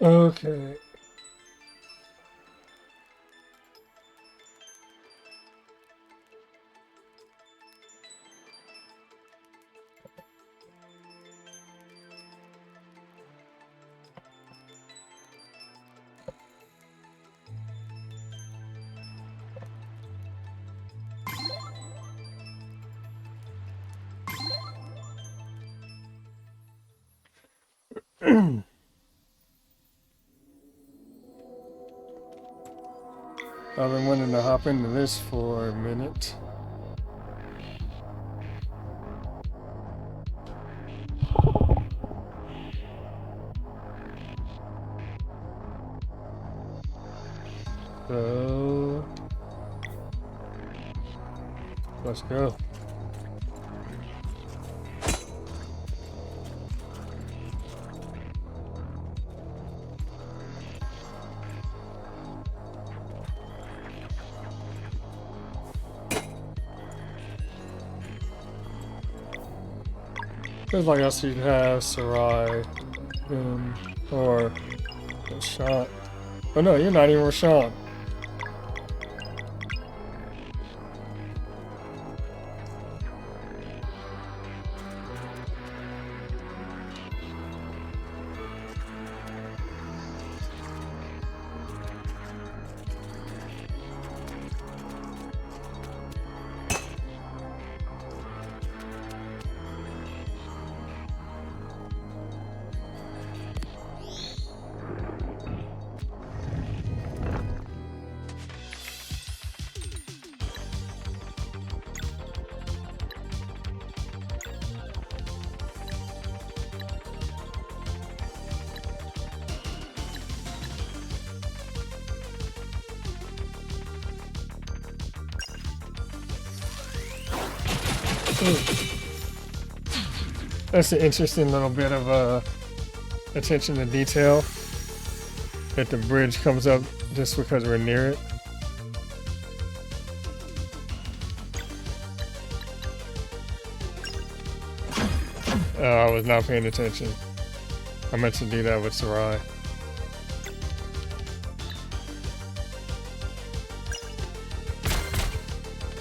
Okay. I've been wanting to hop into this for a minute. So let's go. Feels like I should have Sarai, or Rashawn. Oh no, you're not even Rashawn. That's an interesting little bit of attention to detail that the bridge comes up just because we're near it. I was not paying attention. I meant to do that with Sarai.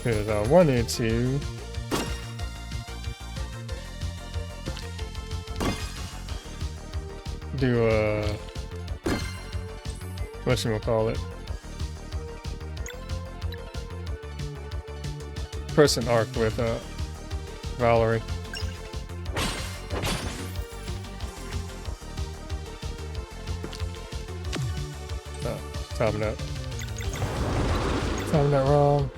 Because I wanted to do a whatchamacallit, person arc with Valerie. Oh, timing that. Timing that wrong.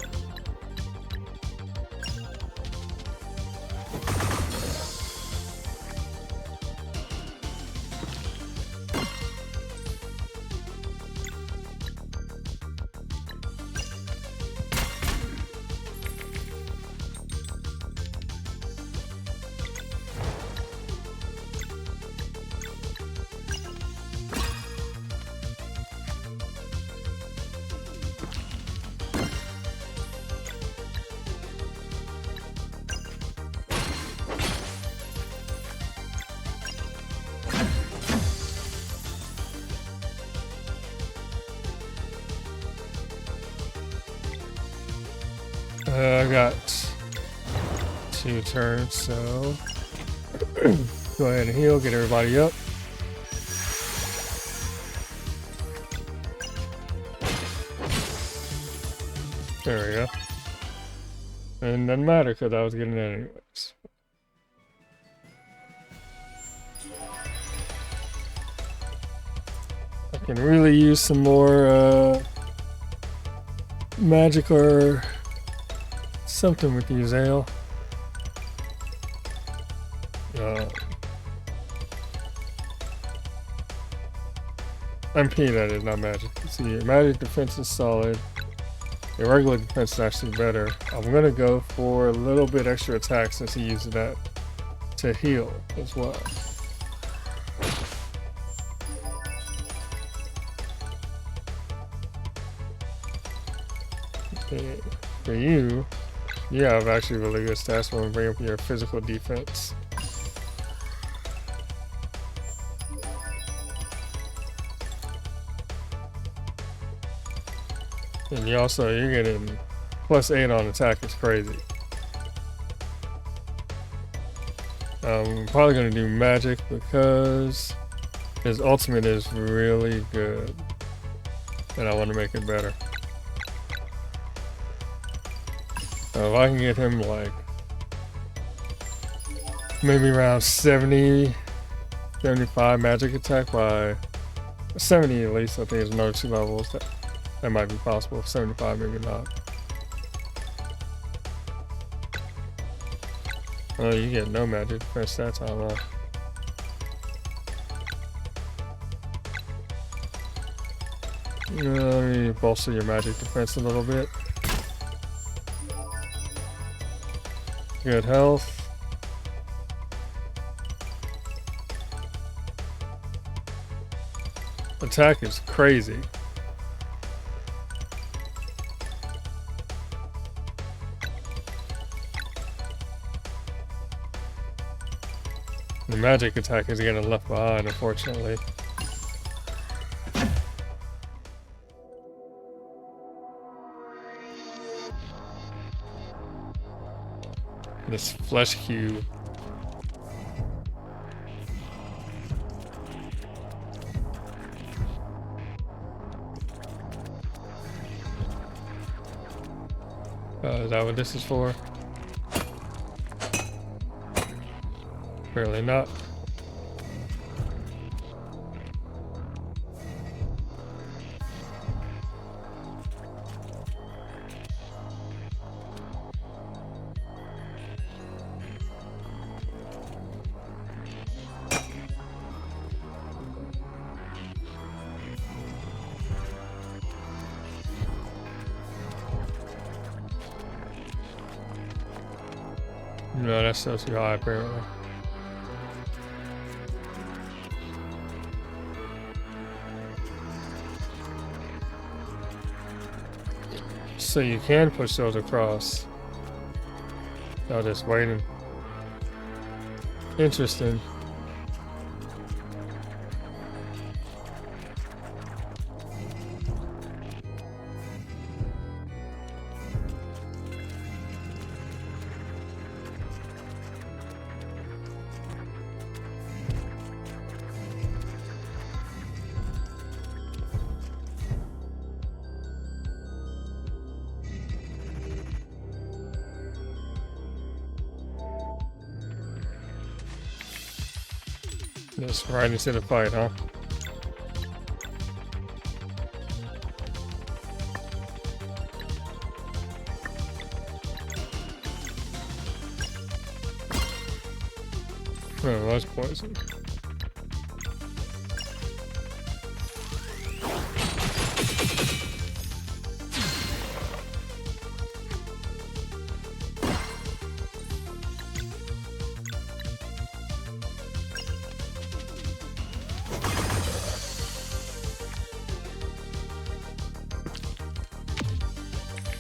I got 2 turns, so go ahead and heal, get everybody up. There we go. And doesn't matter because I was getting it anyways. I can really use some more magic or something with you, Zale. MP, that is, not magic. See, your magic defense is solid. Your regular defense is actually better. I'm gonna go for a little bit extra attack since he uses that to heal as well. Okay. For you, you have actually really good stats when we bring up your physical defense. And you're getting +8 on attack. It's crazy. I'm probably gonna do magic because his ultimate is really good, and I want to make it better. So if I can get him like maybe around 70, 75 magic attack by 70 at least, I think there's another 2 levels that might be possible. 75 maybe not. Oh, you get no magic defense that time, huh? Let me bolster your magic defense a little bit. Good health. Attack is crazy. The magic attack is getting left behind, unfortunately. This flesh cube. Is that what this is for? Apparently not. No, that's still too high apparently. So you can push those across. No, just waiting. Interesting. Just right into the fight, huh? Oh, that's poison.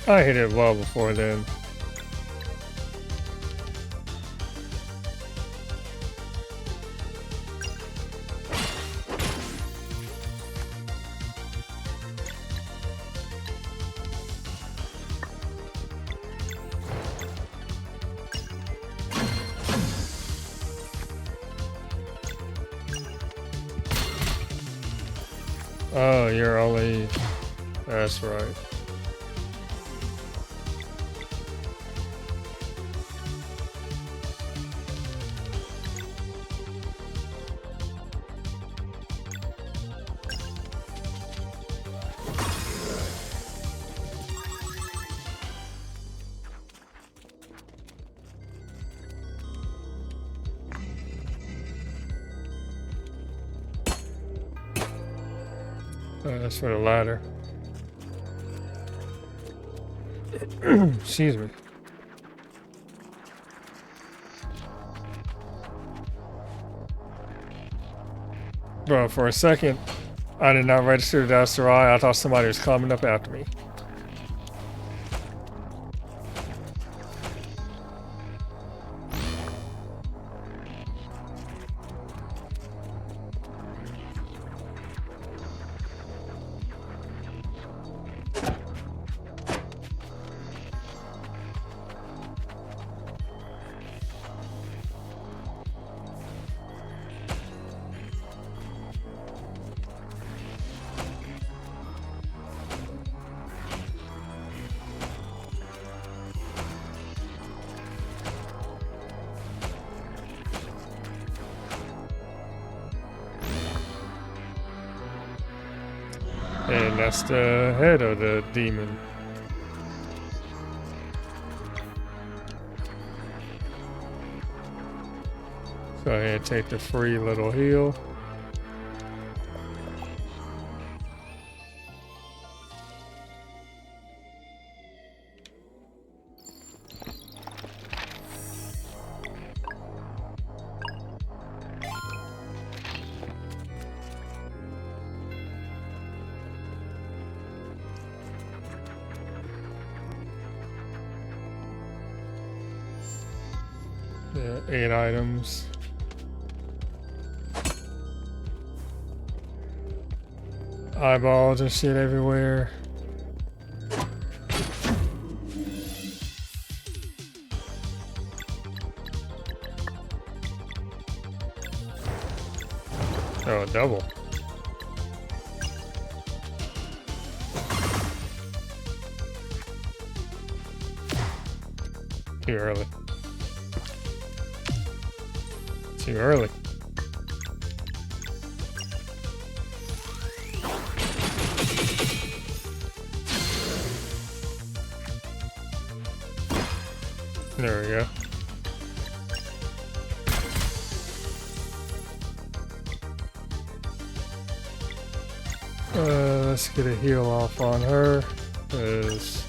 I hit it well before then. Oh, you're only... That's right. That's for the ladder. Excuse me. Bro, for a second, I did not register that was Sarai. I thought somebody was coming up after me. And that's the head of the demon. Go ahead and take the free little heal. Yeah, 8 items. Eyeballs and shit everywhere. Oh, double. Too early. Too early. There we go. Let's get a heal off on her, 'cause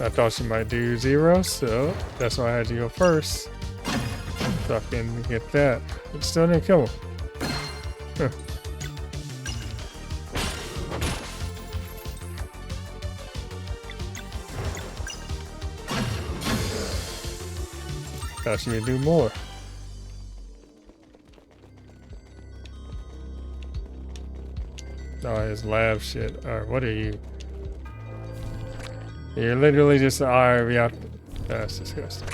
I thought she might do 0, so that's why I had to go first. So I can get that. But still didn't kill him. Huh. Thought she would do more. Oh, his lab shit. Alright, what are you? You're literally just an IRV out. That's disgusting.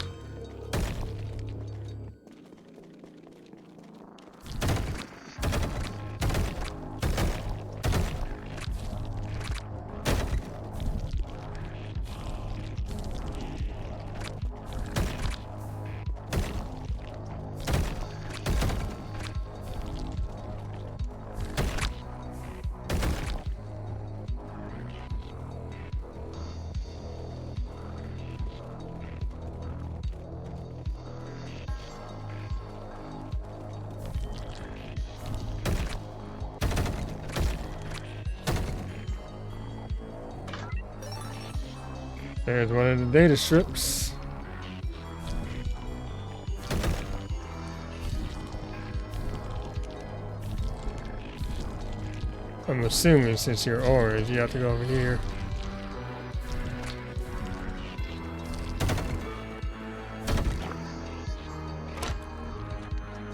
There's one of the data strips. I'm assuming since you're orange, you have to go over here.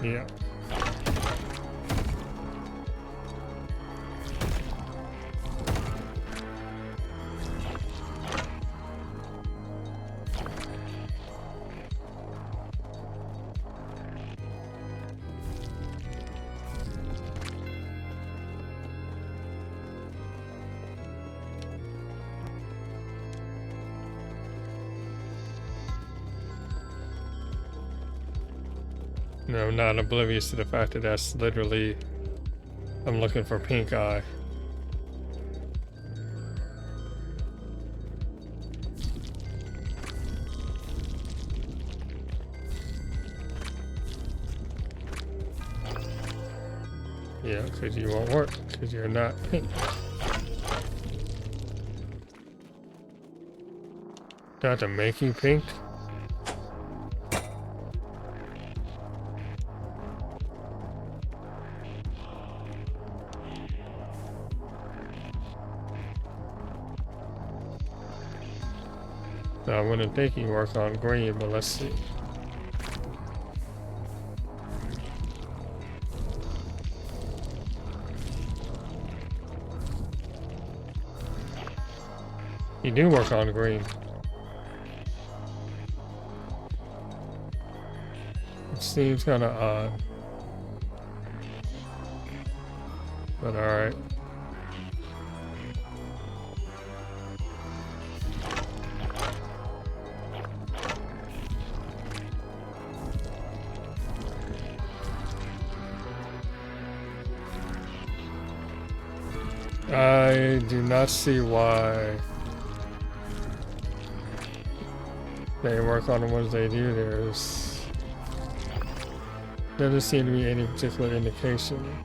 Yeah. No, I'm not oblivious to the fact that that's literally, I'm looking for pink eye. Yeah, because you won't work, because you're not pink. Do I have to make you pink? No, I wouldn't think you work on green, but let's see. You do work on green. It seems kind of odd. But alright. I do not see why they work on the ones they do. There's doesn't seem to be any particular indication.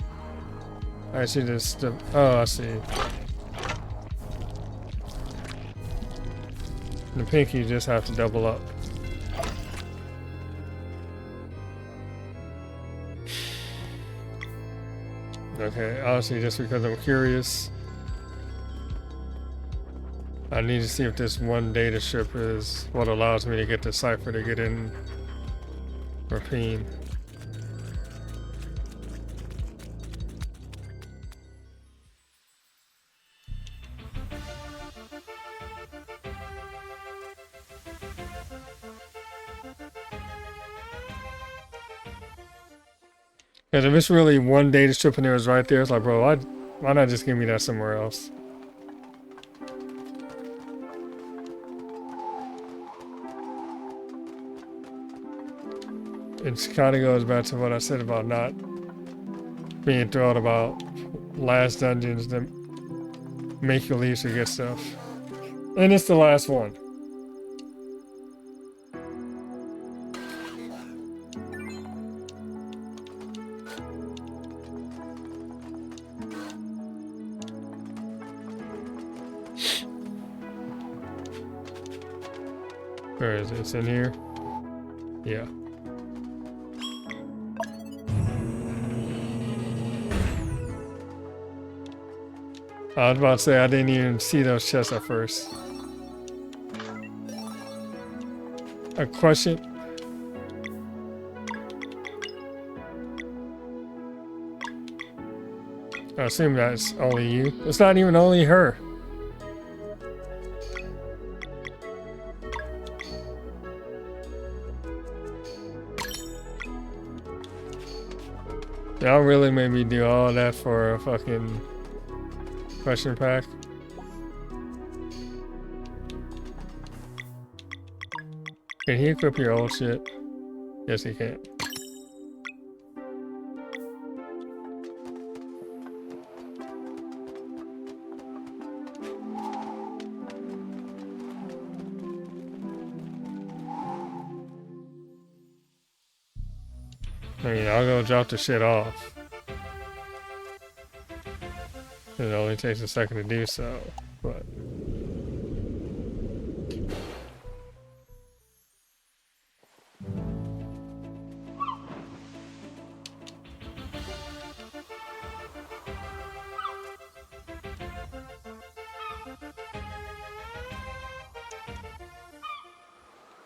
I see this. Oh, I see. The pink you just have to double up. Okay, honestly, just because I'm curious, I need to see if this one data strip is what allows me to get the cipher to get in Rapine. Because if it's really one data strip and it was right there, it's like, bro, why not just give me that somewhere else? It kind of goes back to what I said about not being thrilled about last dungeons that make you leave to get stuff. And it's the last one. Where is it? It's in here? Yeah. I was about to say I didn't even see those chests at first. A question? I assume that's only you. It's not even only her. Y'all really made me do all that for a fucking question pack. Can he equip your old shit? Yes, he can. I mean, I'll go drop the shit off. It only takes a second to do so, but...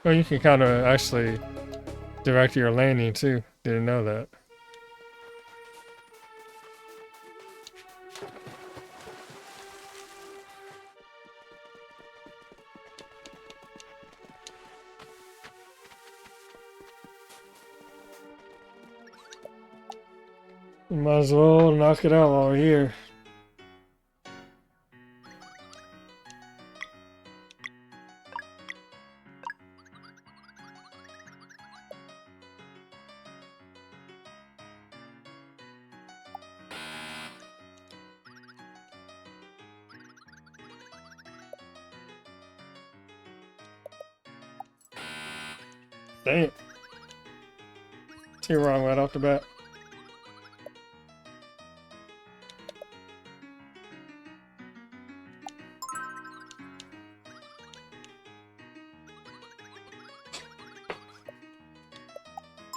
Well, you can kind of actually direct your landing too. Didn't know that. Might as well knock it out while we're here. Damn. Too wrong right off the bat.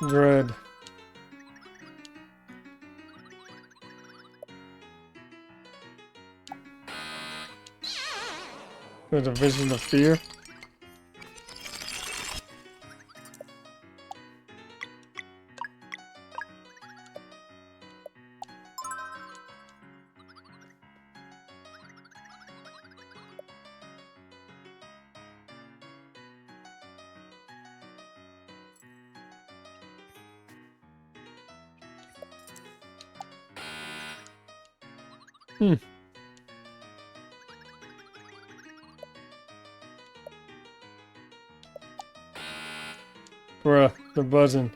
Dread. There's a vision of fear. Bruh, they're buzzing.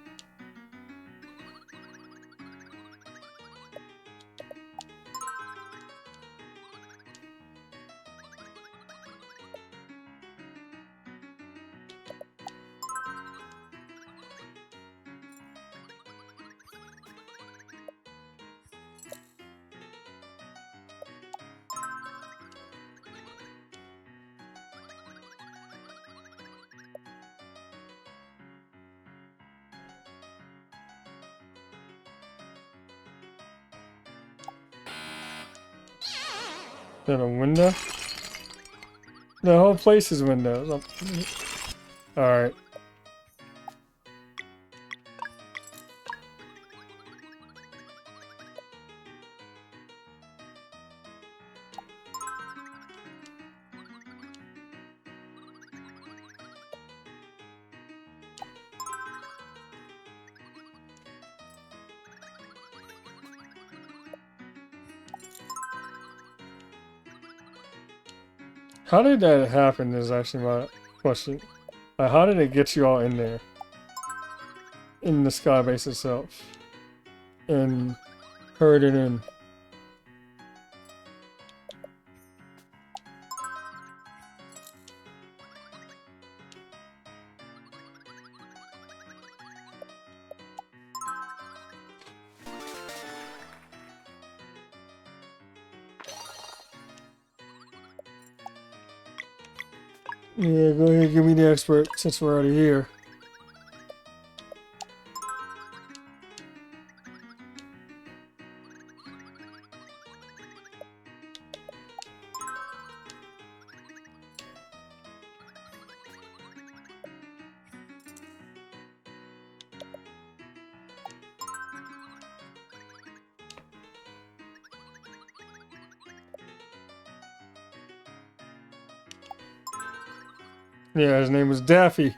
Then a window? The whole place is windows. Alright. How did that happen is actually my question. How did it get you all in there? In the sky base itself. And herd it in. Yeah, go ahead, give me the expert since we're already here. Yeah, his name was Daffy.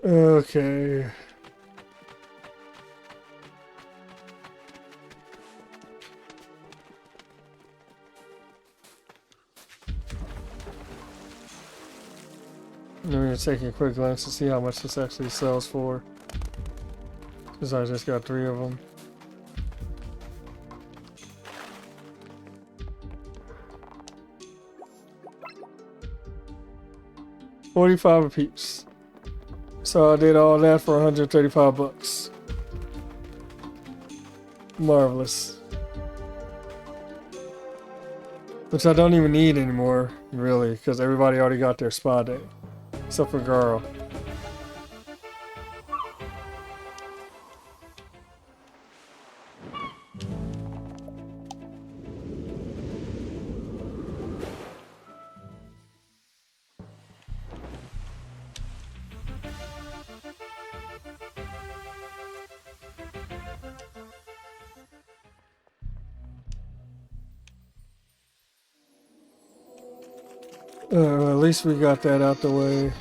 Okay. Let me take a quick glance to see how much this actually sells for. Since I just got 3 of them. $45 a piece. So I did all that for 135 bucks. Marvelous. Which I don't even need anymore, really, because everybody already got their spa day. Except for Girl. At least we got that out the way.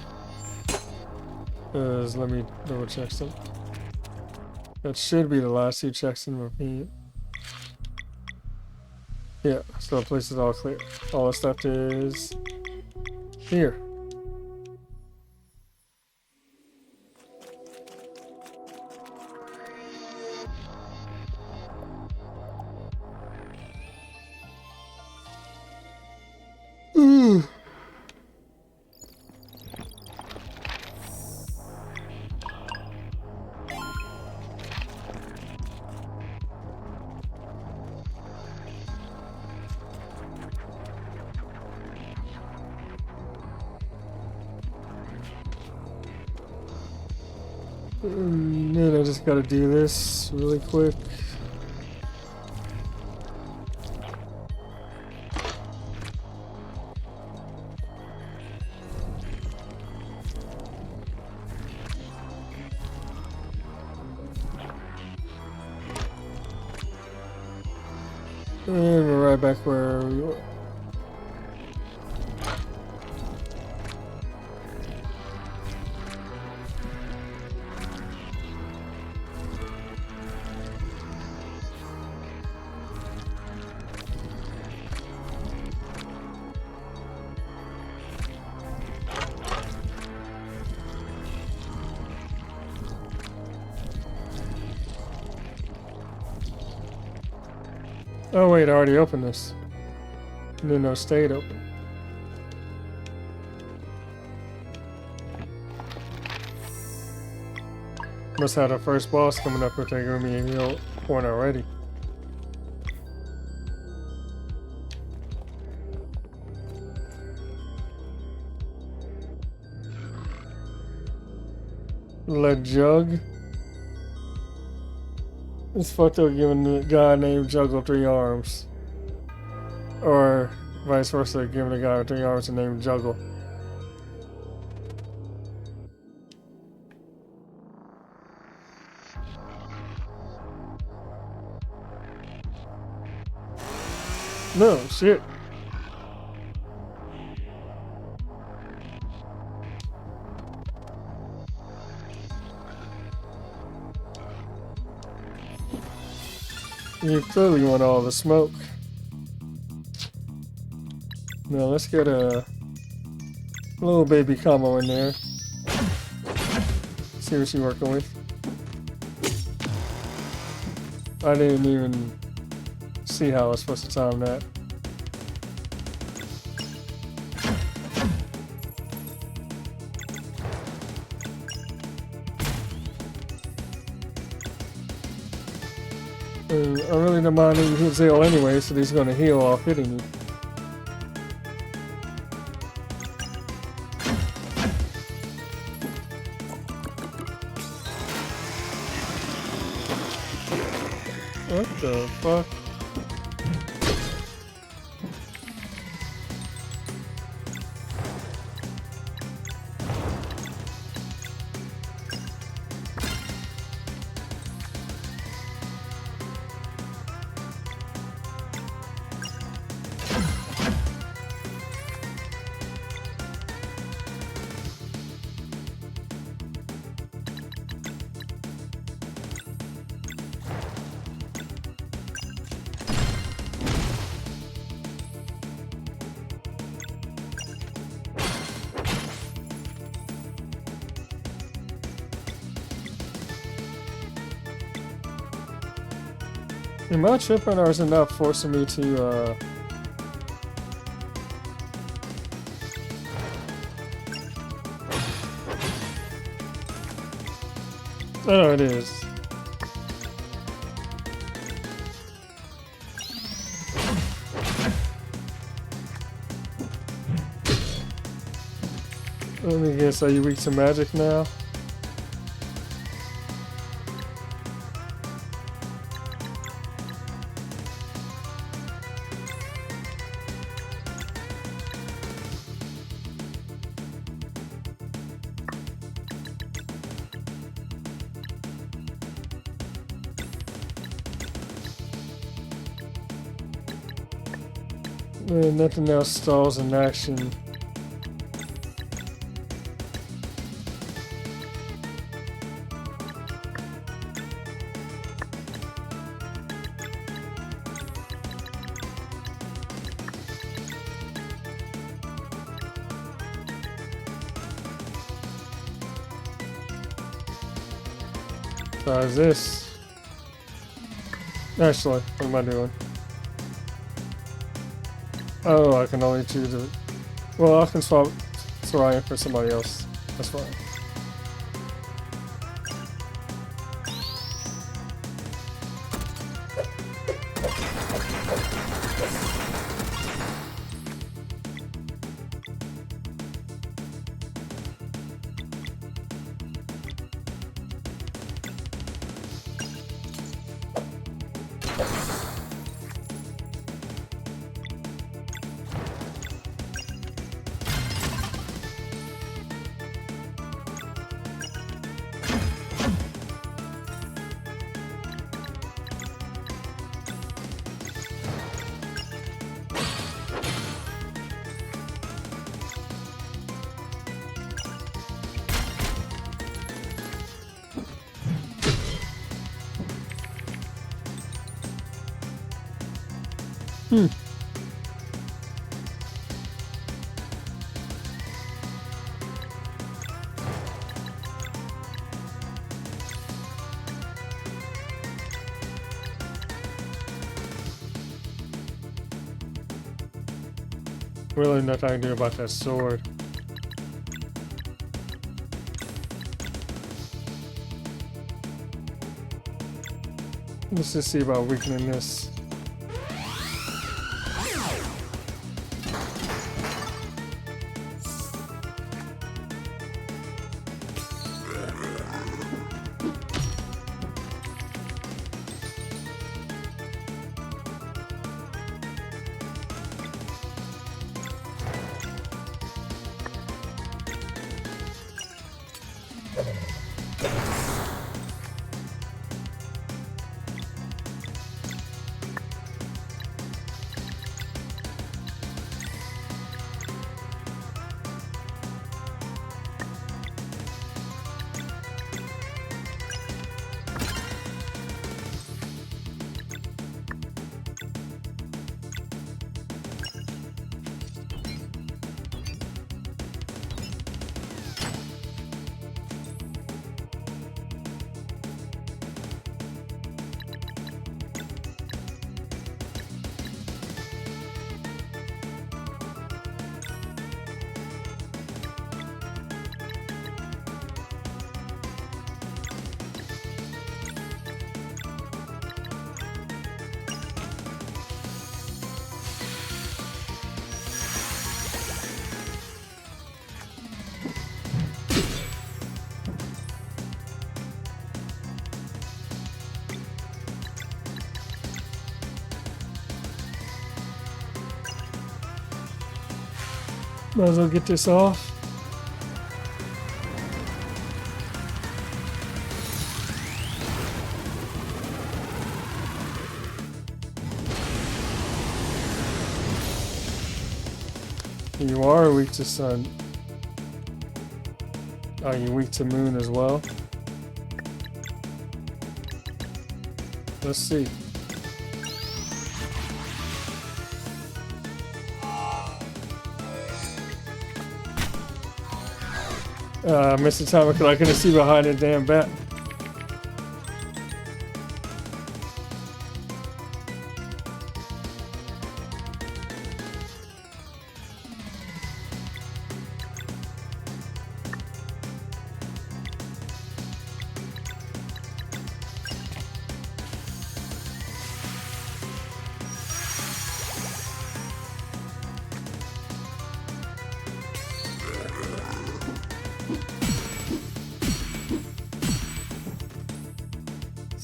Let me double check some. That should be the last 2 checks in repeat. Yeah, so the place is all clear. All the stuff is here. Then I just gotta do this really quick. And we're right back where we were. Oh wait, I already opened this. And then no stayed open. Must have the first boss coming up if they're giving me a heal point already. Le Jug. It's fucked up giving a guy named Juggle 3 arms. Or vice versa, giving a guy with 3 arms a name Juggle. No, shit. You clearly want all the smoke. Now let's get a little baby combo in there. See what you're working with. I didn't even see how I was supposed to time that. I really don't mind he hits heal anyway, so he's gonna heal off hitting me. What the fuck? My tripping is enough forcing me to oh, it is. Let me guess, are you weak to magic now? Nothing else stalls in action. So is this? Actually, what am I doing? Oh, I can only choose it. Well, I can swap Soraya for somebody else. That's fine. really nothing I can do about that sword. Let's just see about weakening this. Might as well get this off. You are weak to sun. Are you weak to moon as well? Let's see. Mr. Timer, I couldn't see behind the damn bat.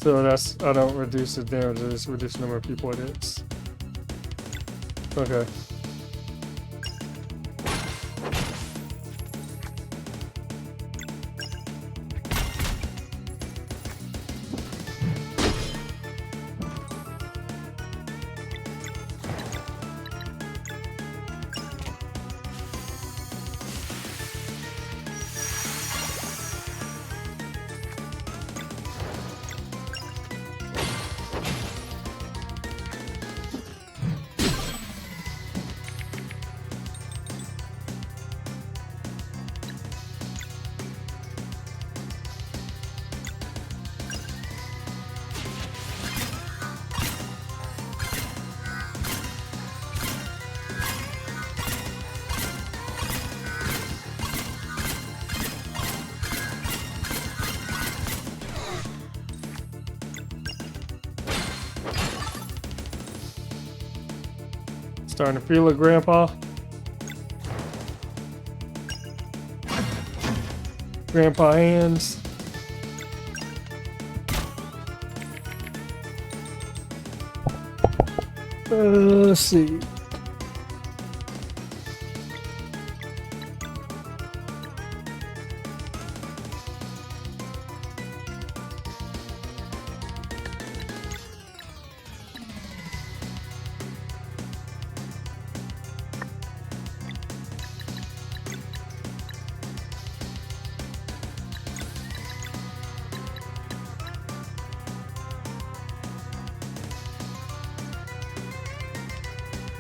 So that's, I don't reduce the damage, I just reduce the number of people it hits. Okay. Starting to feel it, Grandpa. Grandpa hands. Let's see.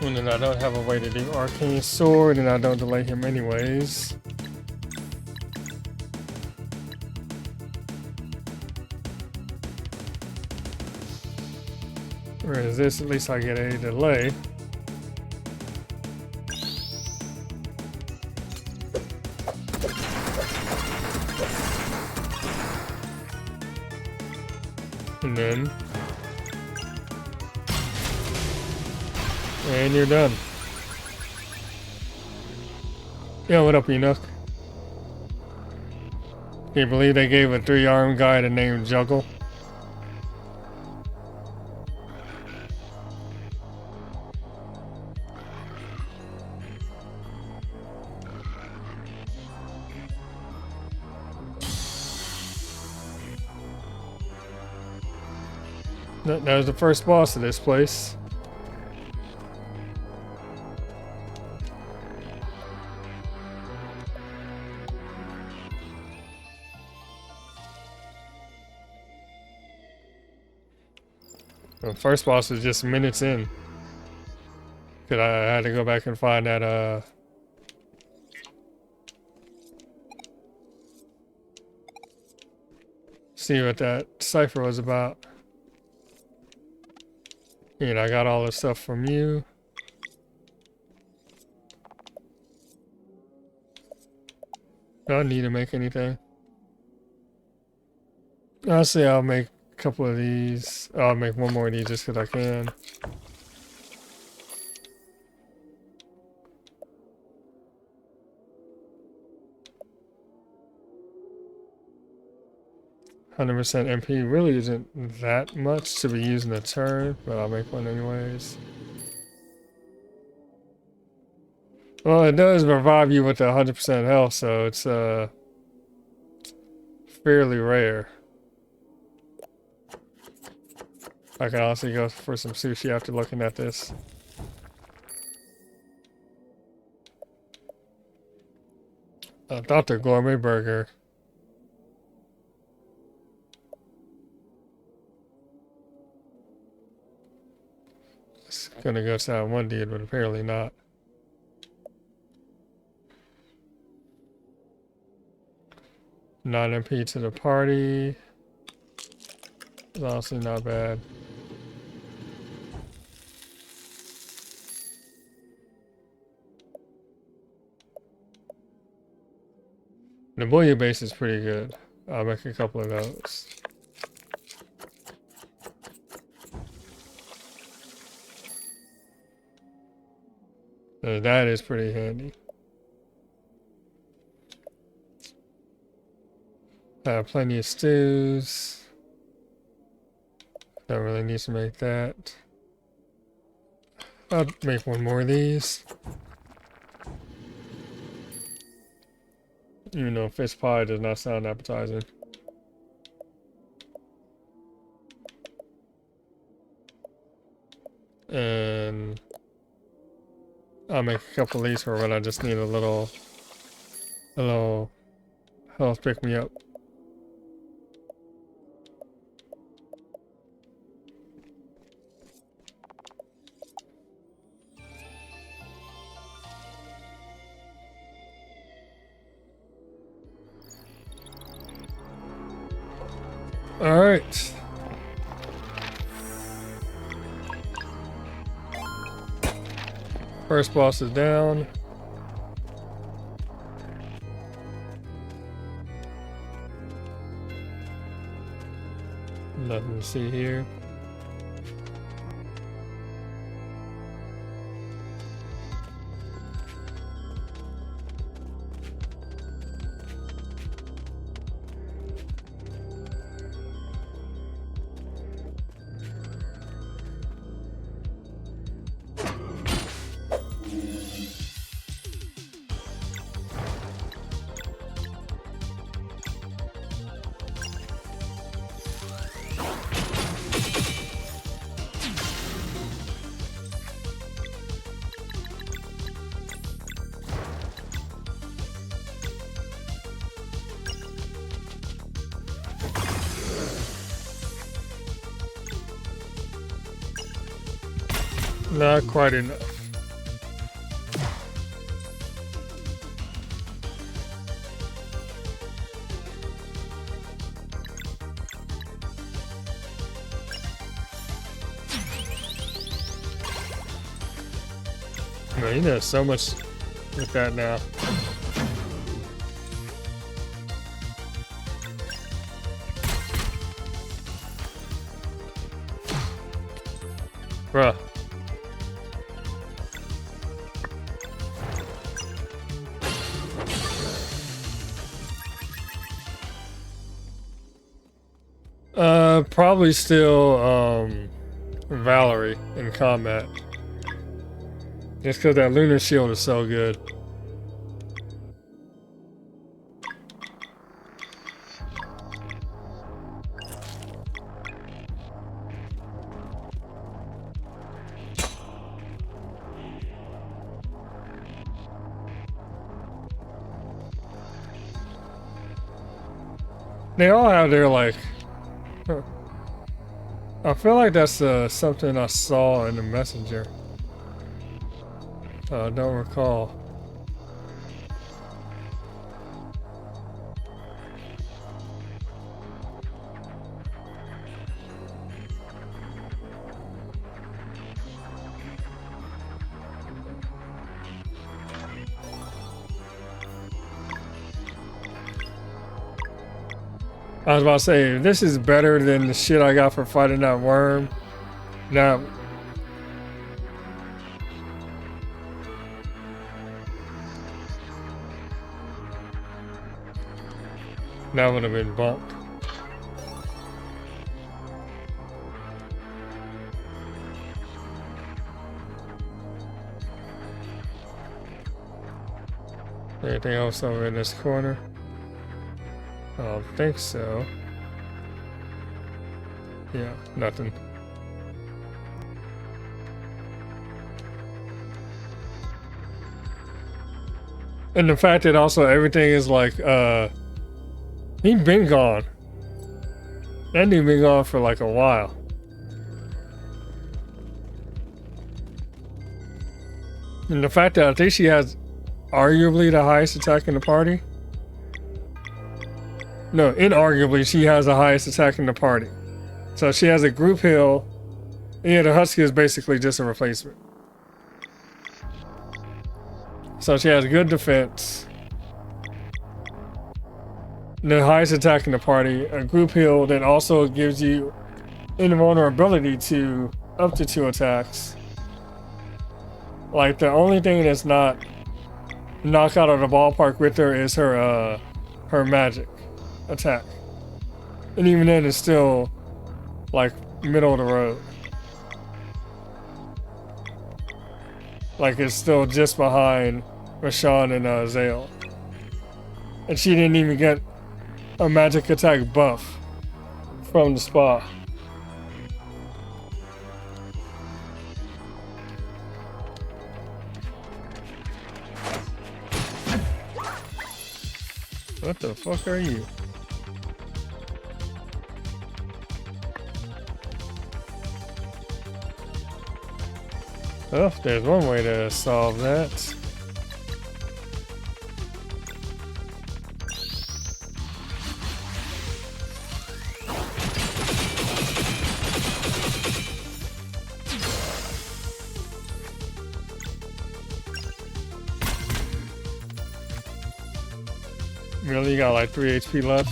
And then I don't have a way to do Arcane Sword, and I don't delay him anyways. Whereas this, at least I get a delay. And then... And you're done. Yo, what up, Enoch? Can you believe they gave a 3-armed guy the name Juggle? That was the first boss of this place. The first boss was just minutes in. Cause I had to go back and find that see what that cipher was about. And I got all the stuff from you. I don't need to make anything. I'll say I'll make a couple of these. I'll make one more of these just because I can. %% MP really isn't that much to be using a turn, but I'll make one anyways. Well, it does revive you with 100% health, so it's fairly rare. I can honestly go for some sushi after looking at this. Dr. Gourmet Burger. It's gonna go sound one dude, but apparently not. Non-MP to the party. It's honestly not bad. The bouillon base is pretty good. I'll make a couple of those. So that is pretty handy. Plenty of stews. Don't really need to make that. I'll make one more of these. Even though fish pie does not sound appetizing. And I'll make a couple of these for when I just need a little health pick me up. All right. First boss is down. Nothing to see here. Not quite enough. Man, you know so much with that now. Bruh. Probably still, Valerie in combat. Just because that lunar shield is so good. They all have their, like... I feel like that's something I saw in the messenger. I don't recall. I was about to say, this is better than the shit I got for fighting that worm. Now, that would have been bumped. Anything else over in this corner? I don't think so. Yeah, nothing. And the fact that also everything is like, he been gone. That dude been gone for like a while. And the fact that I think she has arguably the highest attack in the party. No, inarguably she has the highest attack in the party. So she has a group heal. Yeah, the Husky is basically just a replacement. So she has good defense. The highest attack in the party. A group heal that also gives you invulnerability to up to 2 attacks. Like the only thing that's not knocked out of the ballpark with her is her magic attack. And even then it's still like middle of the road. Like it's still just behind Rashawn and Zale. And she didn't even get a magic attack buff from the spa. What the fuck are you? Well, there's one way to solve that. Really? You got like 3 HP left?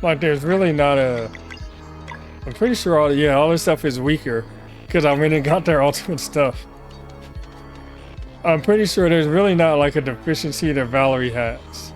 Like there's really not a... I'm pretty sure all this stuff is weaker. Because I mean, it got their ultimate stuff. I'm pretty sure there's really not like a deficiency that Valerie has.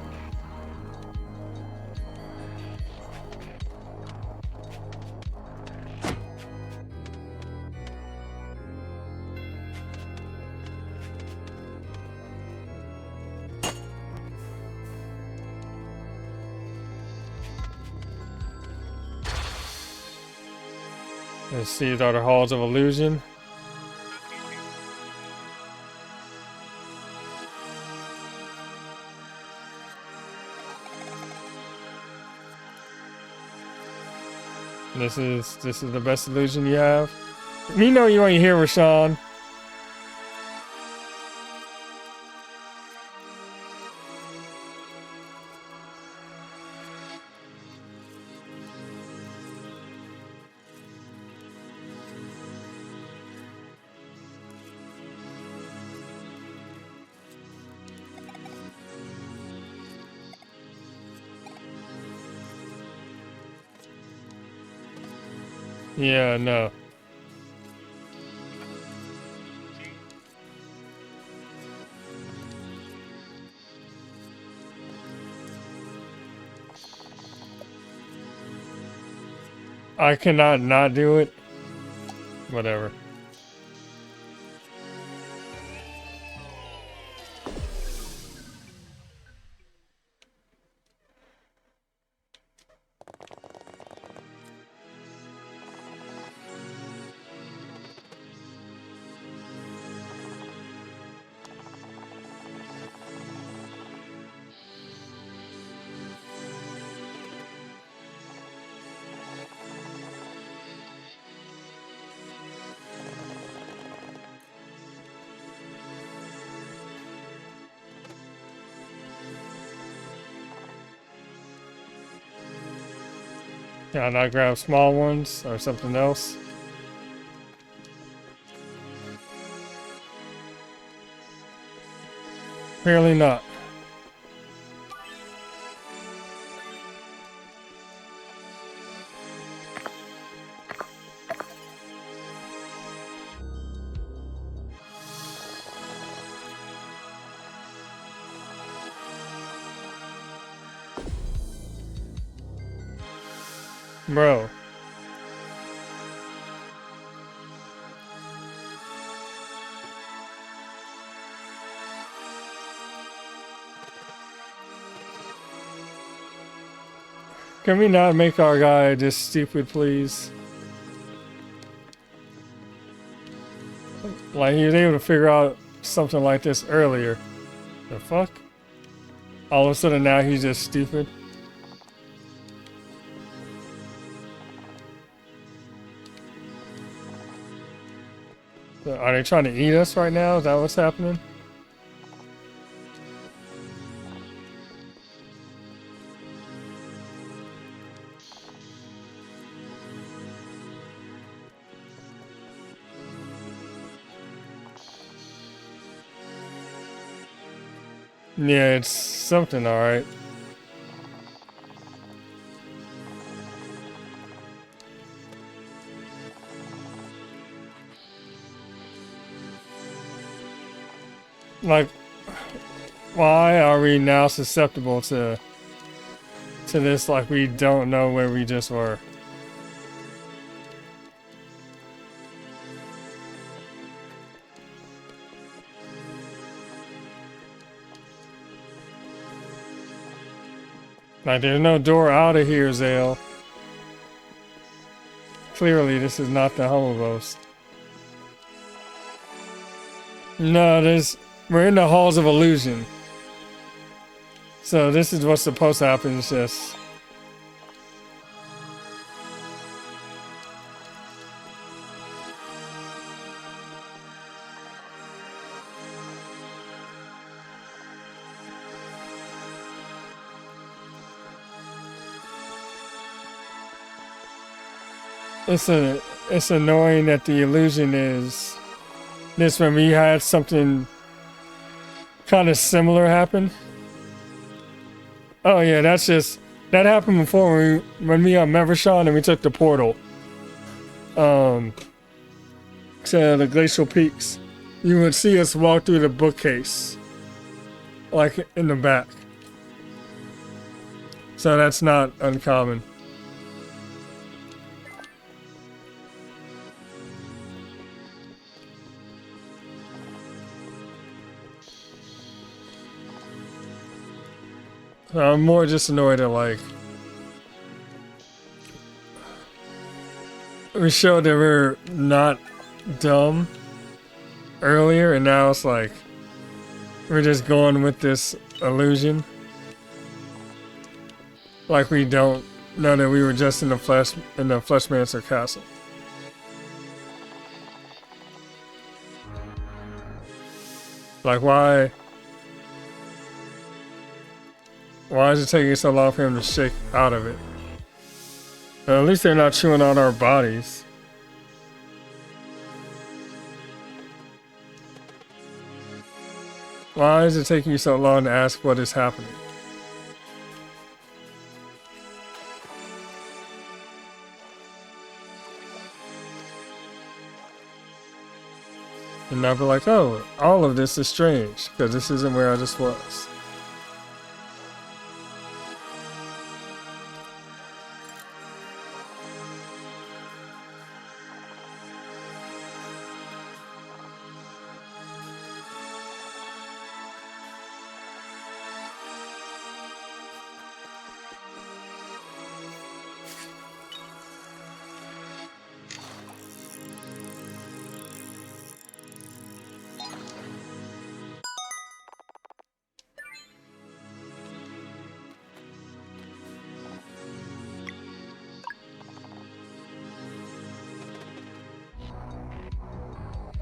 Let's see, these are the Halls of Illusion. This is the best illusion you have. You know you ain't here, Rashawn. Yeah, no. I cannot not do it. Whatever. Can I not grab small ones or something else? Apparently not. Bro. Can we not make our guy just stupid, please? Like, he was able to figure out something like this earlier. The fuck? All of a sudden now he's just stupid. So are they trying to eat us right now? Is that what's happening? Yeah, it's something, alright. Like, why are we now susceptible to this like we don't know where we just were? Like, there's no door out of here, Zale. Clearly, this is not the Hummelboast. No, we're in the Halls of Illusion. So this is what's supposed to happen, it's just... It's annoying that the illusion is this when we had something kind of similar happen. Oh yeah, that happened before when we on Mevershawn and we took the portal to the Glacial Peaks. You would see us walk through the bookcase, like in the back. So that's not uncommon. I'm more just annoyed at, like, we showed that we're not dumb earlier, and now it's like we're just going with this illusion. Like we don't know that we were just in the Fleshmancer Castle. Like, why is it taking so long for him to shake out of it? At least they're not chewing on our bodies. Why is it taking you so long to ask what is happening? And I'll be like, oh, all of this is strange, because this isn't where I just was.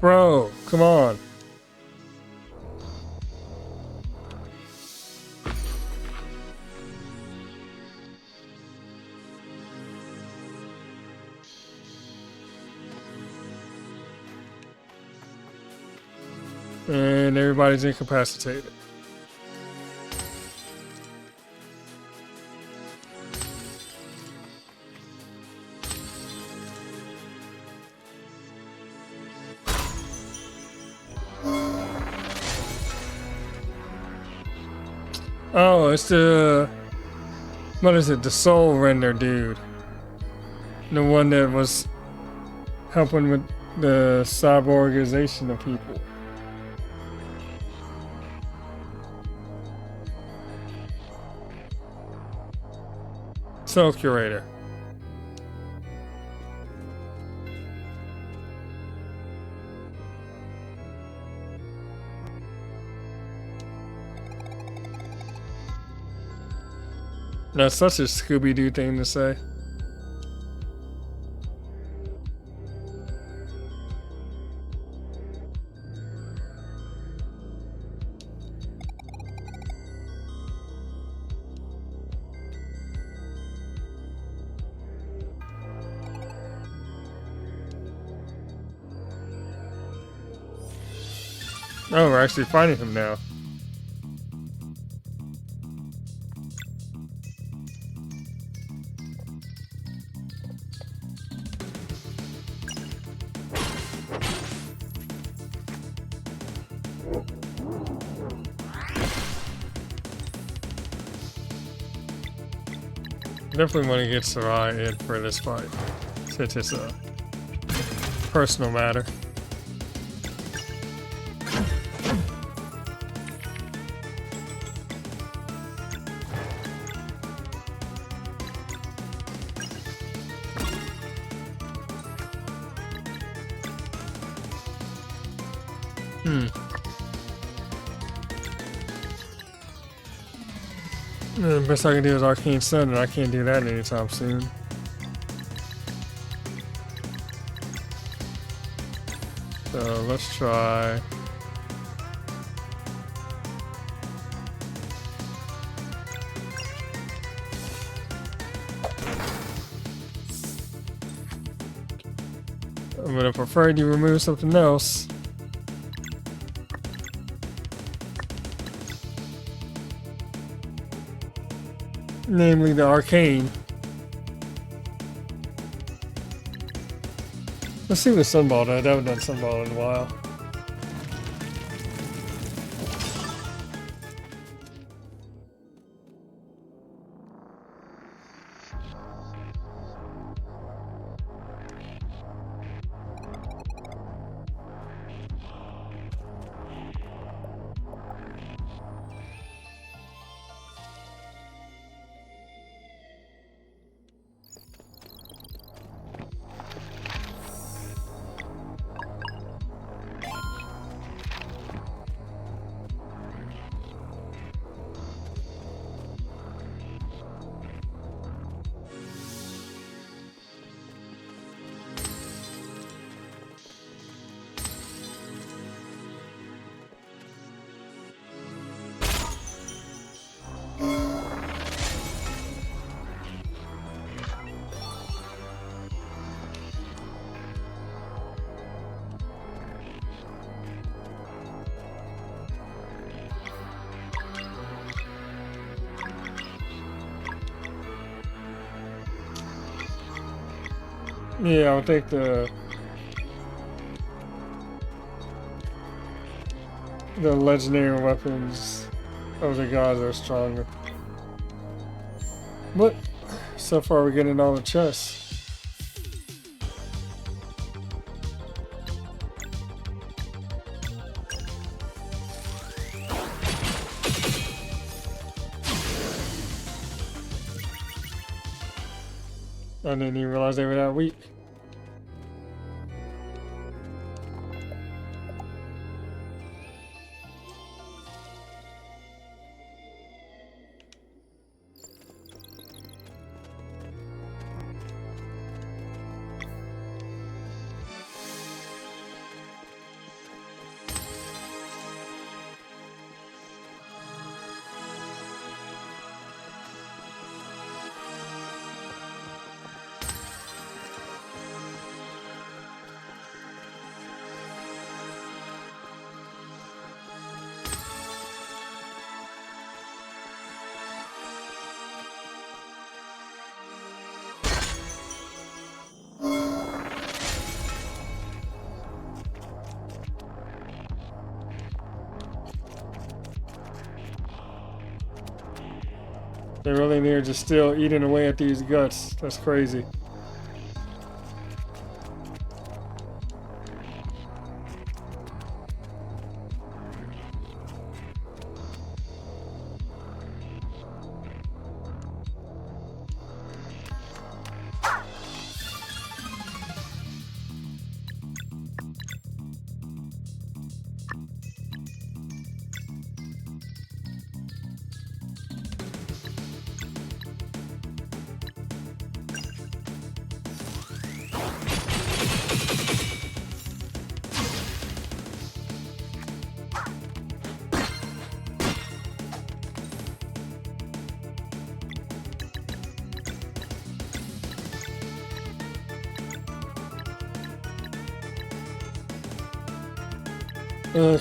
Bro, come on. And everybody's incapacitated. Oh, it's the... What is it? The Soul Render dude. The one that was helping with the cyborgization of people. Soul Curator. That's such a Scooby-Doo thing to say. Oh, we're actually finding him now. Definitely want to get Sarai in for this fight, since it's a personal matter. The best I can do is Arcane Sun, and I can't do that anytime soon. So let's try. I'm gonna prefer you remove something else. Namely the Arcane. Let's see what Sunball does. I haven't done Sunball in a while. Yeah, I'll take the... the legendary weapons of the gods are stronger. But so far we're getting all the chests. I didn't even realize they were that weak. They really near just still eating away at these guts. That's crazy.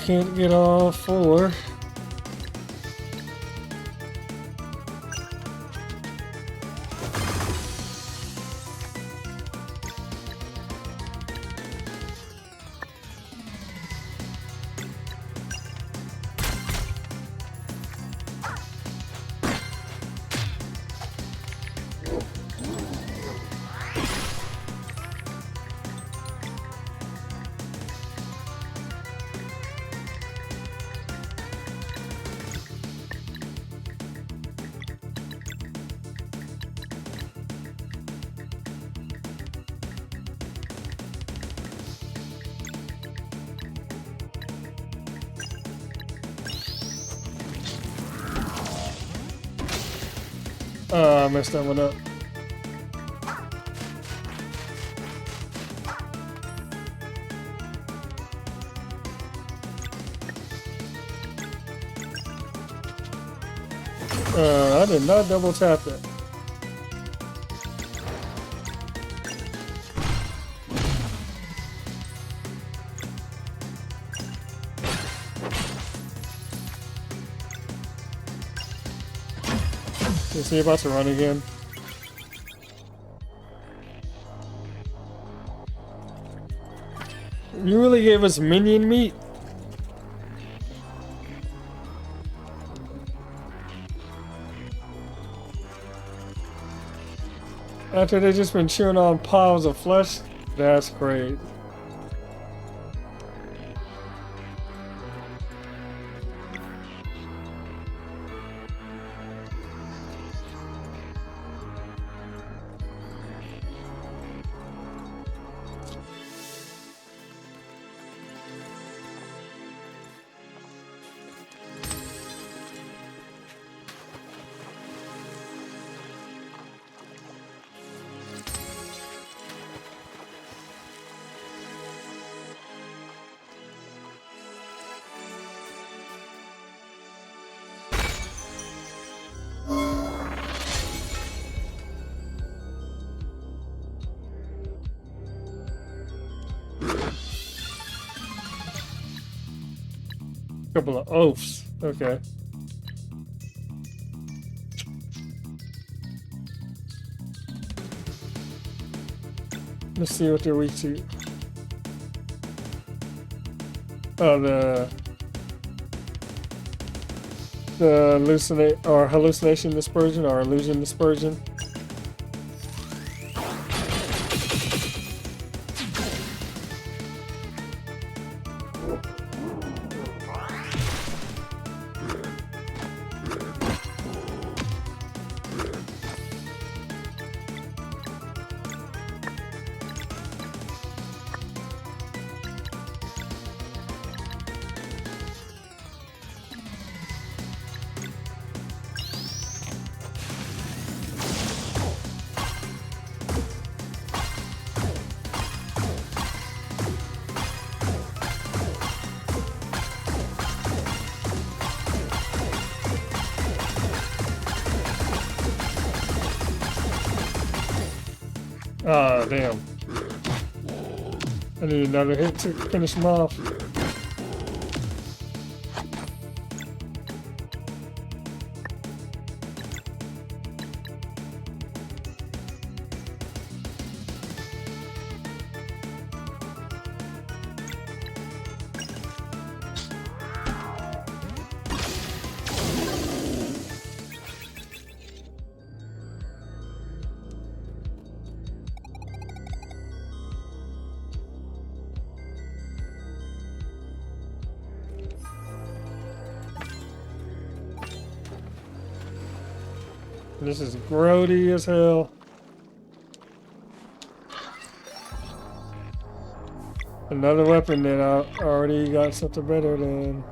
Can't get all four. I messed that one up. I did not double tap that. Is he about to run again? You really gave us minion meat? After they just been chewing on piles of flesh? That's great. Couple of oafs. Okay. Let's see what they're weak to. Oh, the hallucination dispersion or illusion dispersion. Ah, damn. I need another hit to finish him off. This is grody as hell. Another weapon that I already got something better than.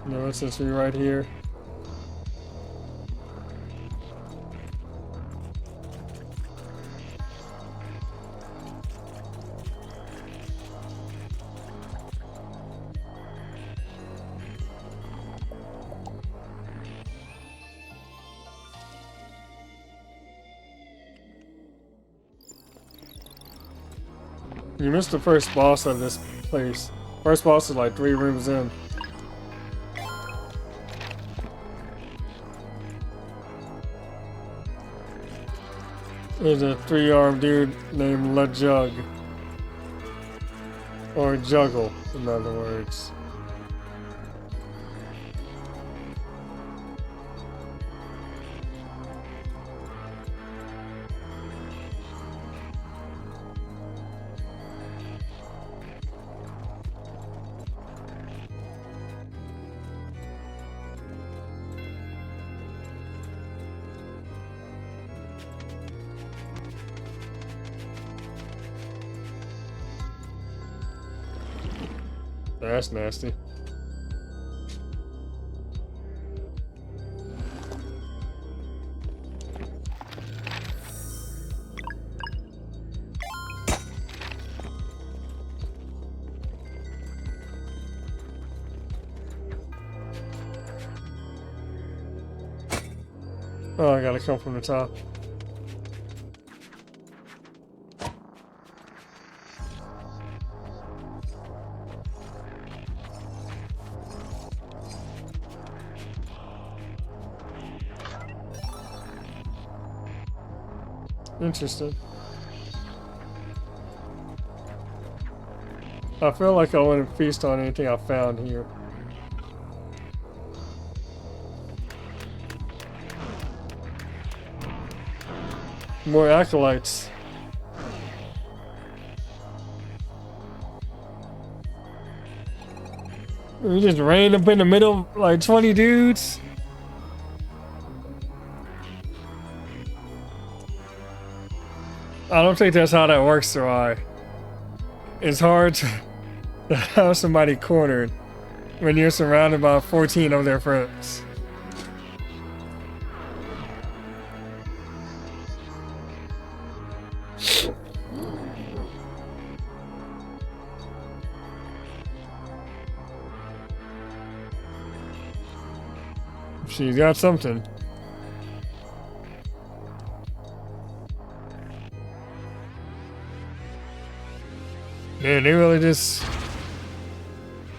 No, it's just right here. You missed the first boss of this place. First boss is like 3 rooms in. There's a 3-armed dude named LeJug. Or Juggle, in other words. That's nasty. Oh, I gotta come from the top. Interesting. I feel like I wouldn't feast on anything I found here. More acolytes. We just ran up in the middle like 20 dudes. I don't think that's how that works, Sarai. It's hard to have somebody cornered when you're surrounded by 14 of their friends. She's got something. Man, they really just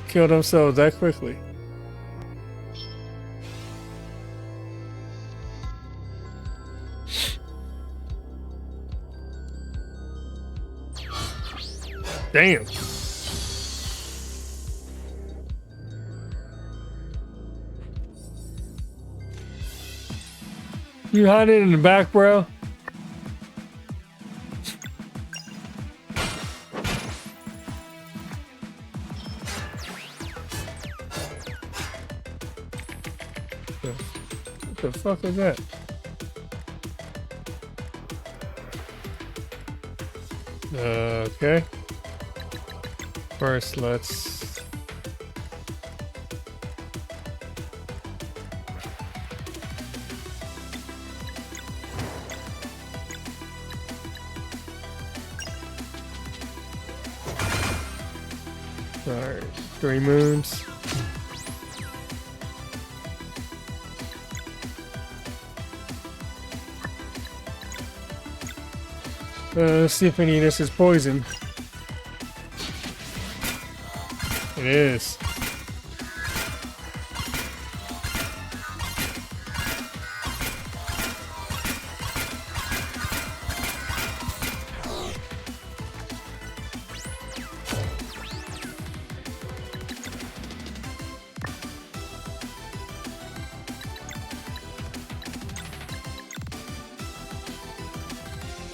killed themselves that quickly. Damn. You hiding in the back, bro? What the fuck is that? Okay. First, let's... Alright, 3 moons. Let's see if any of this is poison. It is.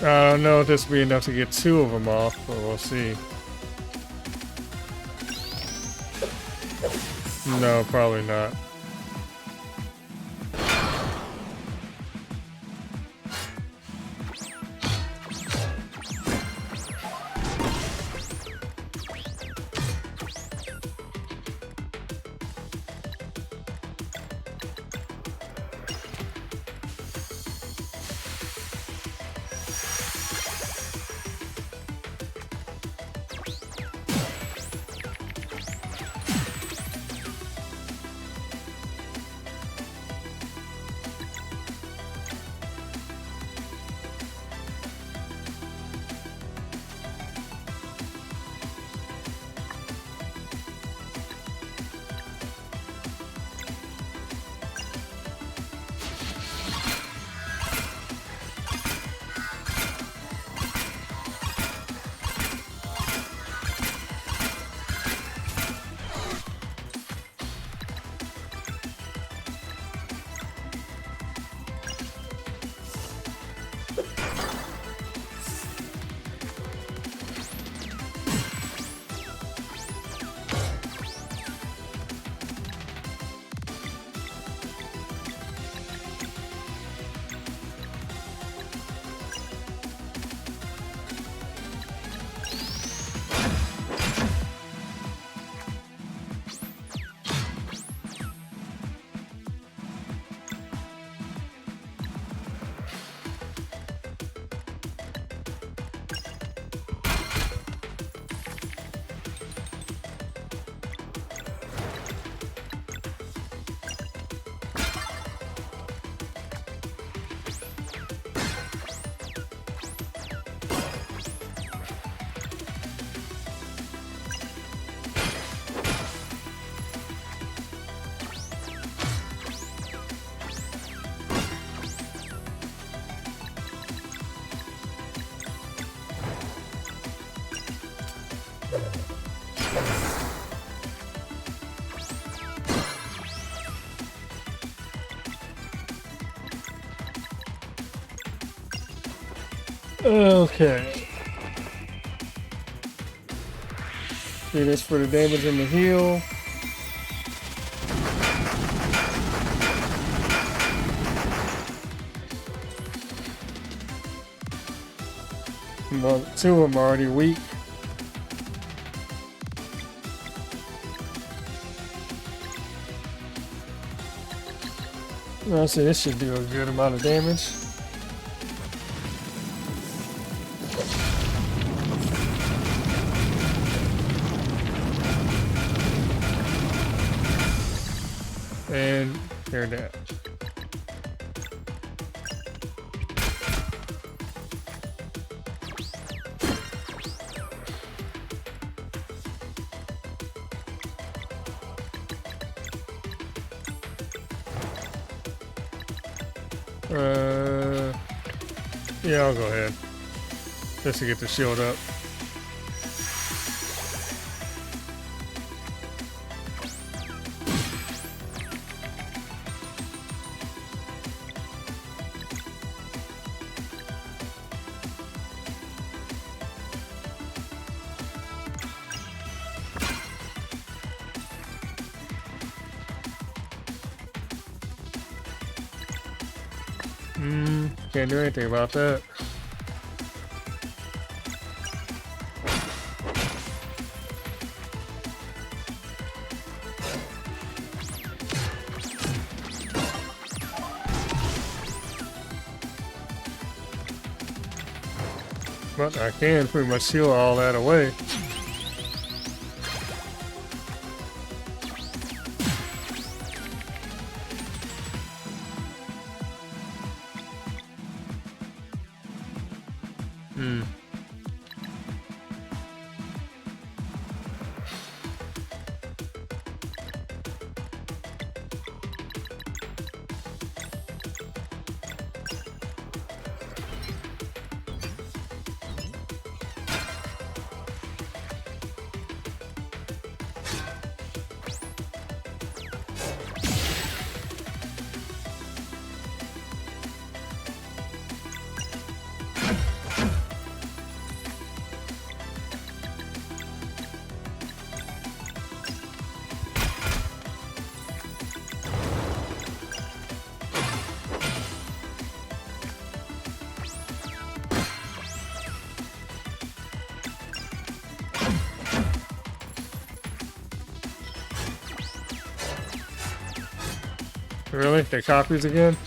I don't know if this will be enough to get 2 of them off, but we'll see. No, probably not. Okay. Do this for the damage and the heal. Well, 2 of them are already weak. I'll say this should do a good amount of damage. And they're dead. Yeah, I'll go ahead. Just to get the shield up. Can't do anything about that. But I can pretty much seal all that away. Really? They copies again?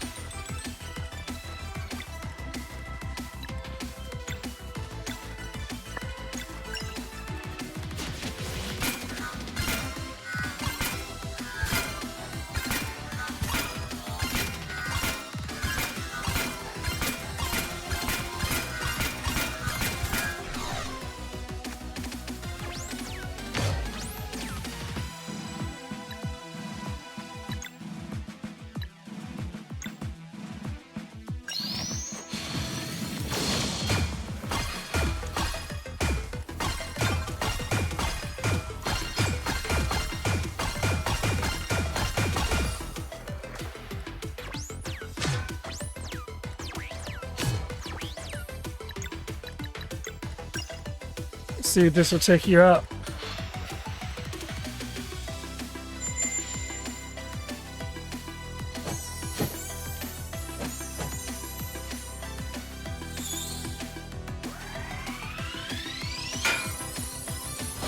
See if this will take you out.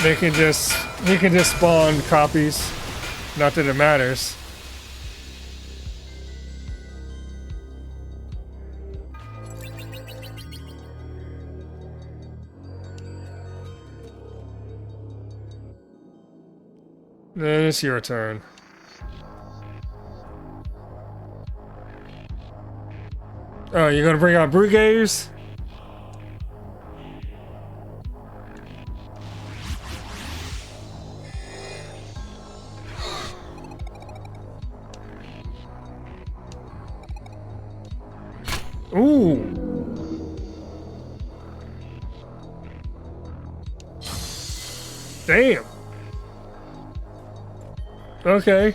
He can just spawn copies. Not that it matters. Then it's your turn. Oh, you're gonna bring out Brugaves? Ooh. Damn. Okay.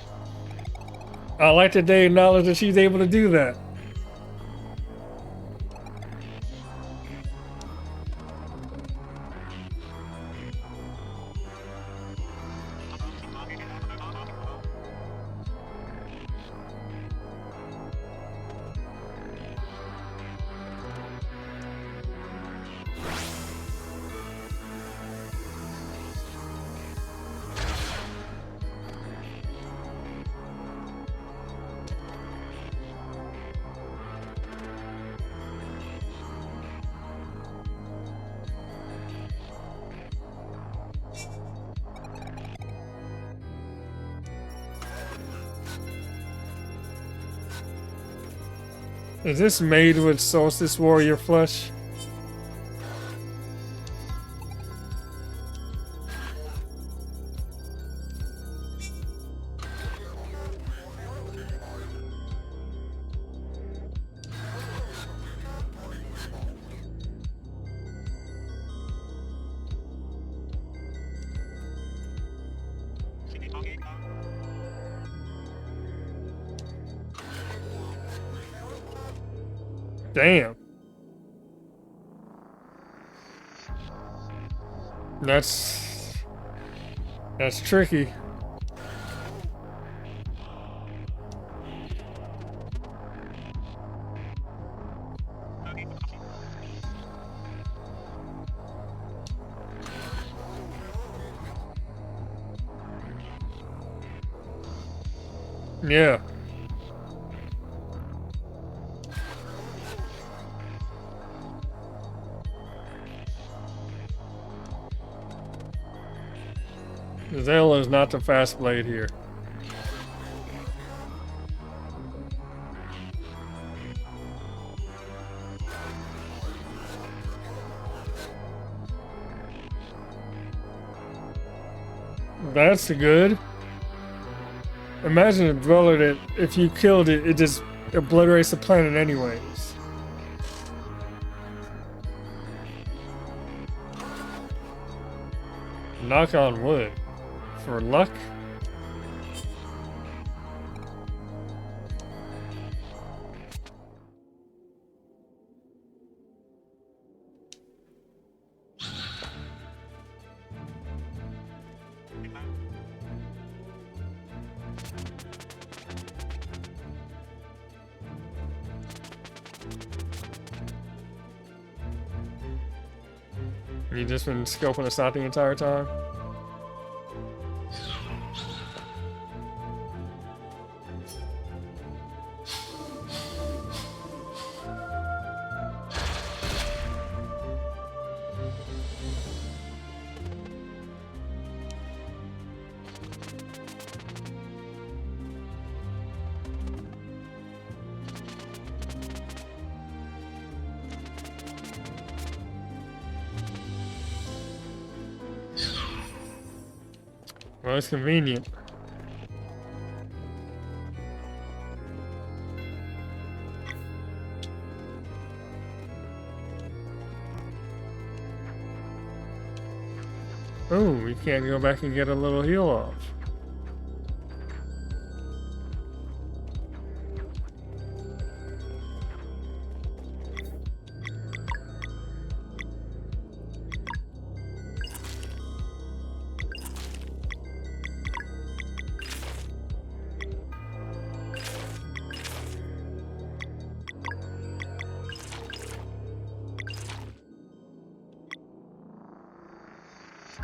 I like that they acknowledge that she's able to do that. Is this made with Solstice Warrior flesh? Damn. That's tricky. Yeah. Zayla is not the fast blade here. That's good. Imagine a dweller that if you killed it, it just obliterates the planet anyways. Knock on wood. For luck? You just been scoping us out the entire time? Well, it's convenient. Oh, we can't go back and get a little heal off.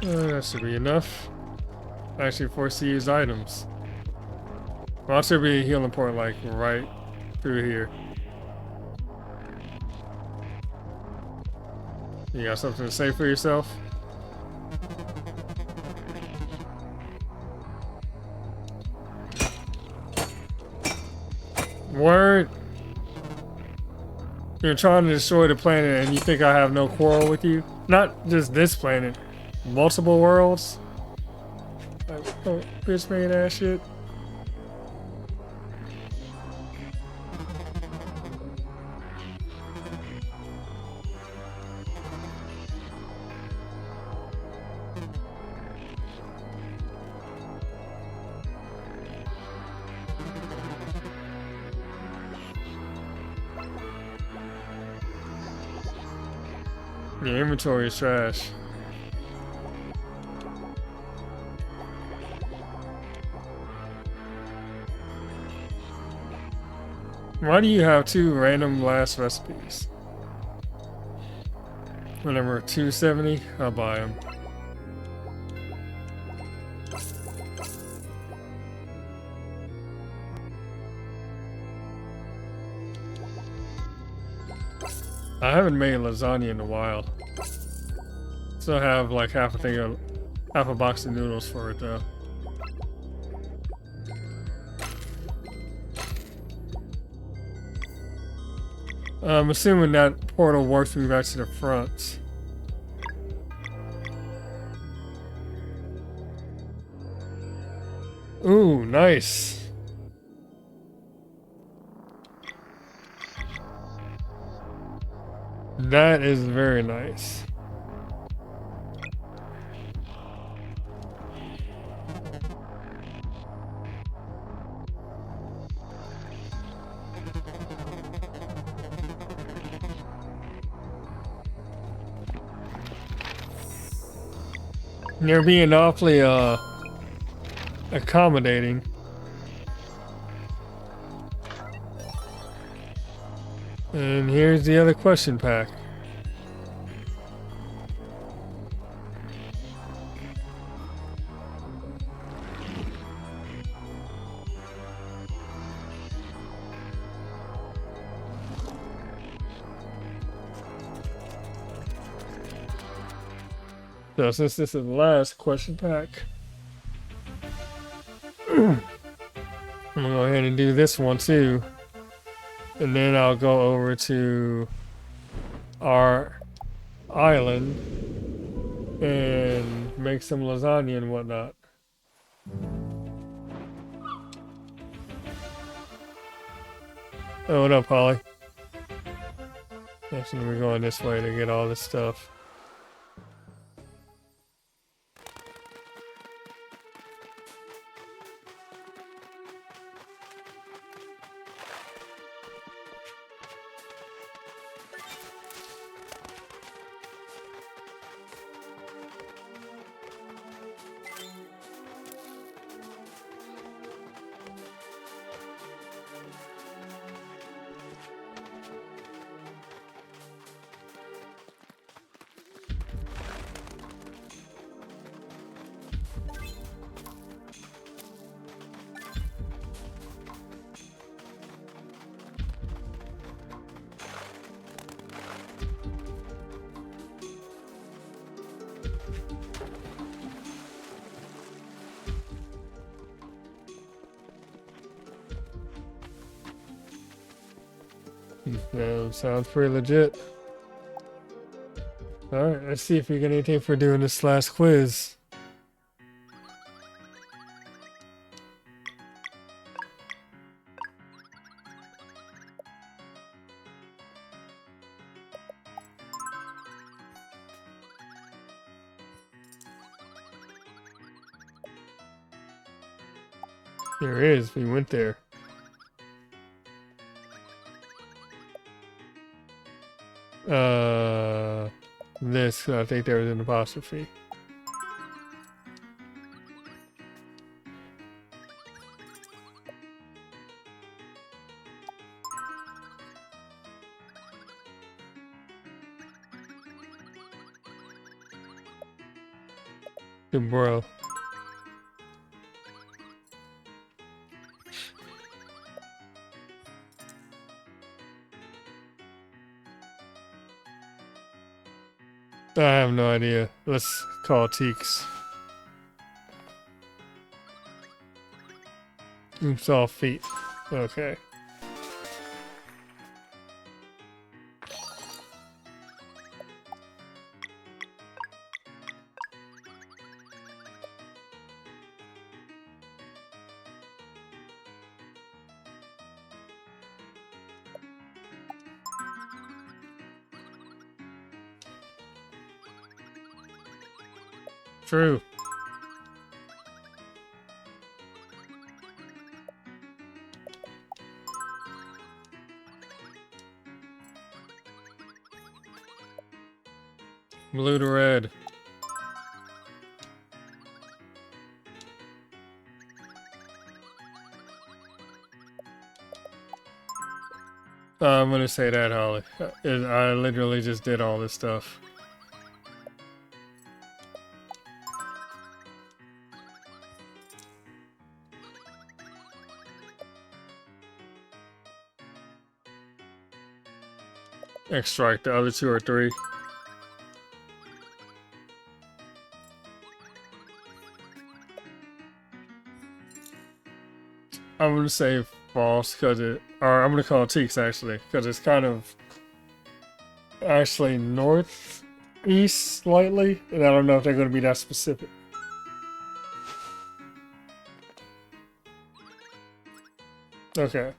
That should be enough. Actually, force to use items. Well, should be a healing port like right through here. You got something to say for yourself? Word. You're trying to destroy the planet and you think I have no quarrel with you? Not just this planet. Multiple worlds? Like, oh, bitch made ass shit. Your inventory is trash. Why do you have 2 random last recipes? Whatever, 270, I'll buy them. I haven't made lasagna in a while. Still have like half a box of noodles for it though. I'm assuming that portal works me back to the front. Ooh, nice. That is very nice. You're being awfully accommodating. And here's the other question pack. So since this is the last question pack, I'm gonna go ahead and do this one too. And then I'll go over to our island and make some lasagna and whatnot. Oh, what up, Holly? Actually, we're going this way to get all this stuff. Yeah, sounds pretty legit. Alright, let's see if we get anything for doing this last quiz. There is, we went there. This, I think there was an apostrophe. Good bro. I have no idea. Let's call Teeks. Oops, all feet. Okay. True. Blue to red. I'm gonna say that, Holly. I literally just did all this stuff. Extract the other 2 or 3. I'm gonna say false because or I'm gonna call it Teeks actually, because it's kind of actually northeast slightly, and I don't know if they're gonna be that specific. Okay.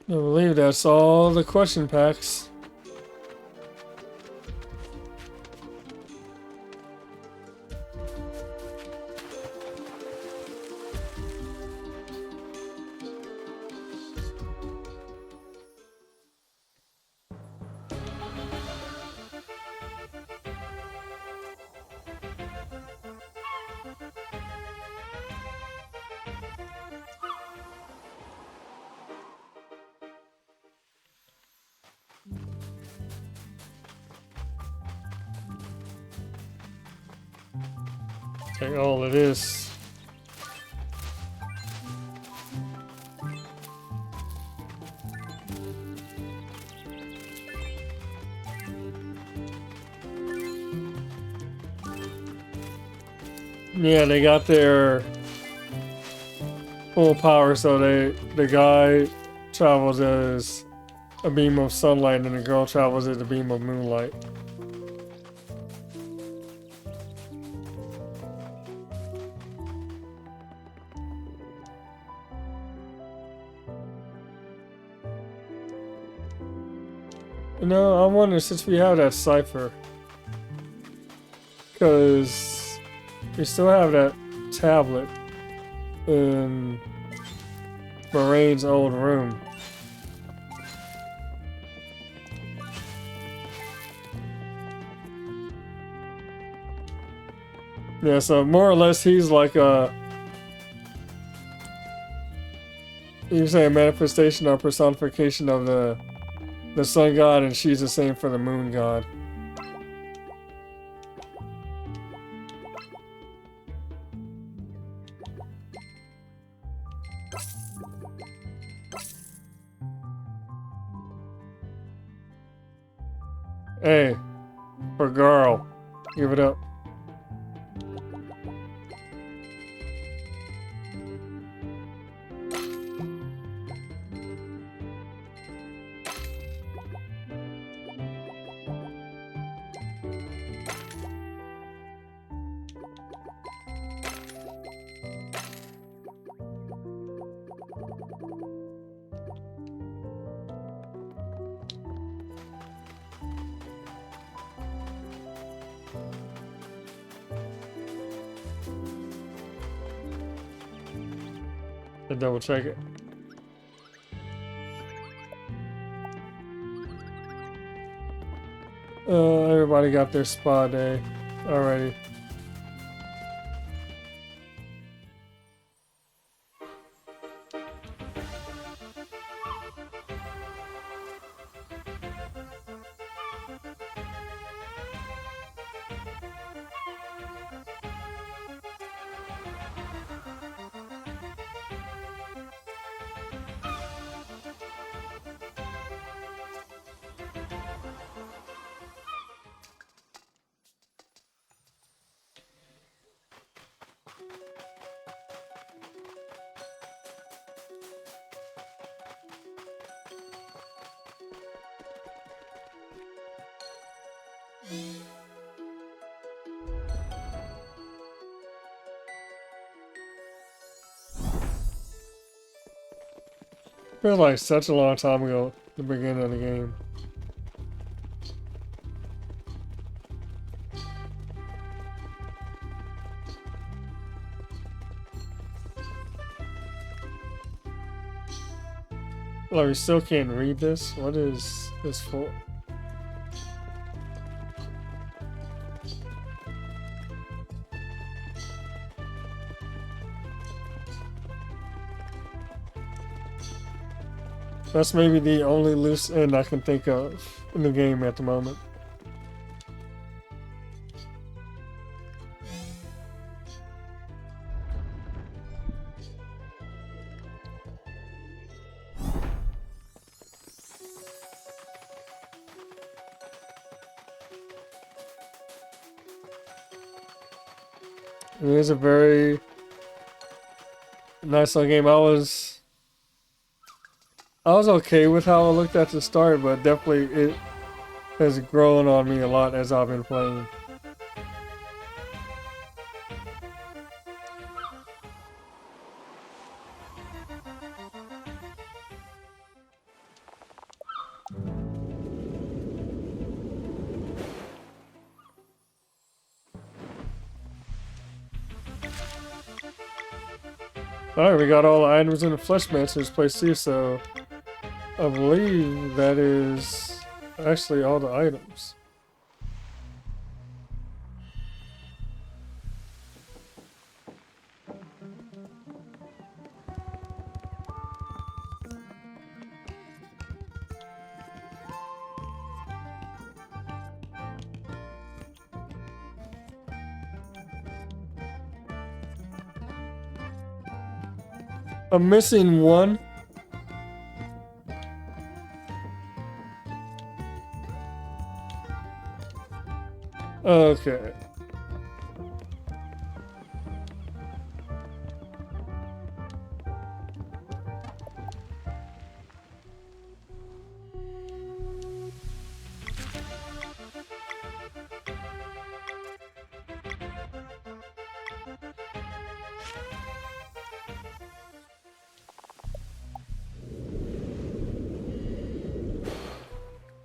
I believe that's all the question packs. Take all of this. Yeah, they got their full power, so the guy travels as a beam of sunlight and the girl travels as a beam of moonlight. You know, I wonder, since we have that cipher, because we still have that tablet in Moraine's old room. Yeah, so more or less he's like a, you say, a manifestation or personification of the sun god, and she's the same for the moon god. Hey, for girl, give it up. To double check it. Everybody got their spa day already. Feels like such a long time ago, the beginning of the game. Well, we still can't read this. What is this for? That's maybe the only loose end I can think of in the game at the moment. It is a very nice little game. I was okay with how it looked at the start, but definitely it has grown on me a lot as I've been playing. Alright, we got all the items in the Fleshmancer's place too, so I believe that is actually all the items. I'm missing one. Okay.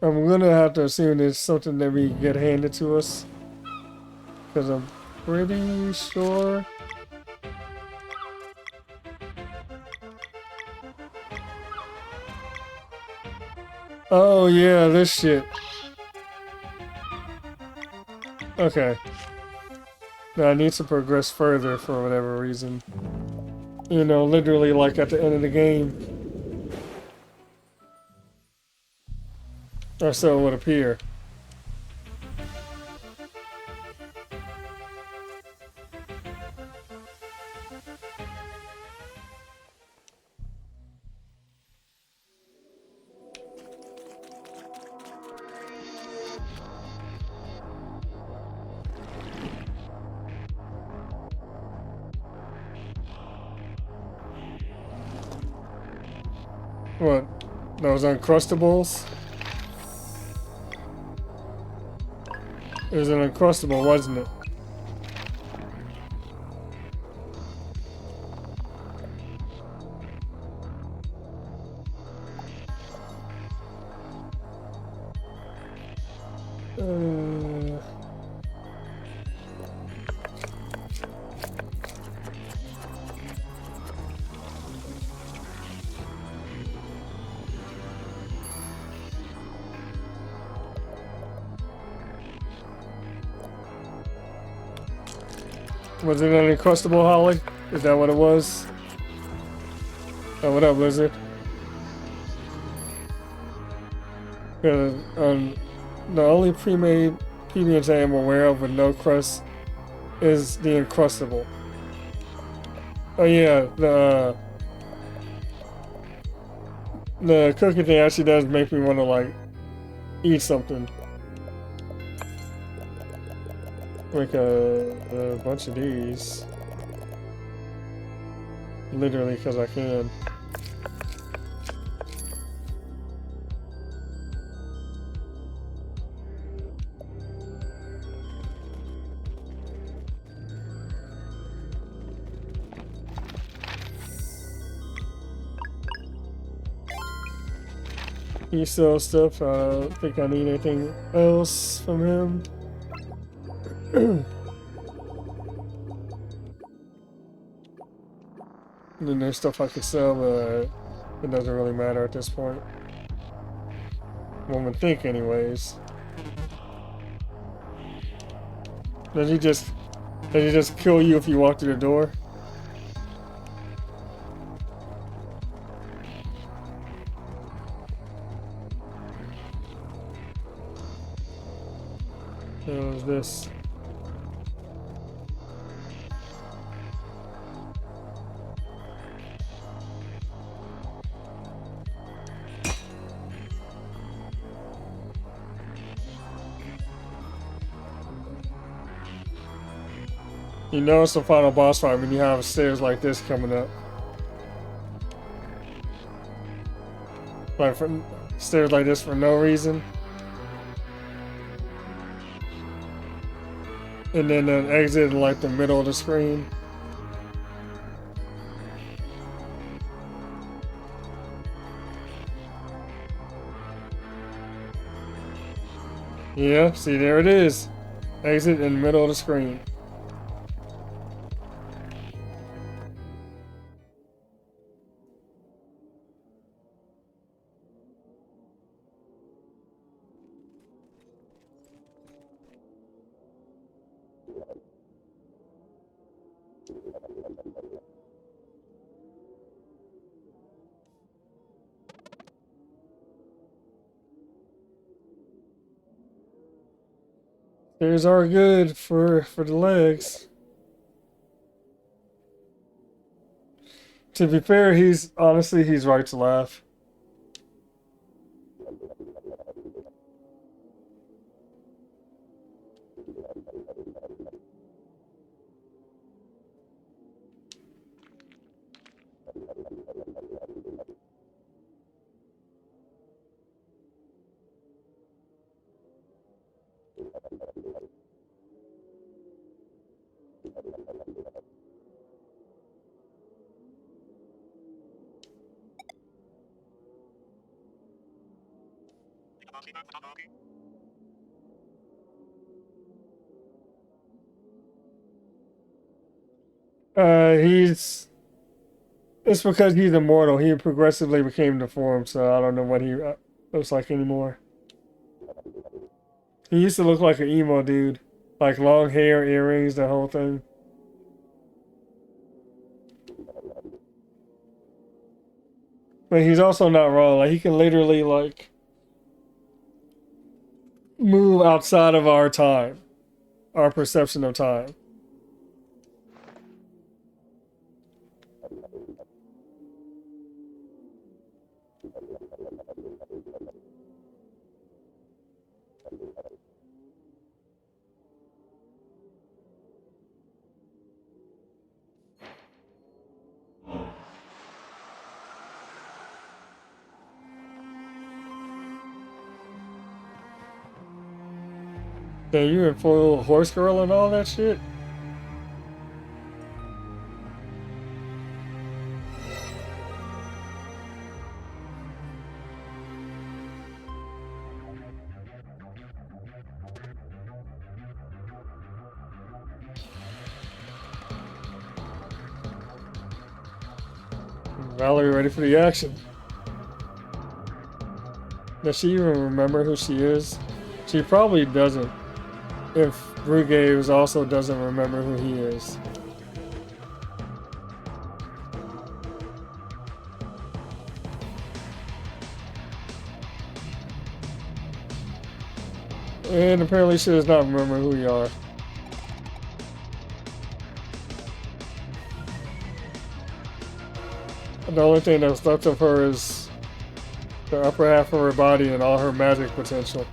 I'm gonna have to assume it's something that we get handed to us. Because I'm pretty sure. Oh yeah, this shit. Okay. Now I need to progress further for whatever reason. You know, literally like at the end of the game. Or so it would appear. What? Those Uncrustables? It was an Uncrustable, wasn't it? Was it an Uncrustable, Holly? Is that what it was? Oh, what up, Lizard? The only pre-made PB&J I am aware of with no crust is the Uncrustable. Oh yeah, the cookie thing actually does make me want to like eat something. Like a bunch of these. Literally because I can. He sells stuff. I don't think I need anything else from him. And then there's stuff I could sell, but it doesn't really matter at this point. One would think, anyways. Does he just kill you if you walk through the door? What was this? You know it's the final boss fight when you have stairs like this coming up. Like for stairs like this for no reason. And then an exit in like the middle of the screen. Yeah, see there it is. Exit in the middle of the screen. Stairs are good for the legs. To be fair, he's right to laugh. He's. It's because he's immortal. He progressively became deformed, so I don't know what he looks like anymore. He used to look like an emo dude, like long hair, earrings, the whole thing. But he's also not wrong. Like he can literally like move outside of our time, our perception of time. Damn, you in full horse girl and all that shit? Valerie ready for the action. Does she even remember who she is? She probably doesn't. If Brugaves also doesn't remember who he is. And apparently she does not remember who you are. The only thing that's left of her is the upper half of her body and all her magic potential.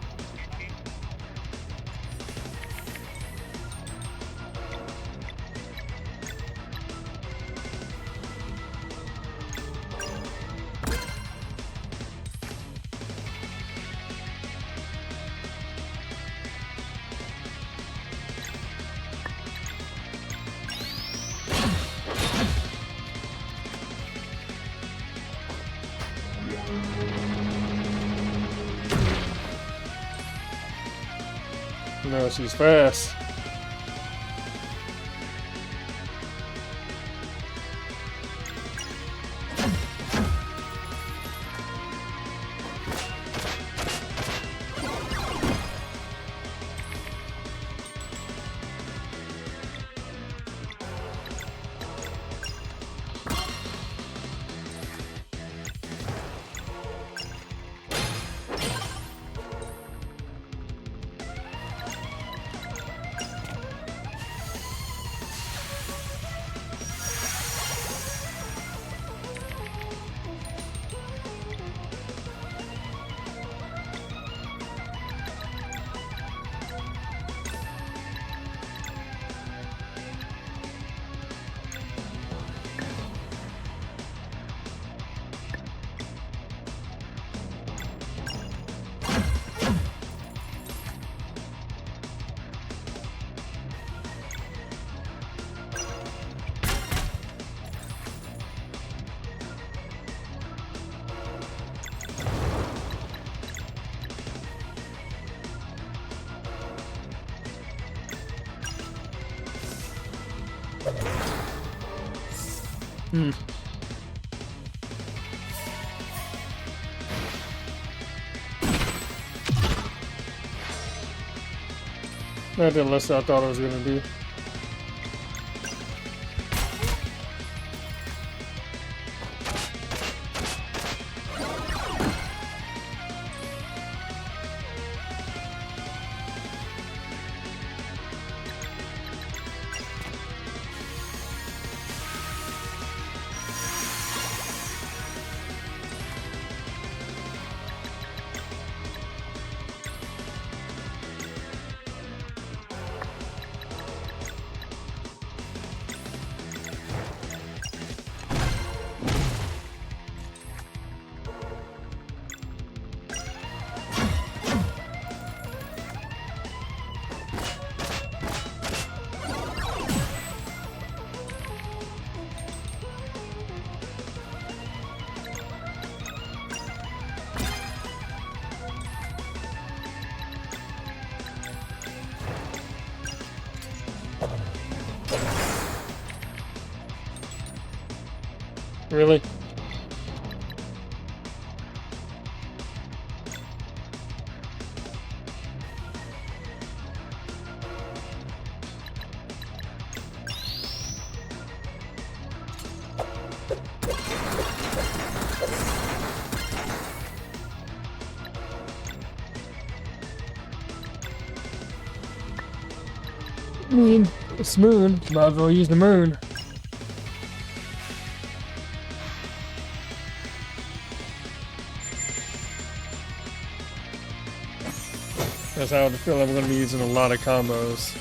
No, she's fast. Hmm. That did less than I thought it was gonna do. Really? Moon. It's moon. Might as well use the moon. That's how I feel like we're going to be using a lot of combos.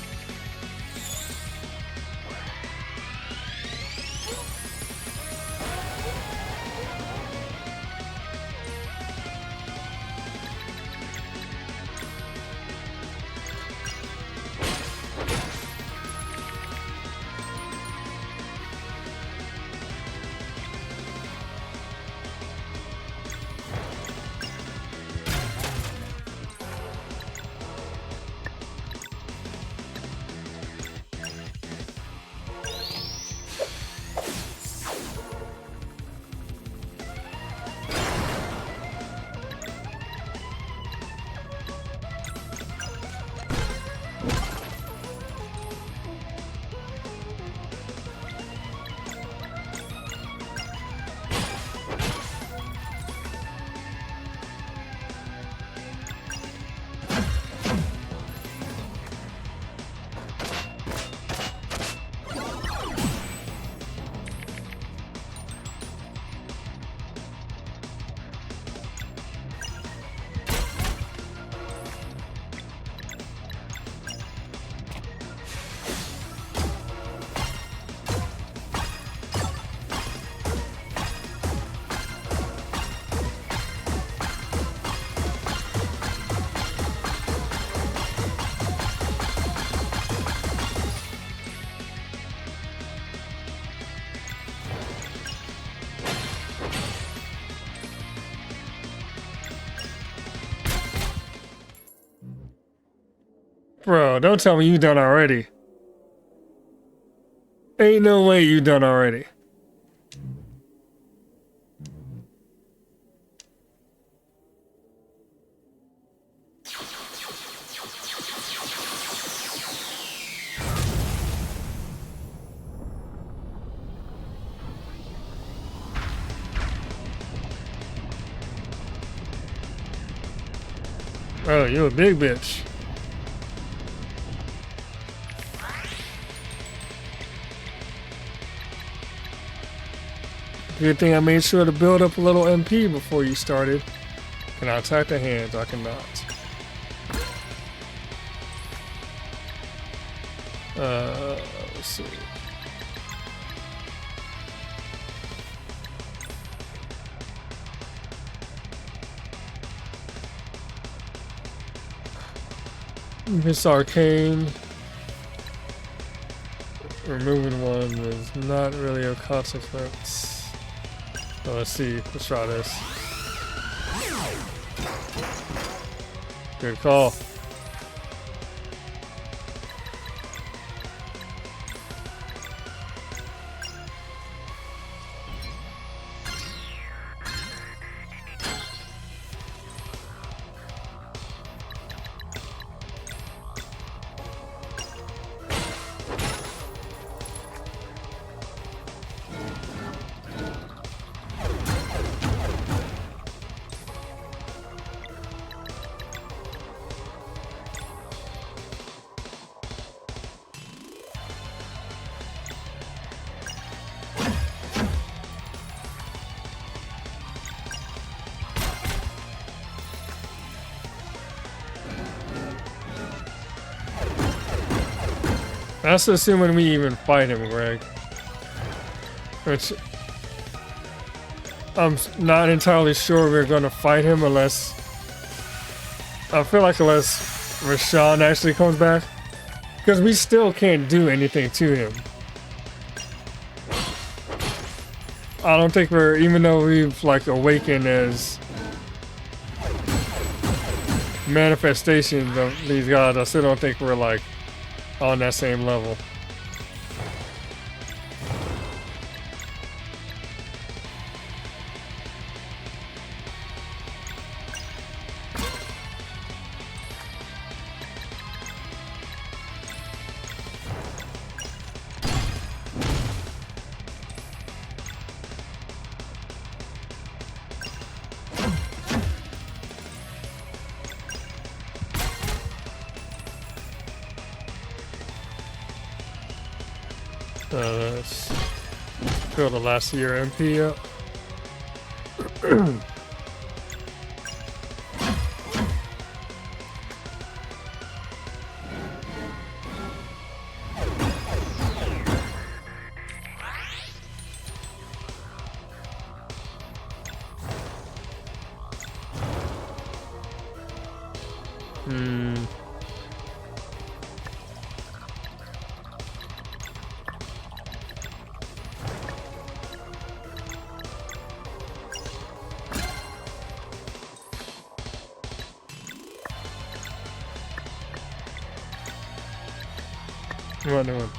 Bro, don't tell me you done already. Ain't no way you done already. Bro, you a big bitch. Good thing I made sure to build up a little MP before you started. Can I attack the hands? I cannot. Let's see. This arcane. Removing one is not really a consequence. So let's see. Let's try this. Good call. That's assuming we even fight him, Greg. Which I'm not entirely sure we're gonna fight him unless I feel like unless Rashawn actually comes back. Because we still can't do anything to him. I don't think we're, even though we've like awakened as manifestations of these gods, I still don't think we're like on that same level. Let's fill the last year MP up. What doing?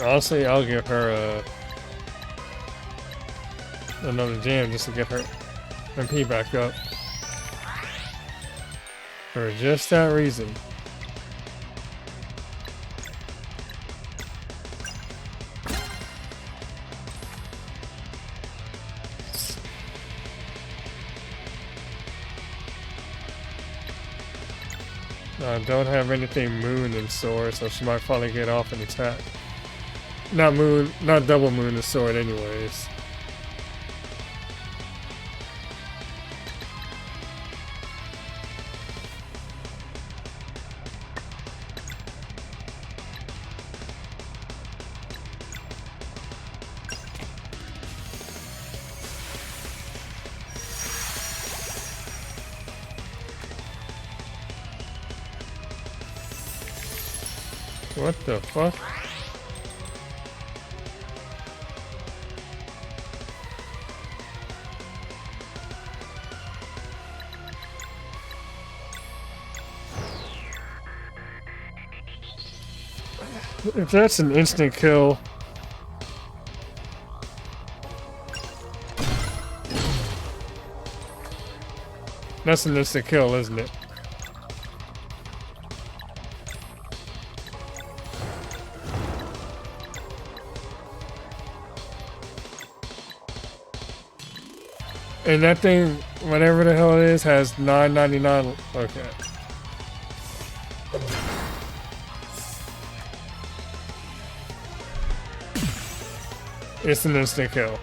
Honestly, I'll give her another jam just to get her MP back up. For just that reason. I don't have anything moon in sword, so she might finally get off an attack. Not moon, not double moon in sword anyways. What the fuck? If that's an instant kill, that's an instant kill, isn't it? And that thing, whatever the hell it is, has $9.99. Okay. It's an instant kill.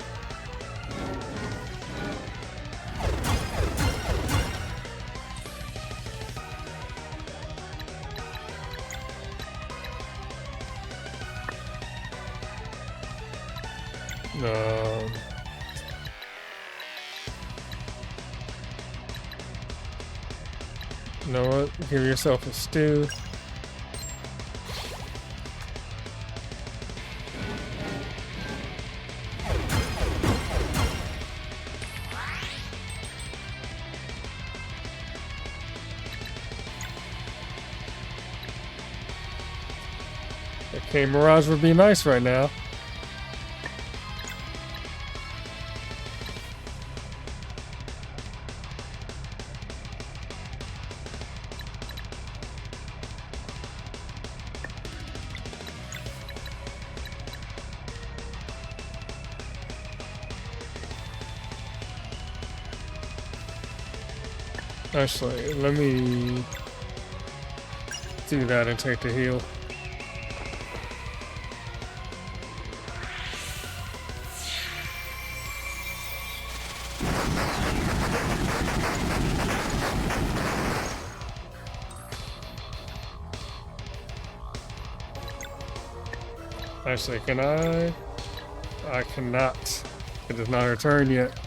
You know what? Give yourself a stew. Okay, Mirage would be nice right now. Actually, let me do that and take the heal. Actually, can I? I cannot. It is not her turn yet.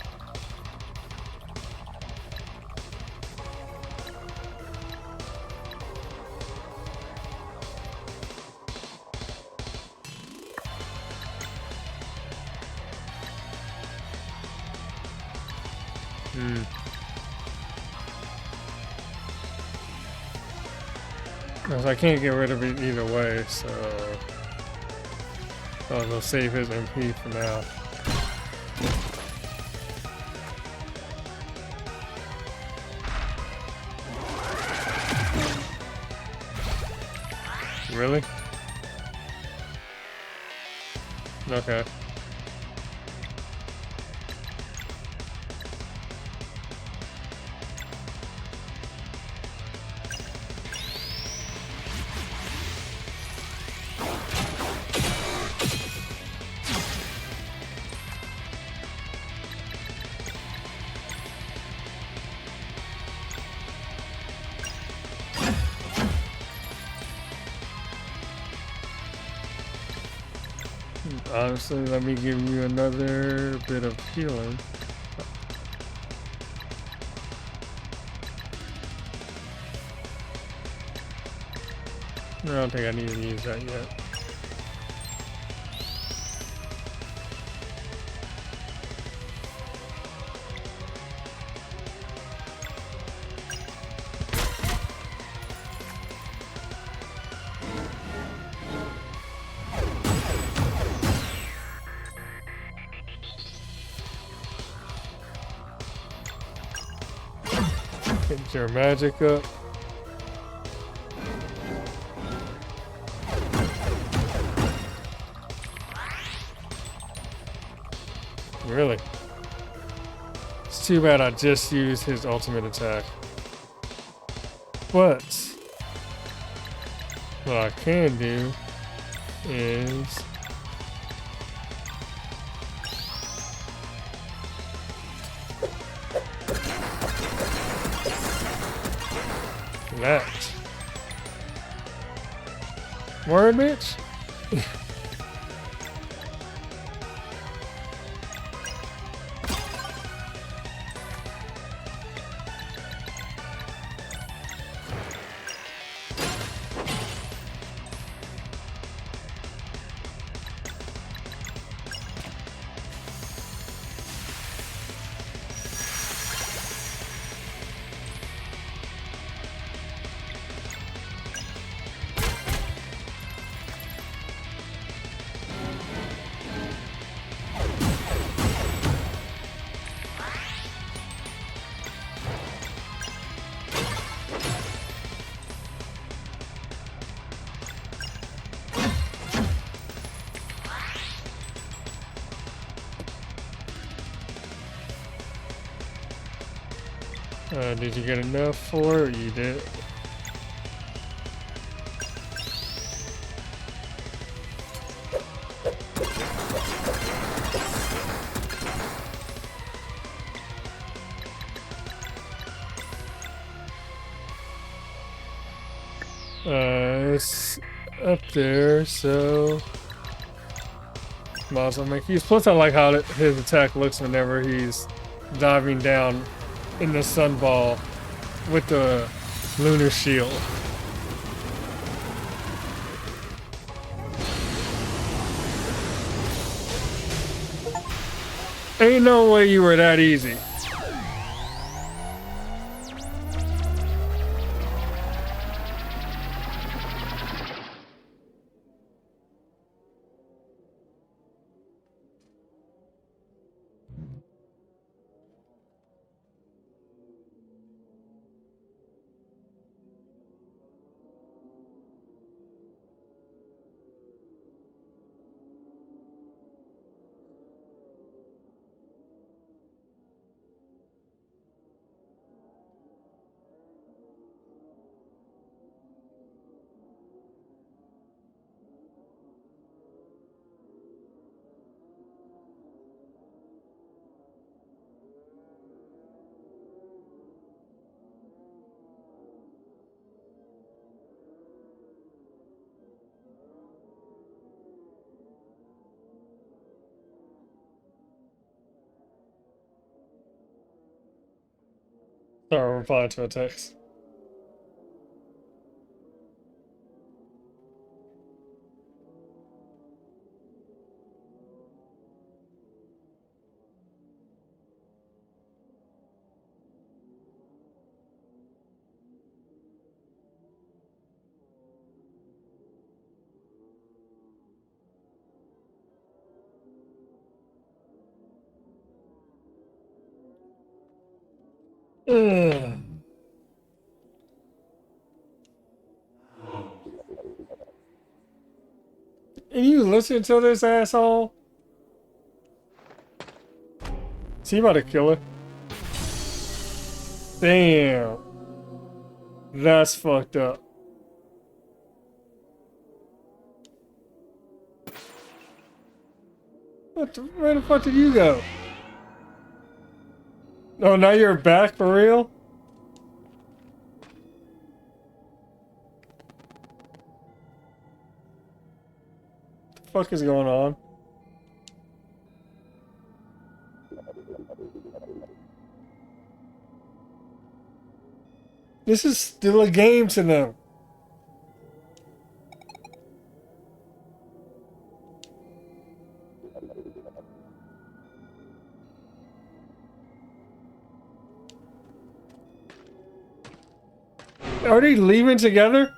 Because I can't get rid of it either way, so I'll go save his MP for now. Really? Okay. Honestly, let me give you another bit of healing. I don't think I need to use that yet. Get your magic up. Really? It's too bad I just used his ultimate attack. But what I can do is that. Word, bitch? Did you get enough for it? You did. It's up there, so might as well make use. Plus, I like how his attack looks whenever he's diving down in the sunball with the lunar shield. Ain't no way you were that easy. Sorry, reply to a text. Ugh. And you listen to this asshole? Is he about to kill her? Damn. That's fucked up. Where the fuck did you go? Oh, now you're back for real? What the fuck is going on? This is still a game to them. Are they leaving together?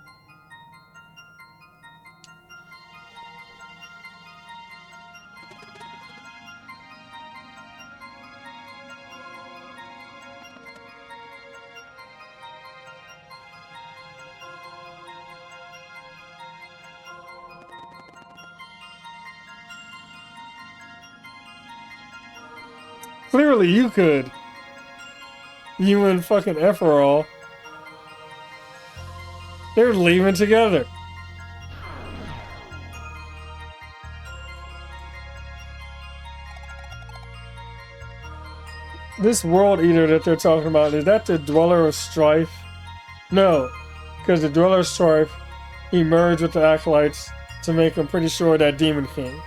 Clearly you could. You and fucking Ephraim. They're leaving together. This world eater that they're talking about, is that the Dweller of Strife? No, because the Dweller of Strife, he merged with the Acolytes to make him pretty sure that Demon King.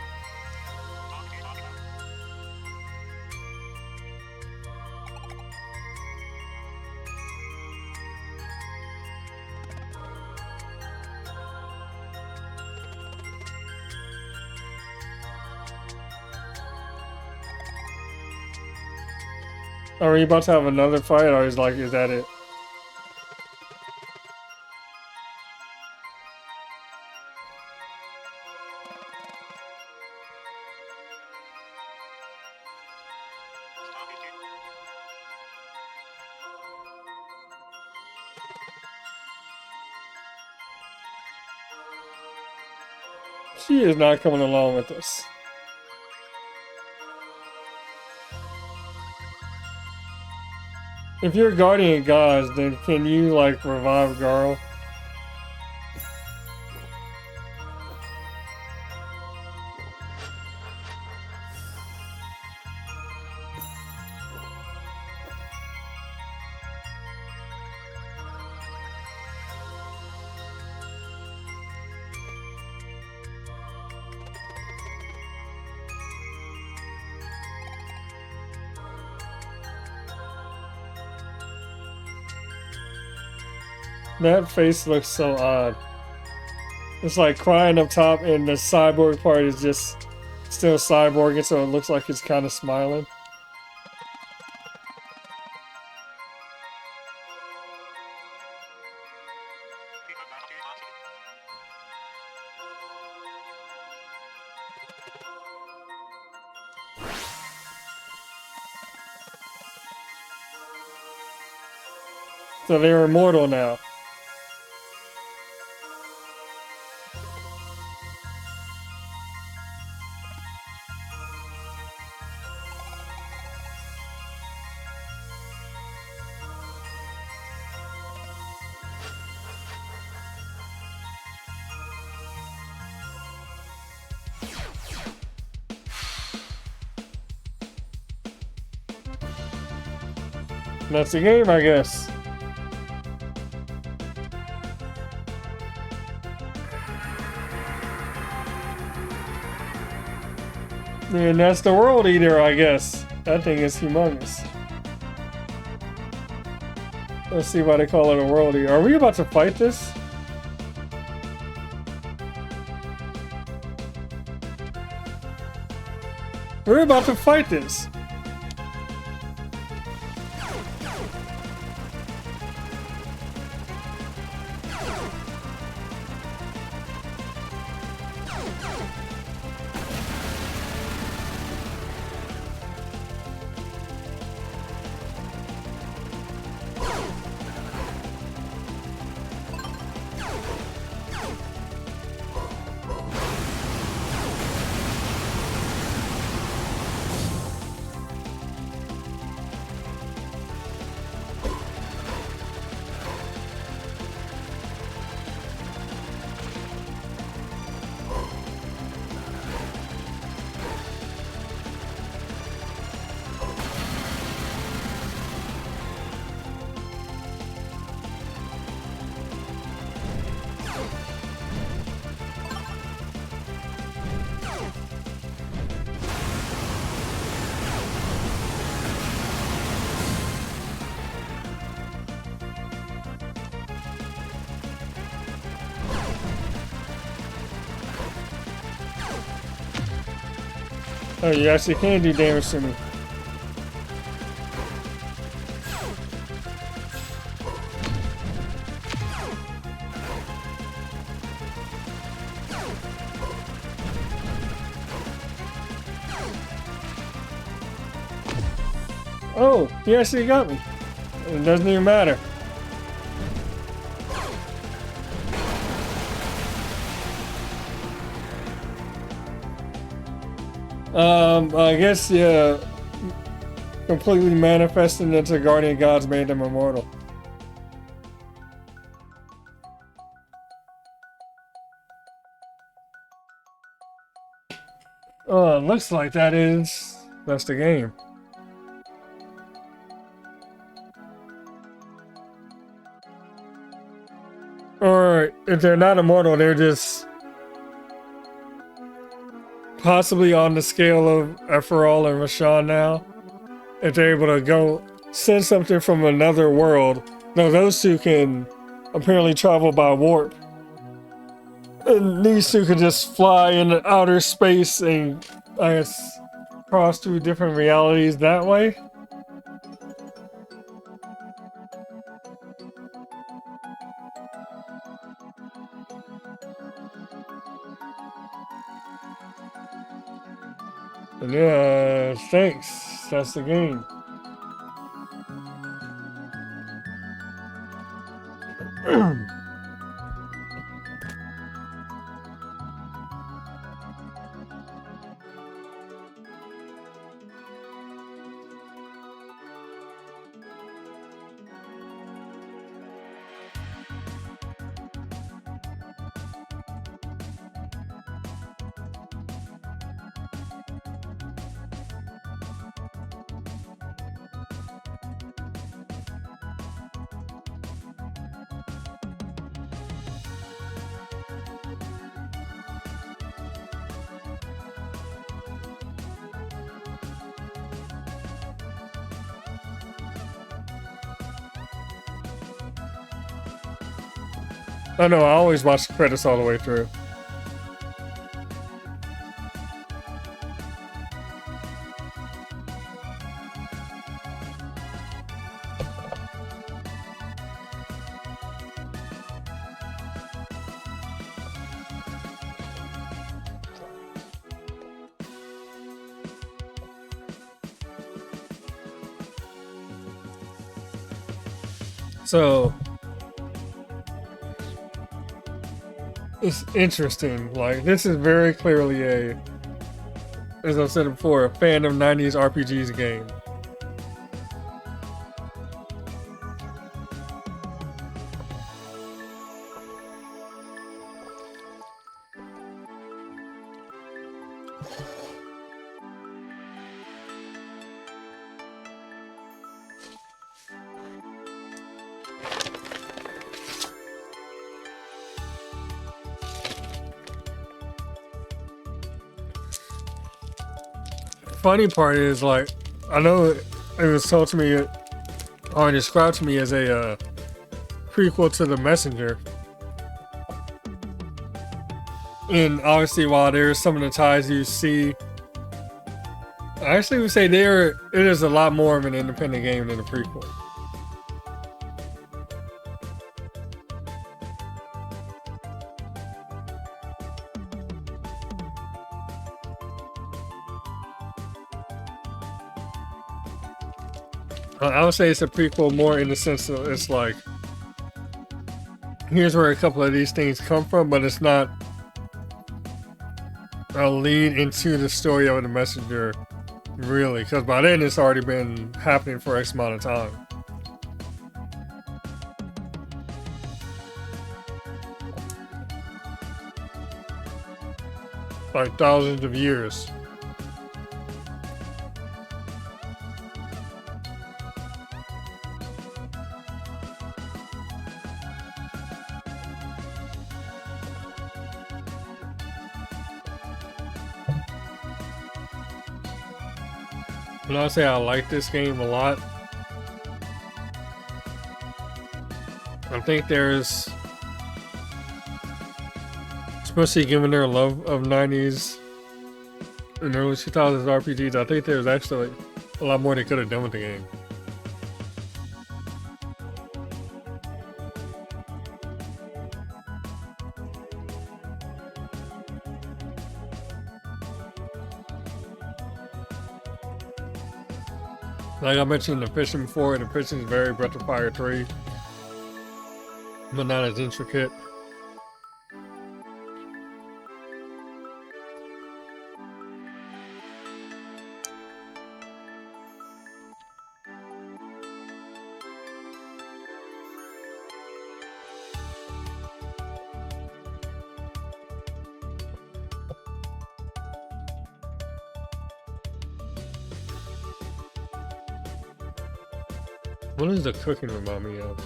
Are you about to have another fight, or is that it? She is not coming along with us. If you're a guardian of gods, then can you, like, revive Garl? That face looks so odd. It's like crying up top, and the cyborg part is just still cyborging, so it looks like it's kind of smiling. So they're immortal now. That's the game, I guess. And that's the World Eater, I guess. That thing is humongous. Let's see why they call it a World Eater. Are we about to fight this? We're about to fight this. Oh, you actually can do damage to me. Oh, he actually got me. It doesn't even matter. I guess, yeah, completely manifesting into guardian gods made them immortal. Oh, looks like that's the game. Or if they're not immortal, they're just possibly on the scale of Eferal and Rashawn now. If they're able to go send something from another world. No, those two can apparently travel by warp. And these two can just fly into outer space and, I guess, cross through different realities that way. And yeah, thanks. That's the game. I know, I always watch the credits all the way through. So it's interesting. Like, this is very clearly a, as I've said before, a fan of 90s RPGs game. Funny part is, like, I know it was told to me or described to me as a prequel to The Messenger. And obviously, while there's some of the ties you see, I actually would say it is a lot more of an independent game than the prequel. I would say it's a prequel more in the sense that it's like, here's where a couple of these things come from, but it's not a lead into the story of The Messenger, really, because by then it's already been happening for X amount of time. Like thousands of years. When I say I like this game a lot, I think there's, especially given their love of 90s in early 2000s RPGs, I think there's actually a lot more they could have done with the game. Like I mentioned the fishing before, the fishing is very Breath of Fire 3, but not as intricate. What does the cooking remind me of?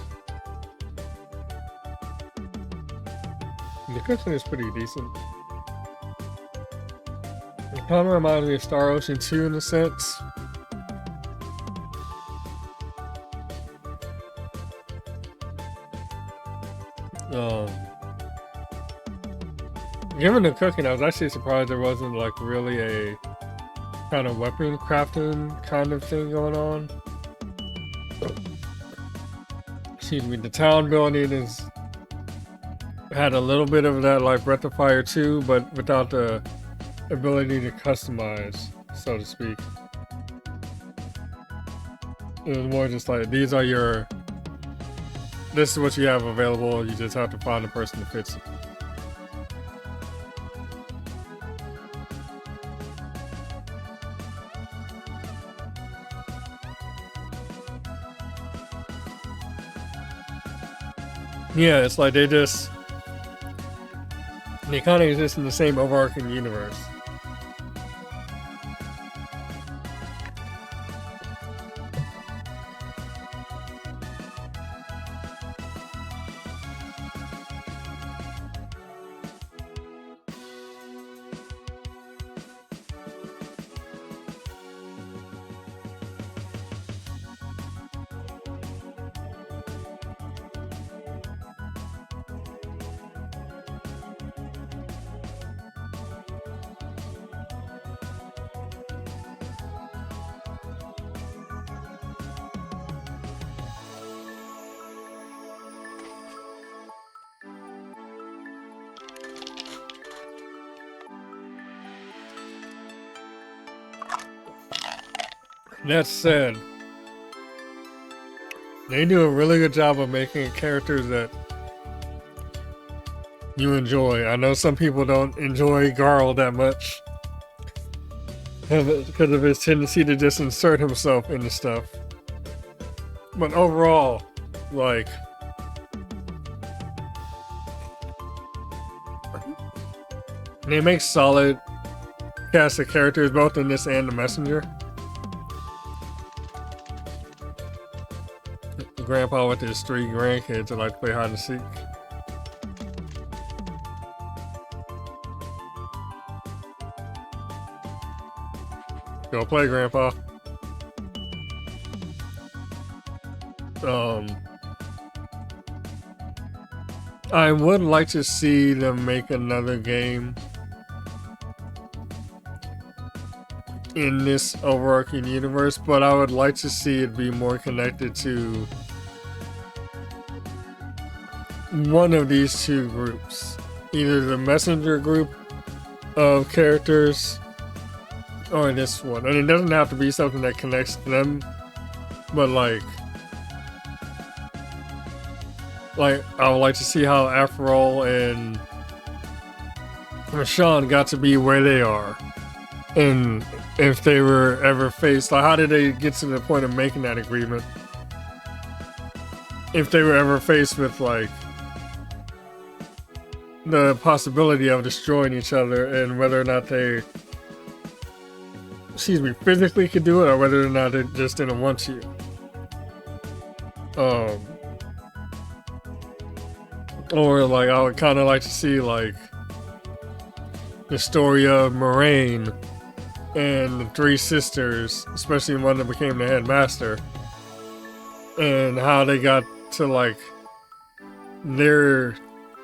The cooking is pretty decent. It kind of reminds me of Star Ocean 2 in a sense. Given the cooking, I was actually surprised there wasn't like really a kind of weapon crafting kind of thing going on. Excuse me, the town building had a little bit of that like Breath of Fire 2, but without the ability to customize, so to speak. It was more just like, this is what you have available, you just have to find a person that fits it. Yeah, it's like they kind of exist in the same overarching universe. That said, they do a really good job of making characters that you enjoy. I know some people don't enjoy Garl that much because of his tendency to just insert himself into stuff. But overall, like, they make solid cast of characters both in this and The Messenger. Grandpa with his 3 grandkids that like to play hide and seek. Go play, Grandpa. I would like to see them make another game in this overarching universe, but I would like to see it be more connected to one of these two groups. Either the Messenger group of characters or this one. And it doesn't have to be something that connects them, but like I would like to see how Aphrodite and Rashawn got to be where they are, and if they were ever faced, like how did they get to the point of making that agreement? If they were ever faced with like the possibility of destroying each other, and whether or not they, physically could do it, or whether or not they just didn't want to. Or like I would kind of like to see like the story of Moraine and the 3 sisters, especially one that became the headmaster, and how they got to like their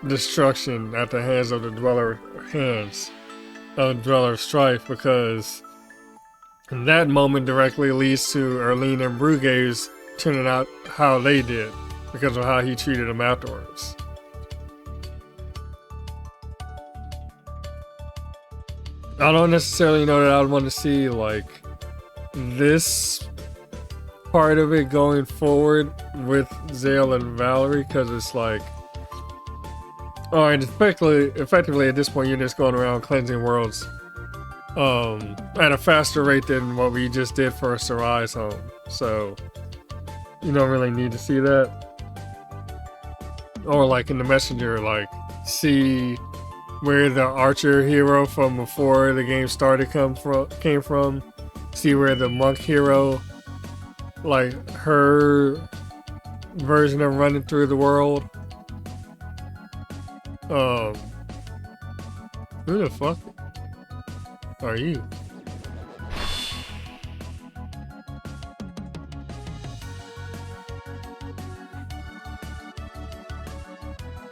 destruction at the hands of the Dweller Hands. of Dweller of Strife, because that moment directly leads to Erlene and Brugaze turning out how they did because of how he treated them afterwards. I don't necessarily know that I would want to see like this part of it going forward with Zale and Valerie, because it's like, alright, effectively at this point you're just going around cleansing worlds at a faster rate than what we just did for Sarai's home. So you don't really need to see that. Or like in the Messenger, like see where the archer hero from before the game started came from. See where the monk hero, like her version of running through the world. Who the fuck are you?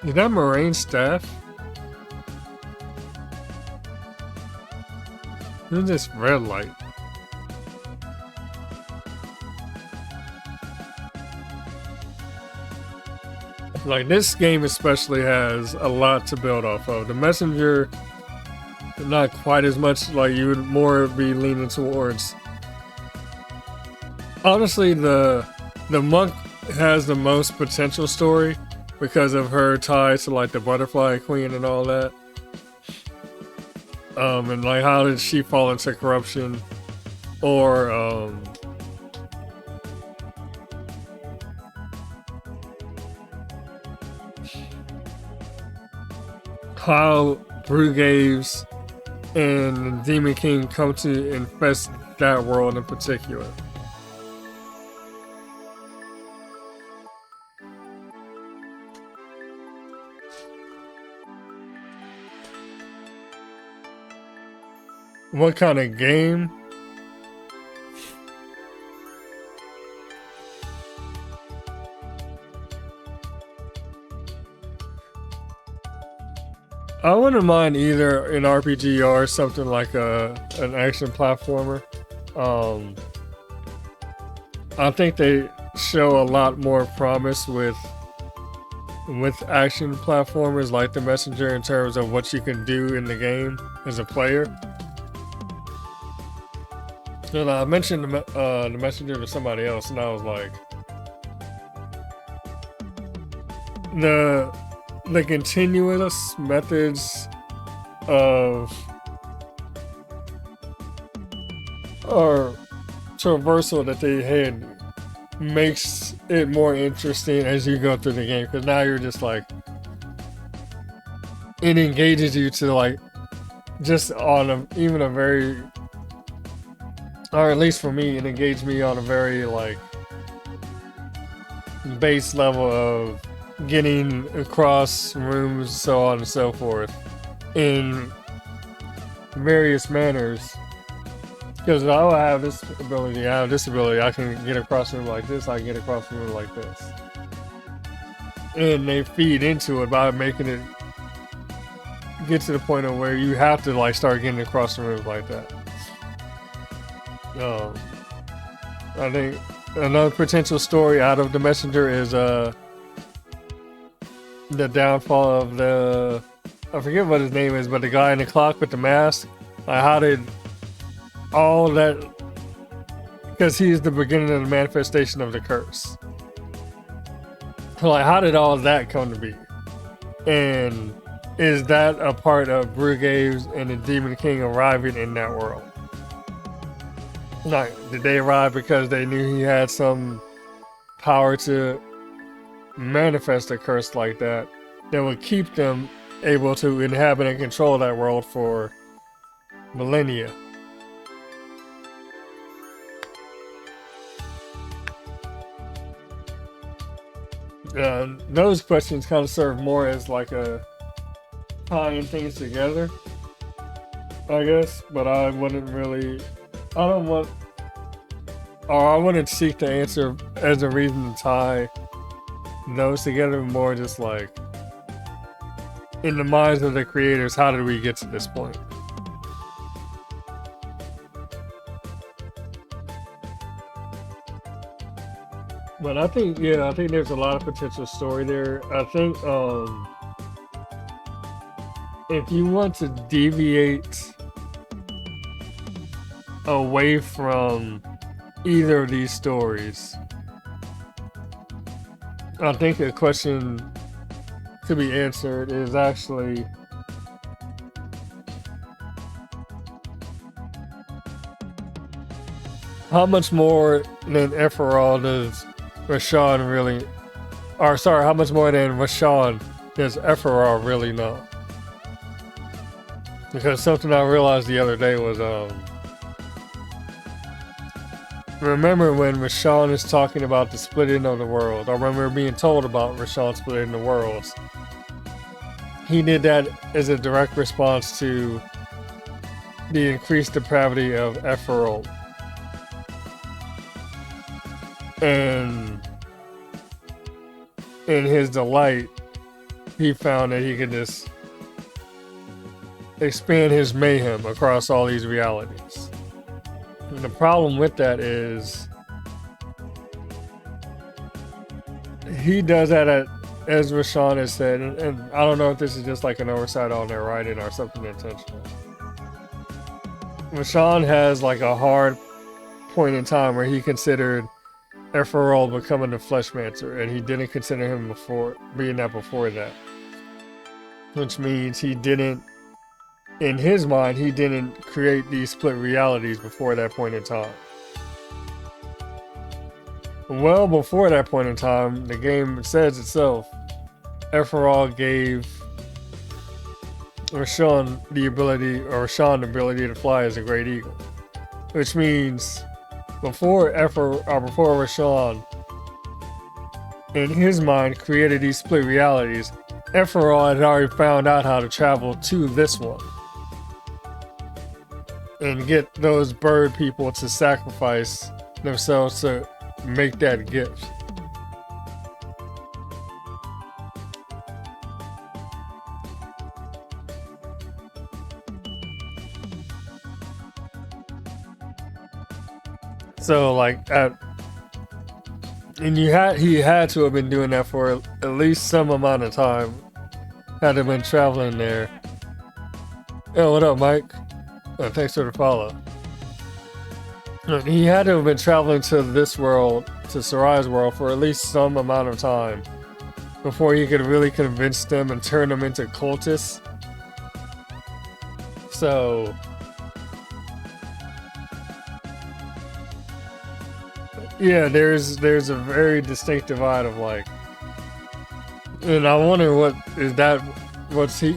Is that Moraine's staff? Who's this red light? Like, this game especially has a lot to build off of. The Messenger, not quite as much, like you would more be leaning towards. Honestly, the monk has the most potential story because of her ties to like the Butterfly Queen and all that. And like how did she fall into corruption, or how Brugaze and Demon King come to infest that world in particular. What kind of game? I wouldn't mind either an RPG or something like an action platformer. I think they show a lot more promise with action platformers like The Messenger in terms of what you can do in the game as a player. And I mentioned the Messenger to somebody else, and I was like, the continuous methods of or traversal that they had makes it more interesting as you go through the game, because now you're just like, it engages you to like just on even a very, or at least for me, it engaged me on a very like base level of getting across rooms, so on and so forth, in various manners. Because I have this ability, I can get across a room like this, I can get across a room like this. And they feed into it by making it get to the point of where you have to like start getting across the rooms like that. I think another potential story out of The Messenger is the downfall of the, I forget what his name is, but the guy in the clock with the mask. Like, how did all that, because he's the beginning of the manifestation of the curse. Like, how did all that come to be? And is that a part of Brugaze and the Demon King arriving in that world? Like, did they arrive because they knew he had some power to manifest a curse like that would keep them able to inhabit and control that world for millennia? Those questions kind of serve more as like a tying things together, I guess, but I wouldn't really, I wouldn't seek the answer as a reason to tie those together, more just like, in the minds of the creators, how did we get to this point? But I think, yeah, I think there's a lot of potential story there. I think if you want to deviate away from either of these stories, I think a question to be answered is actually how much more than Efferal does Rashawn really, or sorry, how much more than Rashawn does Efferal really know? Because something I realized the other day was, remember when Rashawn is talking about the splitting of the world? I remember being told about Rashawn splitting the worlds. He did that as a direct response to the increased depravity of Efferal. And in his delight, he found that he could just expand his mayhem across all these realities. And the problem with that is he does that as Rashawn has said, and I don't know if this is just like an oversight on their writing or something intentional. Rashawn has like a hard point in time where he considered Efferal becoming the Fleshmancer, and he didn't consider him before being that before that. Which means he didn't, in his mind, he didn't create these split realities before that point in time. Well before that point in time, the game says itself, Efferal gave Rashawn the ability to fly as a great eagle. Which means before Rashawn, in his mind, created these split realities, Efferal had already found out how to travel to this one and get those bird people to sacrifice themselves to make that gift. So like and he had to have been doing that for at least some amount of time. Had to have been traveling there. Yo, what up, Mike? Thanks for the follow. He had to have been traveling to this world, to Sarai's world, for at least some amount of time before he could really convince them and turn them into cultists. So yeah, there's a very distinct divide of like, and I wonder what Rashawn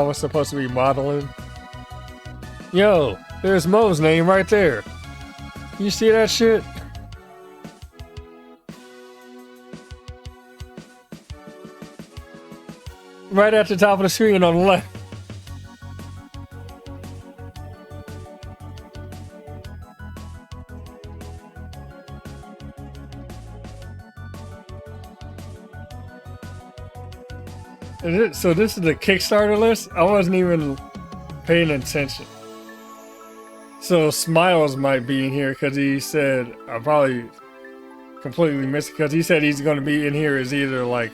was supposed to be modeling. Yo, there's Mo's name right there. You see that shit? Right at the top of the screen on the left. So this is the Kickstarter list? I wasn't even paying attention. So Smiles might be in here because he said, I probably completely missed it, because he said he's going to be in here as either like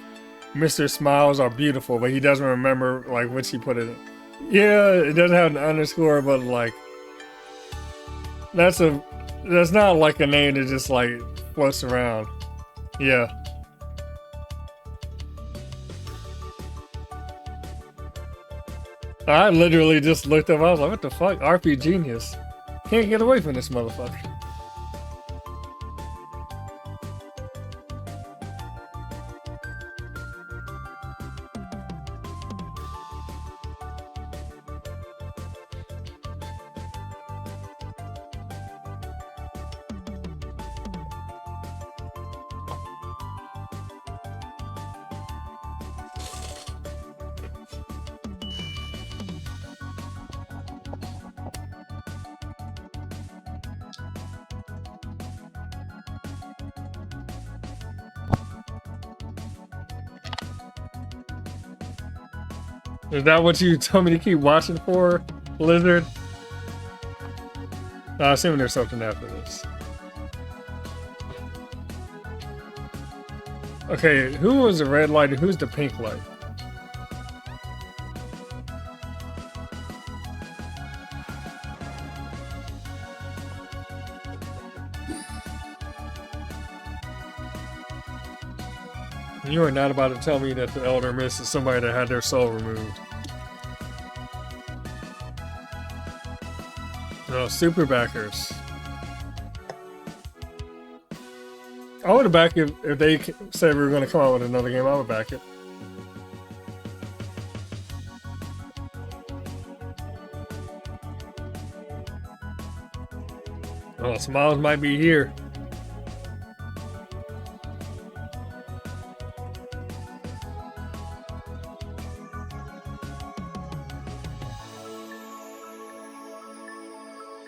Mr. Smiles or Beautiful, but he doesn't remember like which he put it in. Yeah, it doesn't have an underscore, but like that's not like a name that just like floats around. Yeah. I literally just looked up, I was like, what the fuck? RP Genius. Can't get away from this motherfucker. Is that what you told me to keep watching for, Lizard? I assume there's something after this. Okay, who was the red light and who's the pink light? You are not about to tell me that the Elder Mist is somebody that had their soul removed. No, super backers. I would have backed it if they said we were going to come out with another game. I would back it. Oh, Smiles might be here.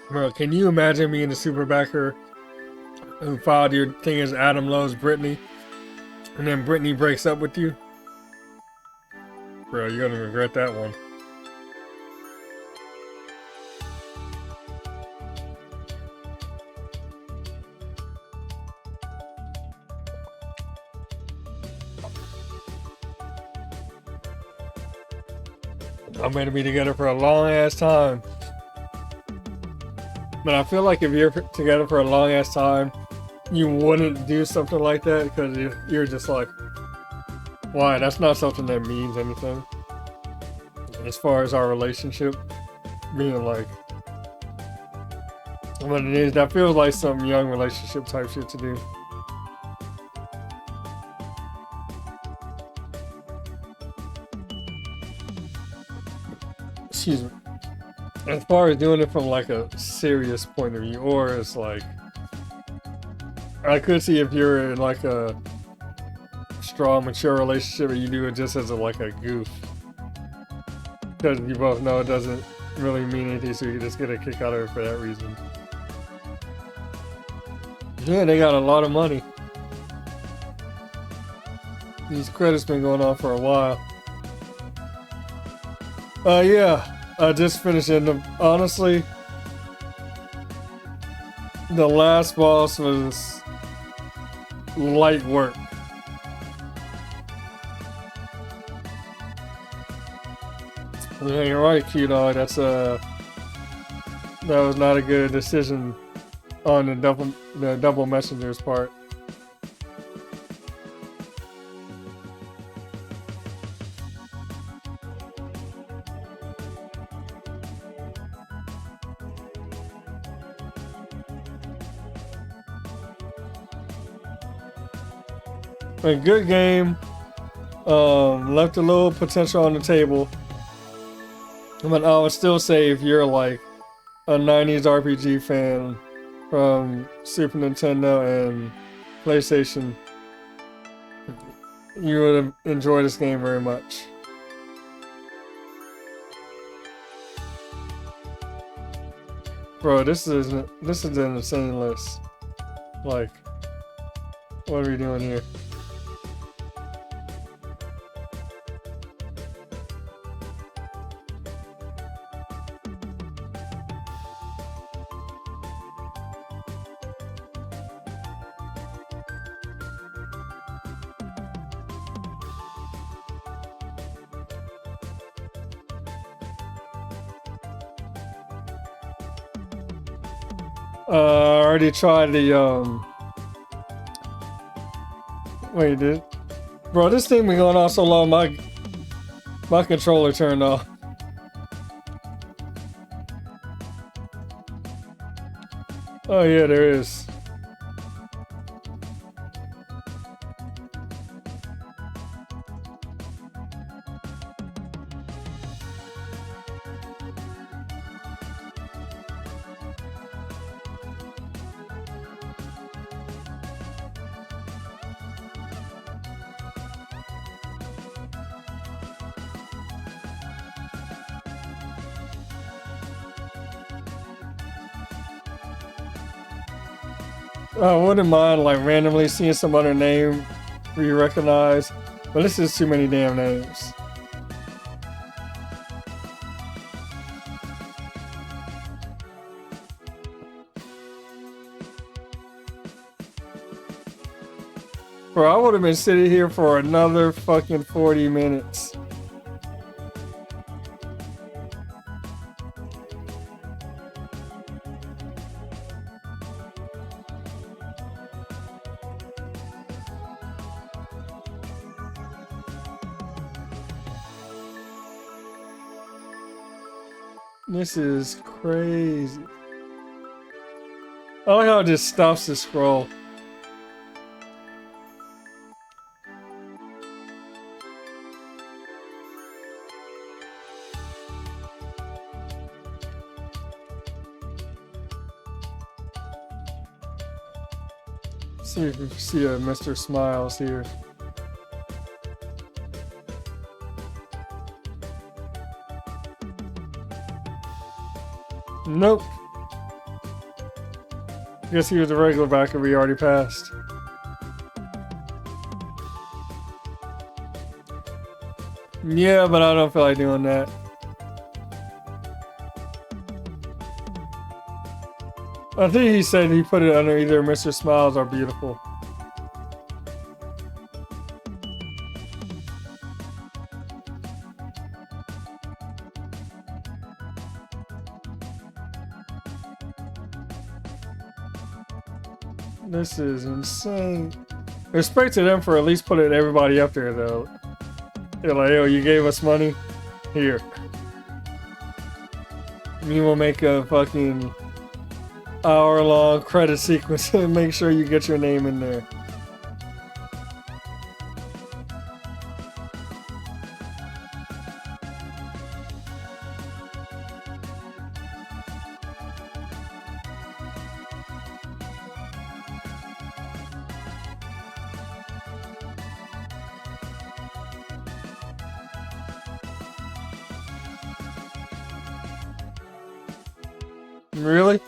Bro, can you imagine being a super backer who filed your thing as Adam loves Brittany, and then Brittany breaks up with you? Bro, you're gonna regret that one. I'm gonna be together for a long ass time. But I feel like if you're together for a long ass time, you wouldn't do something like that because you're just like, why? That's not something that means anything. As far as our relationship being like what it is, that feels like some young relationship type shit to do. Excuse me. As far as doing it from like a serious point of view, or it's like, I could see if you're in like a strong, mature relationship and you do it just as like a goof. Because you both know it doesn't really mean anything, so you just get a kick out of it for that reason. Yeah, they got a lot of money. These credits been going on for a while. Yeah. I just finished it. Honestly, the last boss was light work. Yeah, you're right, Q-Dog. That was not a good decision on the double messenger's part. A good game. Left a little potential on the table. But I would still say if you're like a 90s RPG fan from Super Nintendo and PlayStation, you would enjoy this game very much. Bro, this is an insane list. Like, what are we doing here? I already tried the wait, dude. Bro, this thing been going on so long, my controller turned off. Oh yeah, there is. I wouldn't mind like randomly seeing some other name we recognize, but this is too many damn names. Bro, I would have been sitting here for another fucking 40 minutes. This is crazy. I like how it just stops the scroll. See if you see a Mr. Smiles here. Nope. Guess he was a regular backer we already passed. Yeah, but I don't feel like doing that. I think he said he put it under either Mr. Smiles or Beautiful. This is insane. Respect to them for at least putting everybody up there, though. They're like, yo, you gave us money? Here. You will make a fucking hour-long credit sequence and make sure you get your name in there. Really?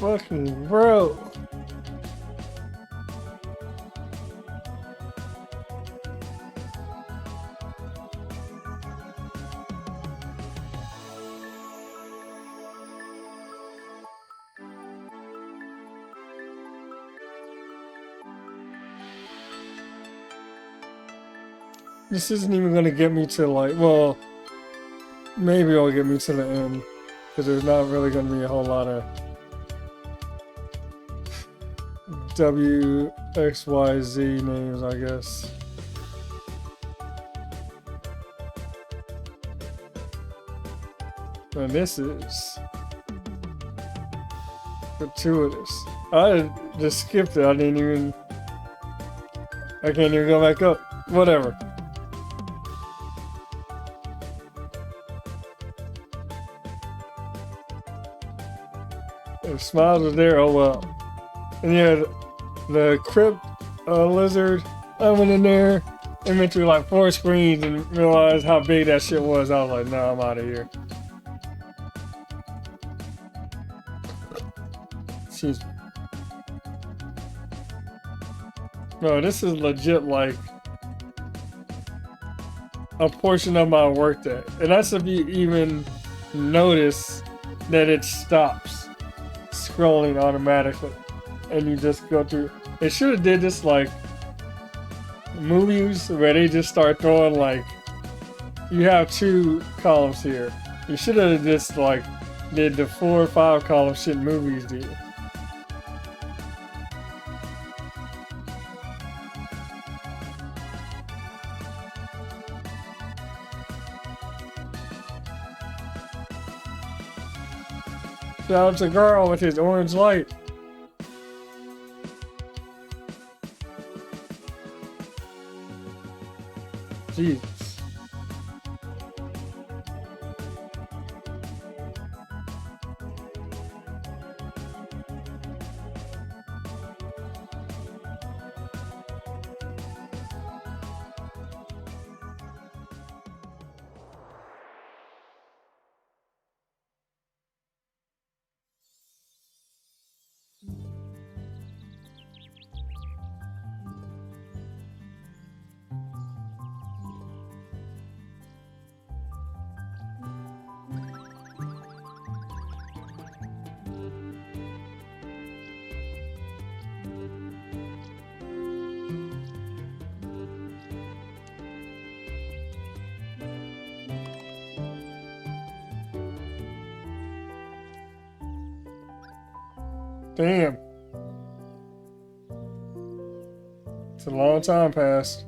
Fucking bro. This isn't even gonna get me to like, well, maybe it'll get me to the end, because there's not really going to be a whole lot of W, X, Y, Z names, I guess. And this is gratuitous. I just skipped it. I can't even go back up. Whatever. If Smiles was there, oh well. And yeah, the Crypt Lizard, I went in there and went through like 4 screens and realized how big that shit was. I was like, no, I'm out of here. Excuse me. No, this is legit like a portion of my workday. And that's if you even notice that it stops scrolling automatically. And you just go through. They should have did this like movies where they just start throwing like, you have 2 columns here. You should have just like did the 4 or 5 column shit movies do. Shout out to Girl with his orange light. Jesus. Damn. It's a long time past.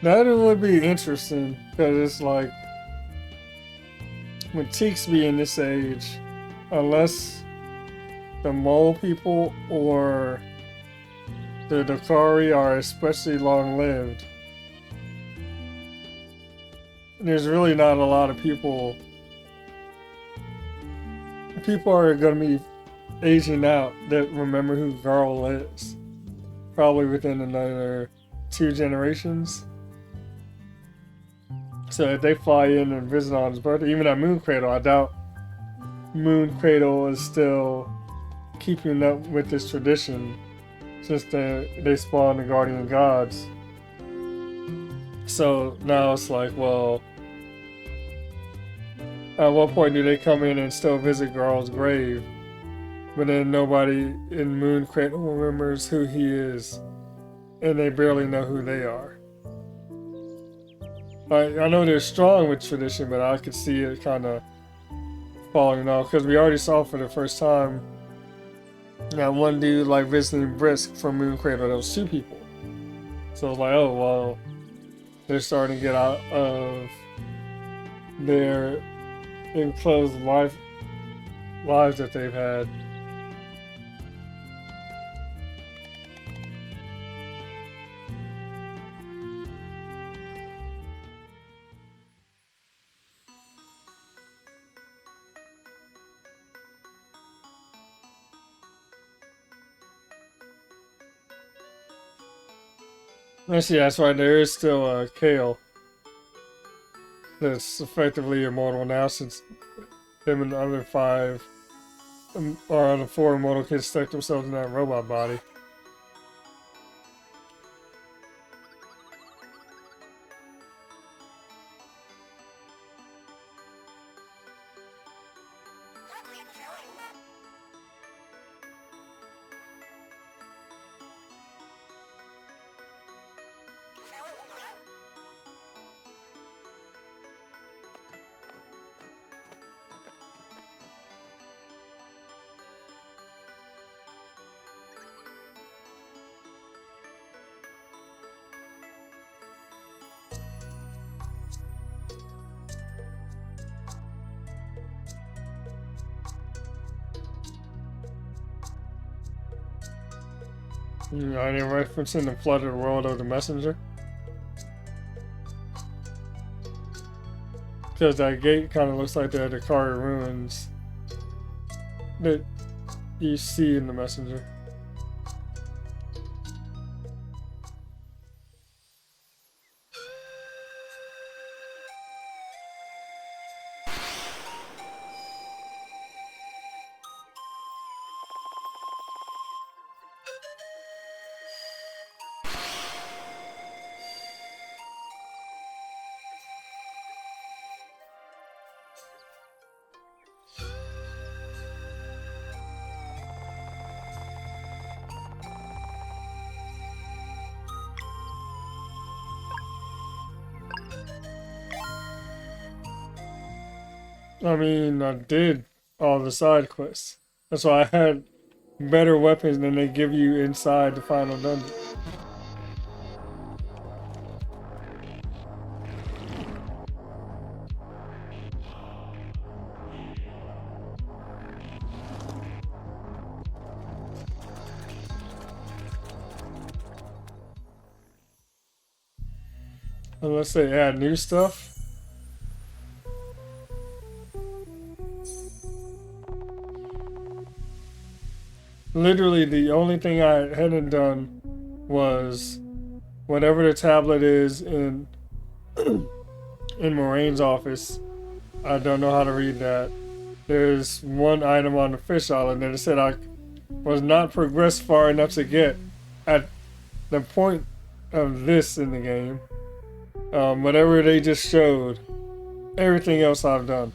That would be interesting, because it's like, when Teeks be in this age, unless the mole people or the Dakari are especially long-lived, there's really not a lot of people. People are going to be aging out that remember who Garl is. Probably within another 2 generations. So if they fly in and visit on his birthday, even at Moon Cradle, I doubt Moon Cradle is still keeping up with this tradition since they spawned the Guardian Gods. So now it's like, well, at what point do they come in and still visit Garl's grave? But then nobody in Moon Cradle remembers who he is, and they barely know who they are. I know they're strong with tradition, but I could see it kind of falling off, because we already saw for the first time that one dude like visiting Brisk from Moon Cradle. There was 2 people, so it's like, oh well, they're starting to get out of their enclosed lives that they've had. Actually, that's right, there is still Kale that's effectively immortal now, since him and the other 5 or the 4 immortal kids stuck themselves in that robot body. Any reference in the flooded world of the messenger? Because that gate kind of looks like the Dakari ruins that you see in the messenger. I mean, I did all the side quests. That's why I had better weapons than they give you inside the final dungeon. Unless they add new stuff. Literally, the only thing I hadn't done was whatever the tablet is in Moraine's office. I don't know how to read that. There's one item on the fish island that it said I was not progressed far enough to get at the point of this in the game. Whatever they just showed, everything else I've done.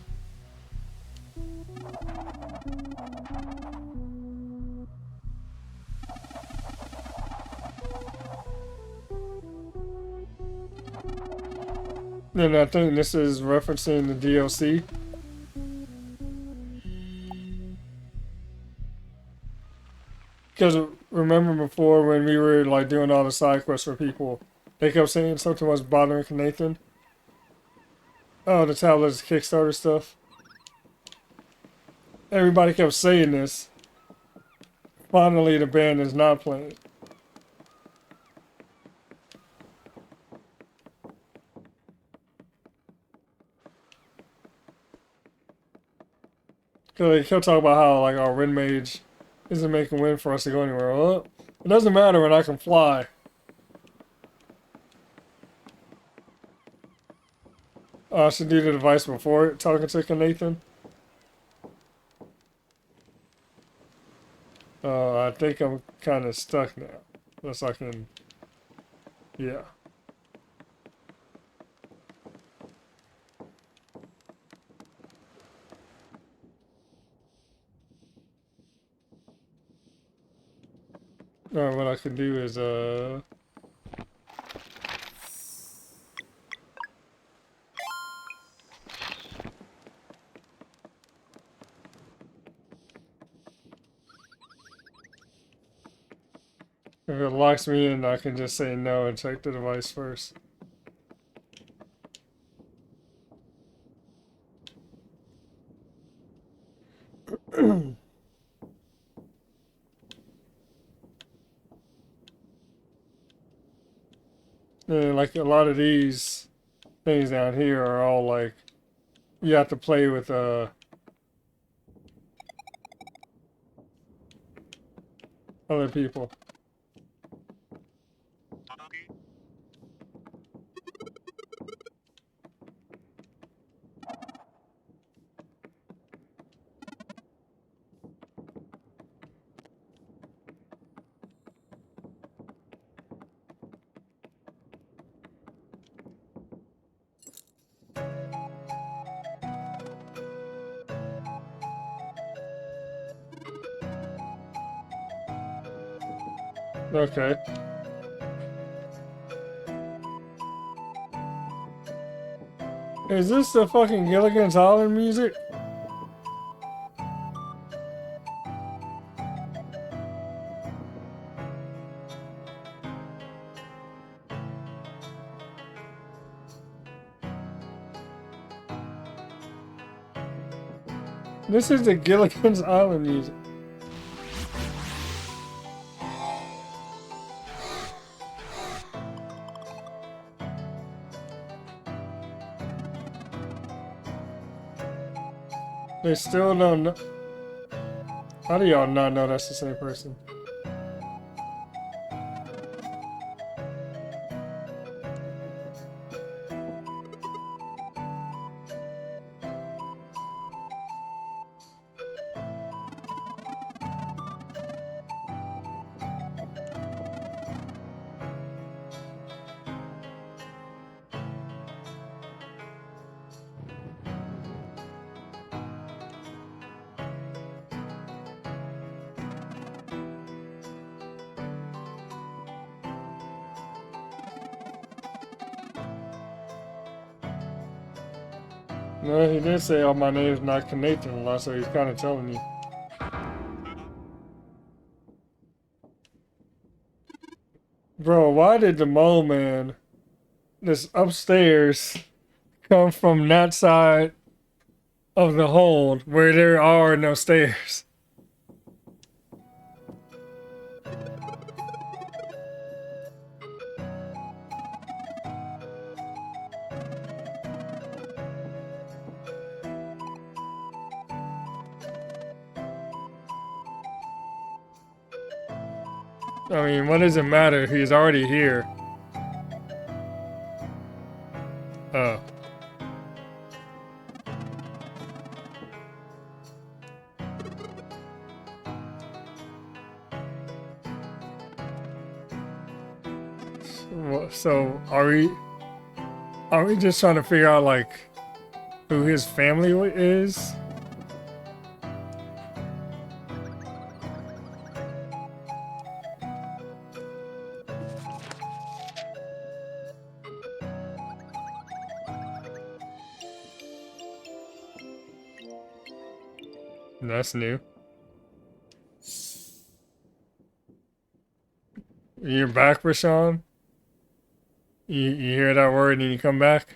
And I think this is referencing the DLC. Because remember before when we were like doing all the side quests for people, they kept saying something was bothering Nathan. Oh, the tablet's Kickstarter stuff. Everybody kept saying this. Finally, the band is not playing. Because they kept talking about how like our wind mage isn't making wind for us to go anywhere. Well, it doesn't matter when I can fly. I should do the device before talking to Nathan. I think I'm kind of stuck now. Unless I can... Yeah. What I can do is, if it locks me in, I can just say no and check the device first. And like a lot of these things down here are all like, you have to play with, other people. Okay. Is this the fucking Gilligan's Island music? This is the Gilligan's Island music. They still don't know. How do y'all not know that's the same person? No, he did say, "Oh, my name's not connected a lot," so he's kind of telling you. Bro, why did the mole man this upstairs come from that side of the hold where there are no stairs? I mean, what does it matter? He's already here. Oh. So are we just trying to figure out like who his family is? That's new. You're back, Rashawn? You hear that word and you come back?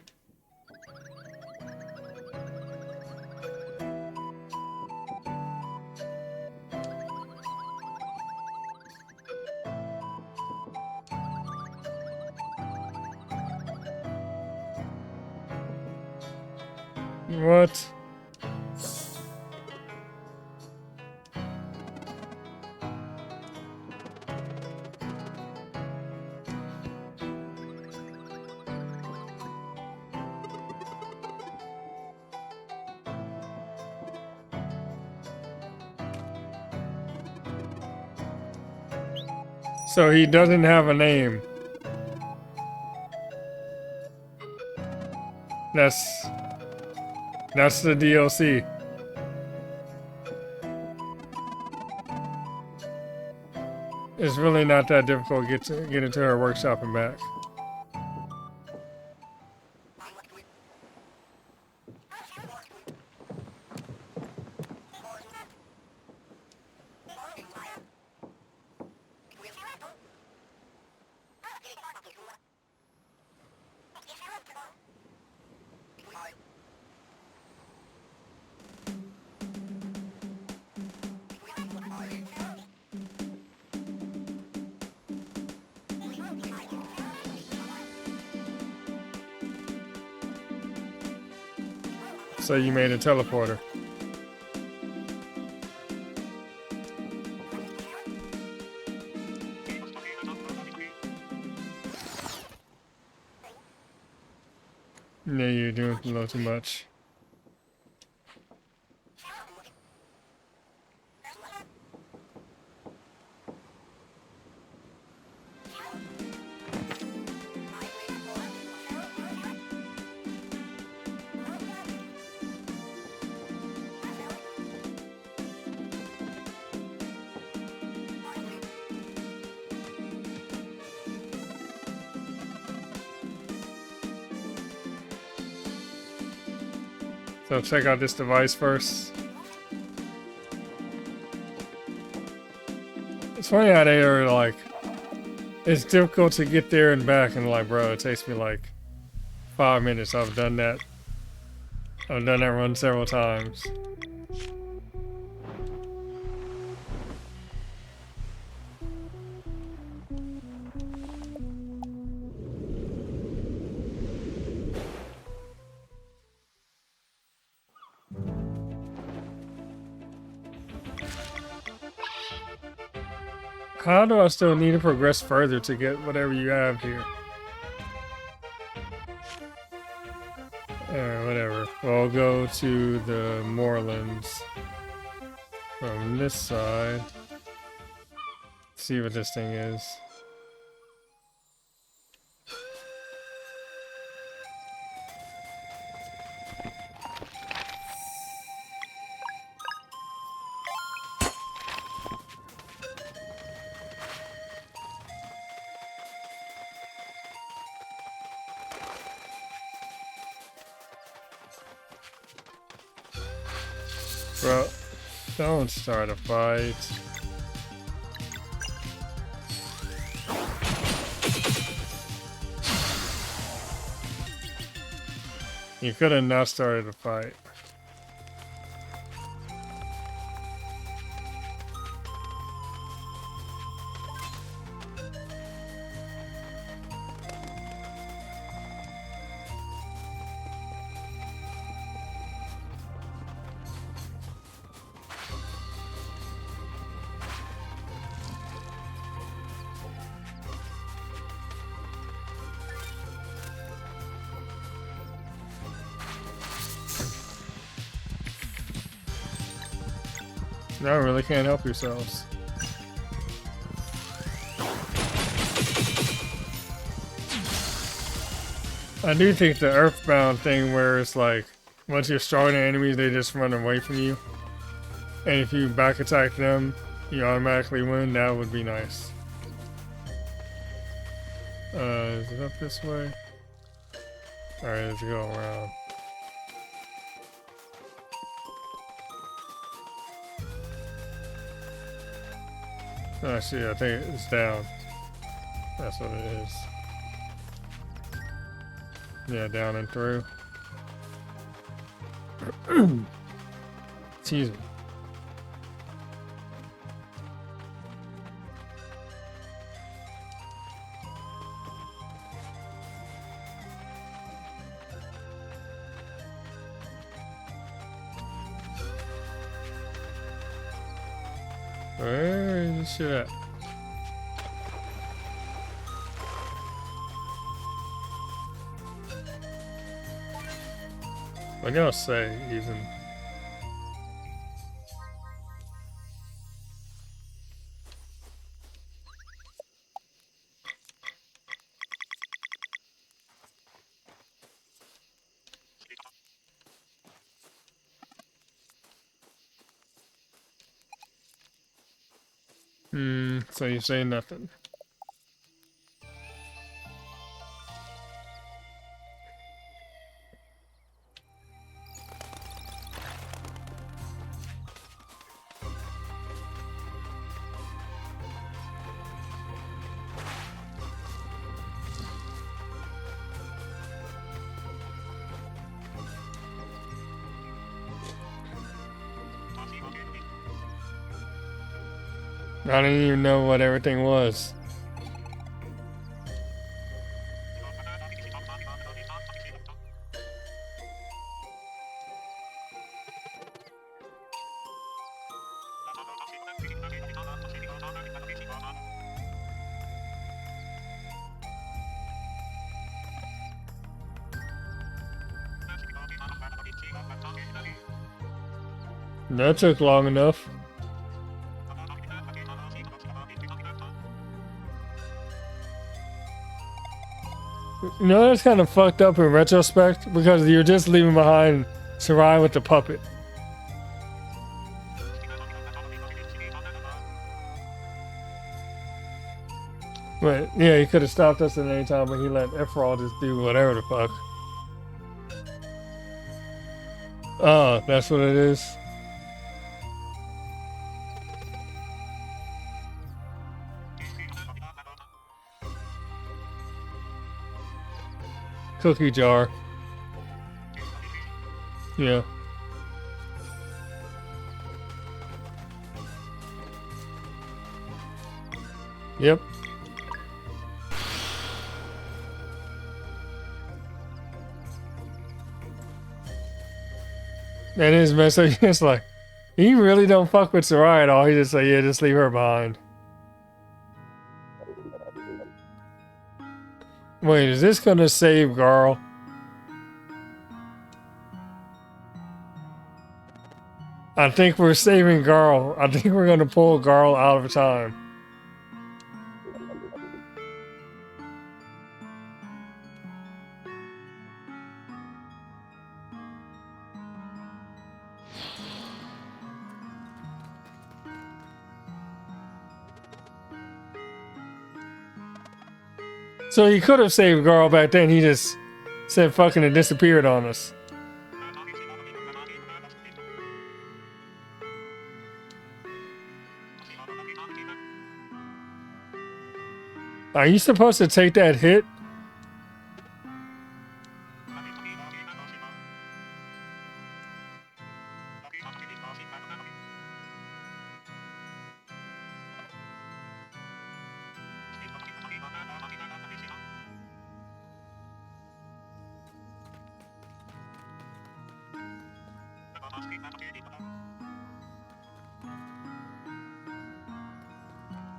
What? So he doesn't have a name. That's the DLC. It's really not that difficult to get into her workshop and back. So you made a teleporter. Yeah, you're doing a little too much. So check out this device first. It's funny how they are like, it's difficult to get there and back, and like, bro, it takes me like 5 minutes. I've done that. I've done that run several times. How do I still need to progress further to get whatever you have here? Whatever. We'll go to the moorlands from this side. See what this thing is. Bro, don't start a fight. You could have not started a fight. No, really can't help yourselves. I do think the Earthbound thing where it's like, once you're stronger than enemies, they just run away from you. And if you back attack them, you automatically win. That would be nice. Is it up this way? Alright, let's go around. Actually, I think it's down. That's what it is. Yeah, down and through. Excuse me. Where is this shit at? What can I say, even? So you say nothing. I didn't even know what everything was. That took long enough. You know, that's kind of fucked up in retrospect because you're just leaving behind Sarai with the puppet. But yeah, he could have stopped us at any time, but he let Ephraim just do whatever the fuck. Oh, that's what it is. Cookie jar. Yeah. Yep. That is messed up. It's like, he really don't fuck with Sarai at all. He just like, yeah, just leave her behind. Wait, is this gonna save Garl? I think we're saving Garl. I think we're gonna pull Garl out of time. So he could have saved Garl back then. He just said fucking and disappeared on us. Are you supposed to take that hit?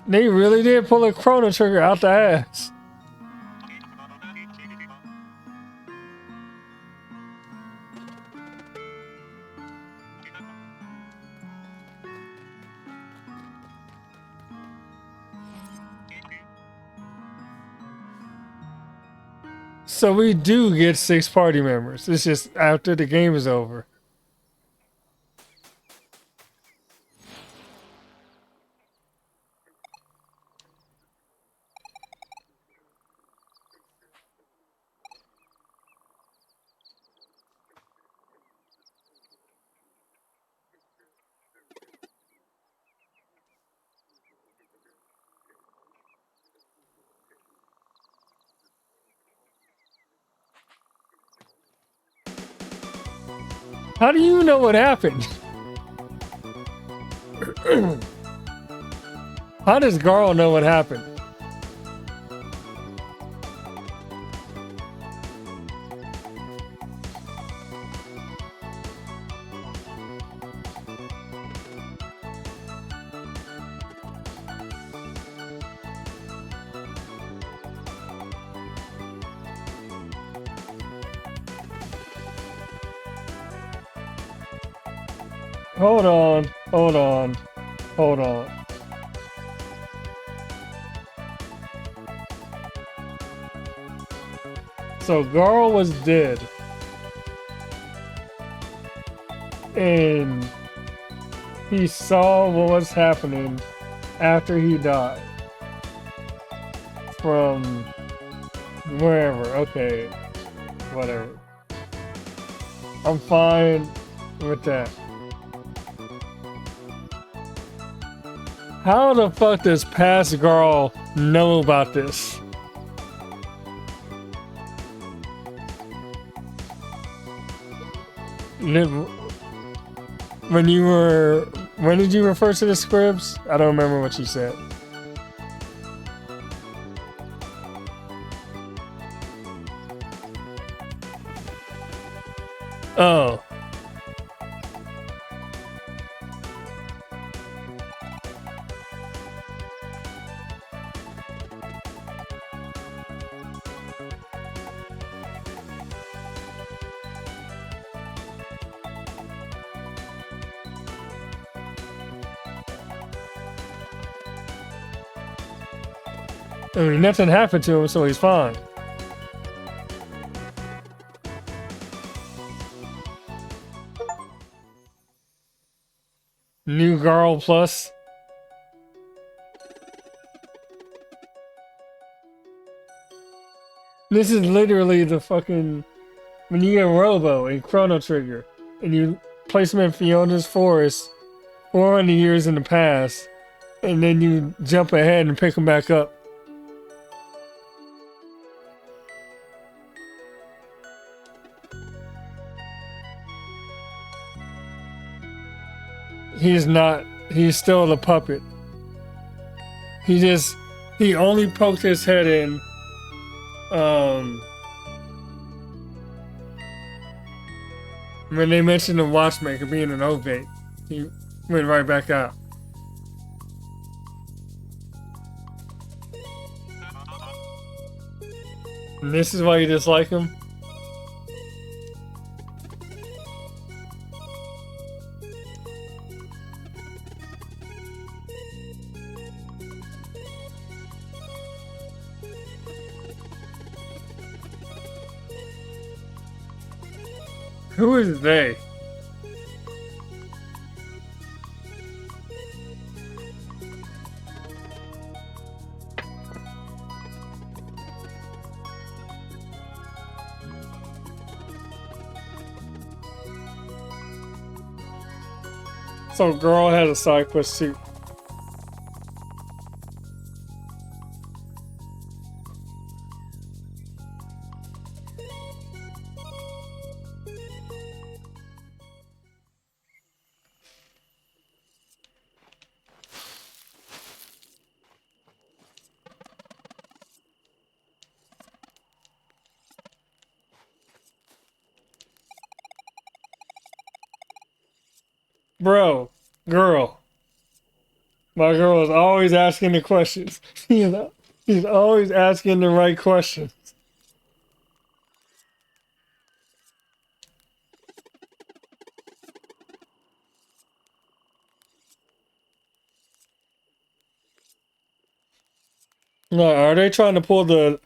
They really did pull a Chrono Trigger out the ass. So we do get 6 party members. It's just after the game is over. How do you know what happened? How does Garl know what happened? Hold on, hold on, hold on. So Garl was dead. And he saw what was happening after he died. From wherever, okay, whatever. I'm fine with that. How the fuck does past Garl know about this? When did you refer to the scripts? I don't remember what you said. Oh. I mean, nothing happened to him, so he's fine. New Garl Plus. This is literally the fucking when you get Robo in Chrono Trigger. and you place him in Fiona's forest 400 years in the past, and then you jump ahead and pick him back up. He's not, he's still the puppet. He only poked his head in, when they mentioned the watchmaker being an ovate. He went right back out. And this is why you dislike him? Who is they? So girl has a side quest too. Bro, girl. My girl is always asking the questions. You know, she's always asking the right questions. No, are they trying to pull the?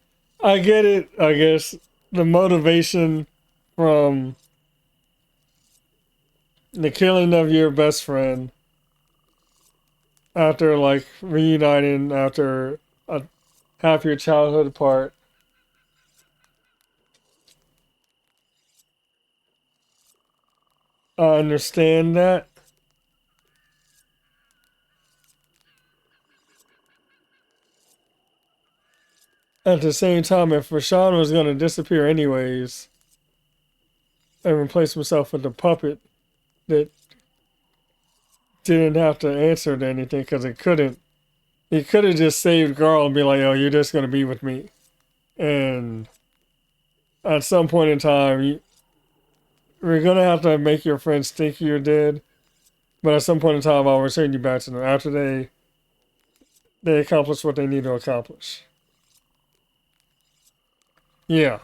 I get it. I guess the motivation from the killing of your best friend after like reuniting after a half your childhood apart. I understand that. At the same time, if Rashawn was going to disappear anyways and replace himself with a puppet that didn't have to answer to anything because it couldn't, he could have just saved Garl and be like, "Oh, you're just going to be with me." And at some point in time, we're going to have to make your friends think you're dead. But at some point in time, I'll return you back to them after they accomplish what they need to accomplish. Yeah.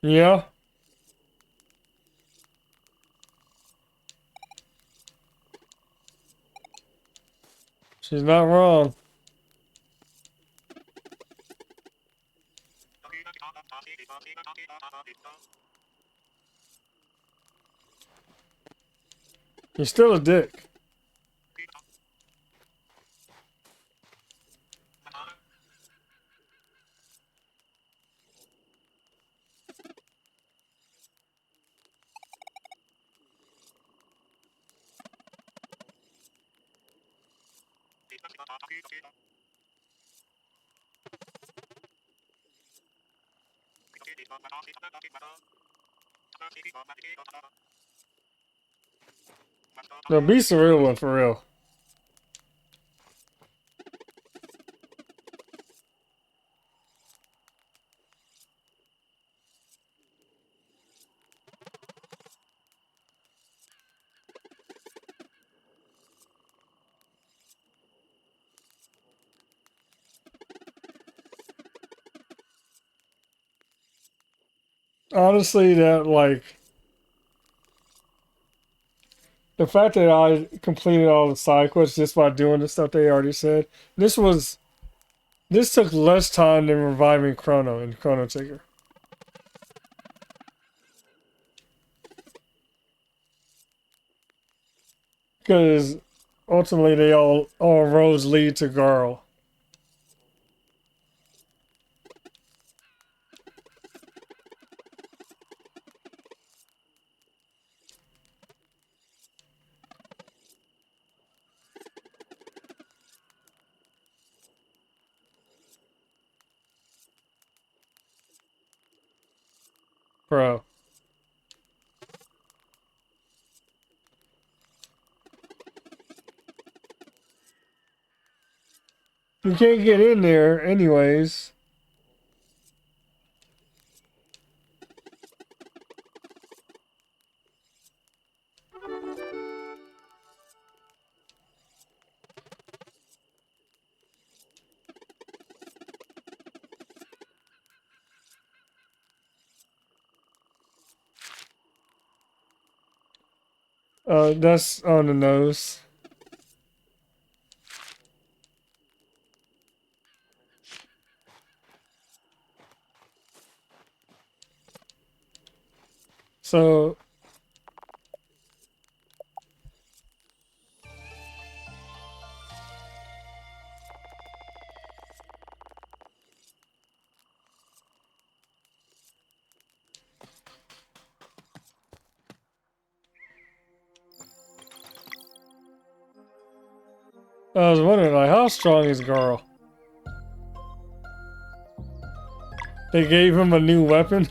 Yeah. She's not wrong. You're still a dick. No, be surreal one for real. Honestly, that like the fact that I completed all the side quests just by doing the stuff they already said. This was this took less time than reviving Chrono in Chrono Trigger. Because ultimately they all roads lead to Garl. Bro. You can't get in there anyways. That's on the nose. So I was wondering, like, how strong is Garl? They gave him a new weapon.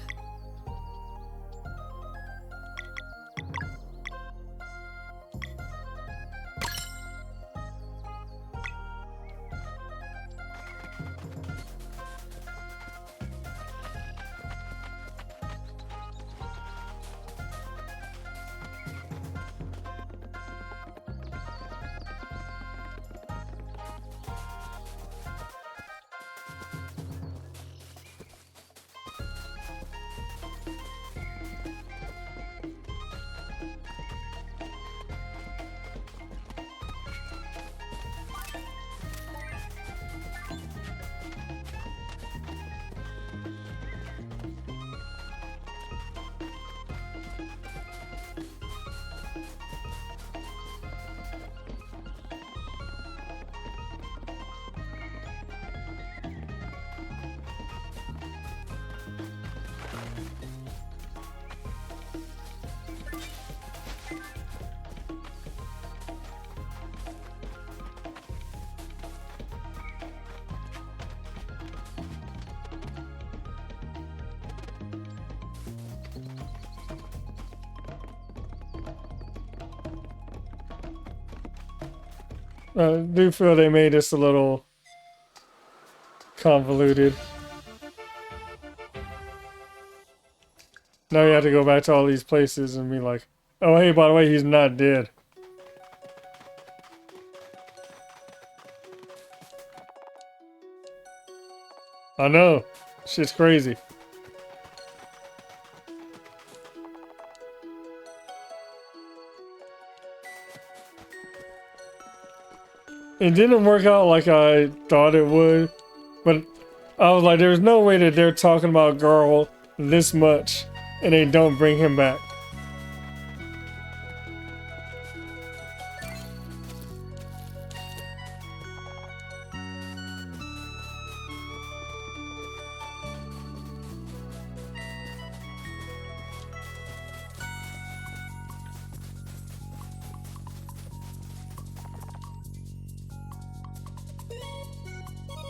I do feel they made this a little convoluted. Now you have to go back to all these places and be like, oh hey, by the way, he's not dead. I know. Shit's crazy. It didn't work out like I thought it would, but I was like, there's no way that they're talking about Garl this much and they don't bring him back.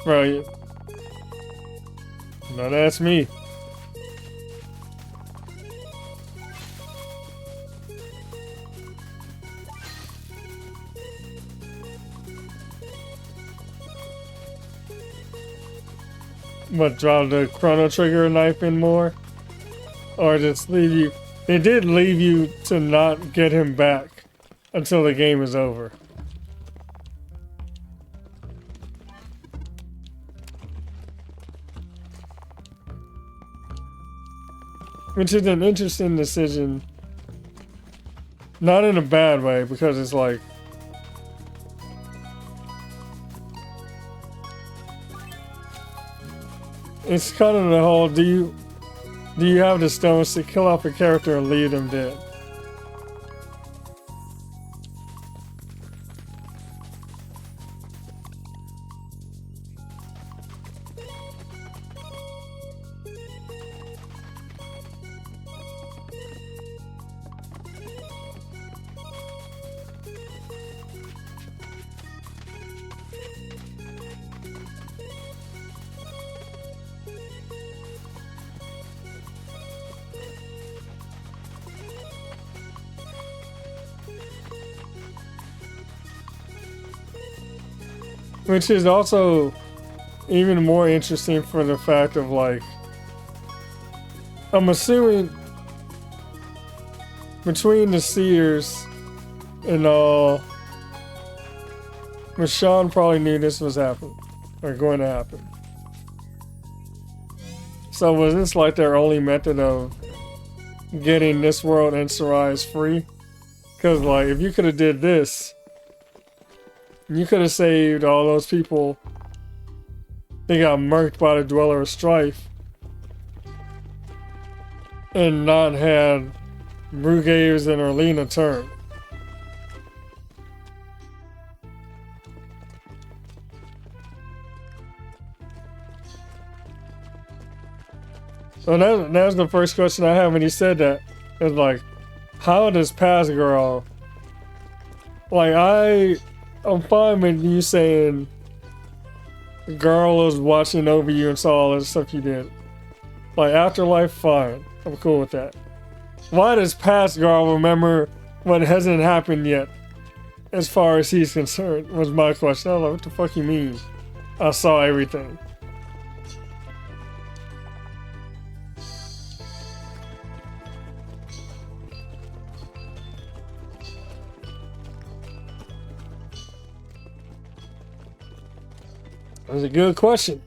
Right. No, that's me. What, drop the Chrono Trigger knife in more? Or just leave you... They did leave you to not get him back until the game is over. Which is an interesting decision. Not in a bad way, because it's like... It's kind of the whole, do you have the stones to kill off a character and leave them dead? Which is also even more interesting for the fact of like, I'm assuming between the seers and all, Rashawn probably knew this was happening or going to happen. So was this like their only method of getting this world and Sarais free? Because like, if you could have did this, you could have saved all those people. They got murked by the Dweller of Strife, and not had Brugaves and Erlina turn. So that's the first question I had when he said that. It's like, how does Pass Girl? Like I'm fine with you saying girl was watching over you and saw all the stuff you did. Like afterlife, fine. I'm cool with that. Why does Pass Girl remember what hasn't happened yet? As far as he's concerned, was my question. I was like, what the fuck you mean? I saw everything. That was a good question.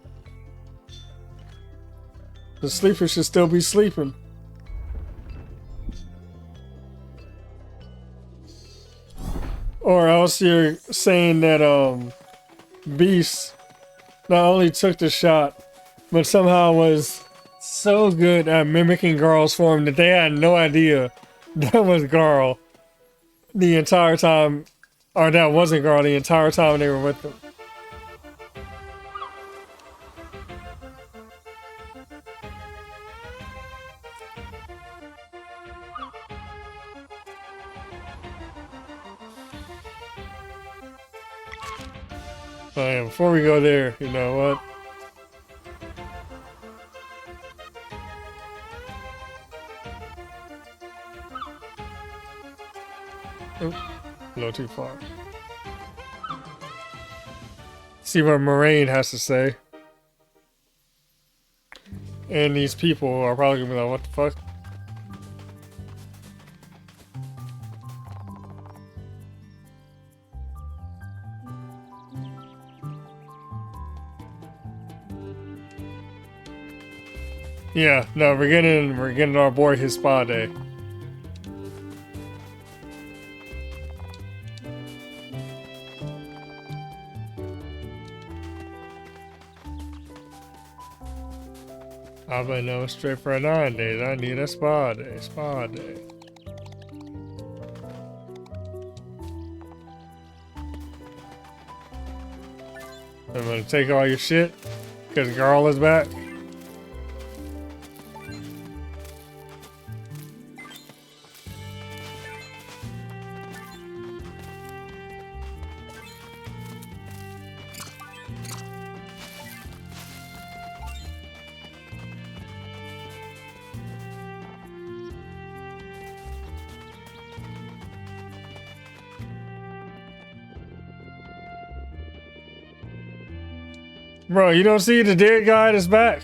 The sleeper should still be sleeping. Or else you're saying that Beast not only took the shot, but somehow was so good at mimicking Garl's form that they had no idea that was Garl the entire time, or that wasn't Garl the entire time they were with them. Oh yeah, before we go there, you know what? Oop, a little too far. See what Moraine has to say. And these people are probably gonna be like, what the fuck? Yeah, no, we're getting our boy his spa day. I've been no straight for 9 days. I need a spa day. Spa day. I'm gonna take all your shit because Garl is back. Bro, you don't see the dead guy that's back?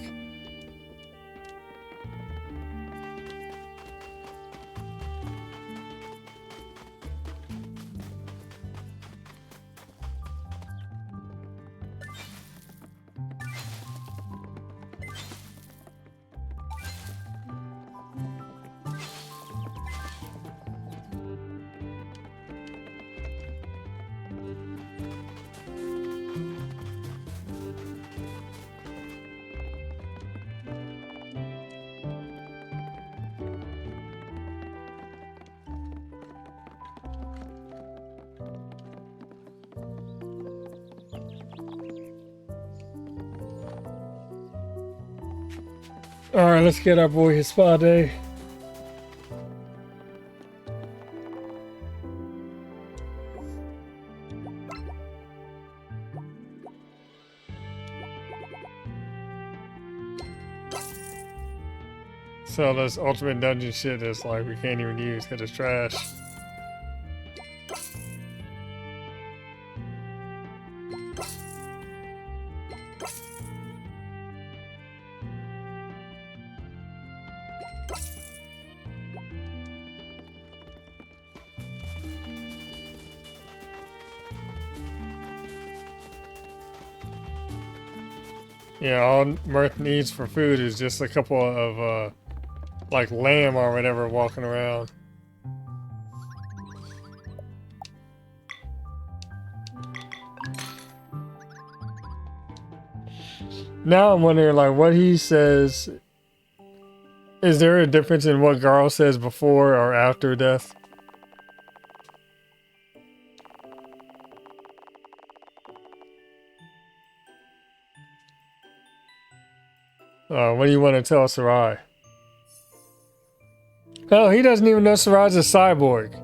Alright, let's get our boy his spa day. So this ultimate dungeon shit is like we can't even use because it's trash. Yeah, all Mirth needs for food is just a couple of, like lamb or whatever walking around. Now I'm wondering, like, what he says. Is there a difference in what Garl says before or after death? What do you want to tell Sarai? Hell, he doesn't even know Sarai's a cyborg.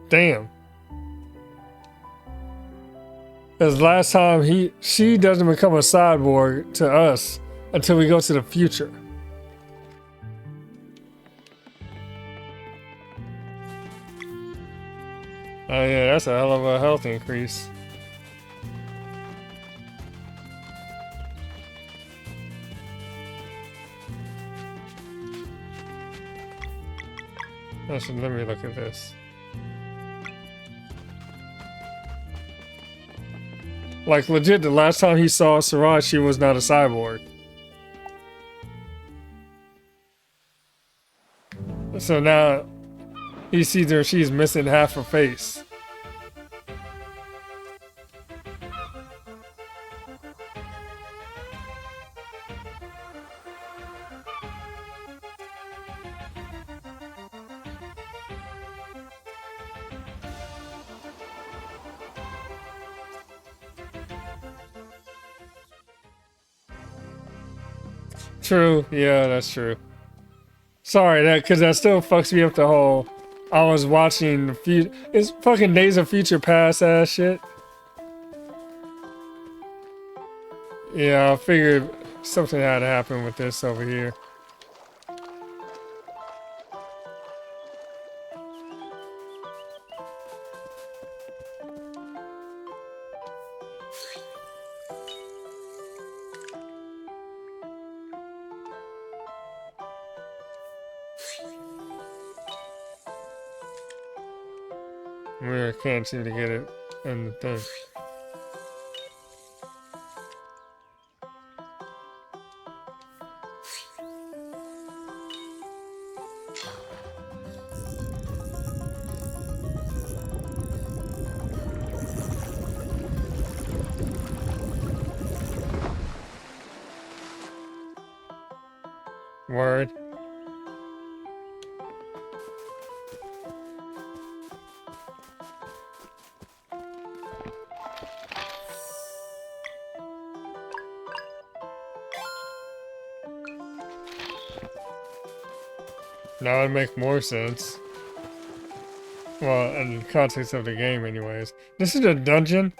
Damn. Because last time she doesn't become a cyborg to us until we go to the future. Oh yeah, that's a hell of a health increase. Let me look at this. Like legit, the last time he saw Sarai, she was not a cyborg. So now he sees her, she's missing half her face. True, yeah, that's true. Sorry, because that still fucks me up the whole. I was watching the future. It's fucking Days of Future Past ass shit. Yeah, I figured something had to happen with this over here. We can't seem to get it in the thing. Word. Now it'd make more sense. Well, in the context of the game anyways. This is a dungeon?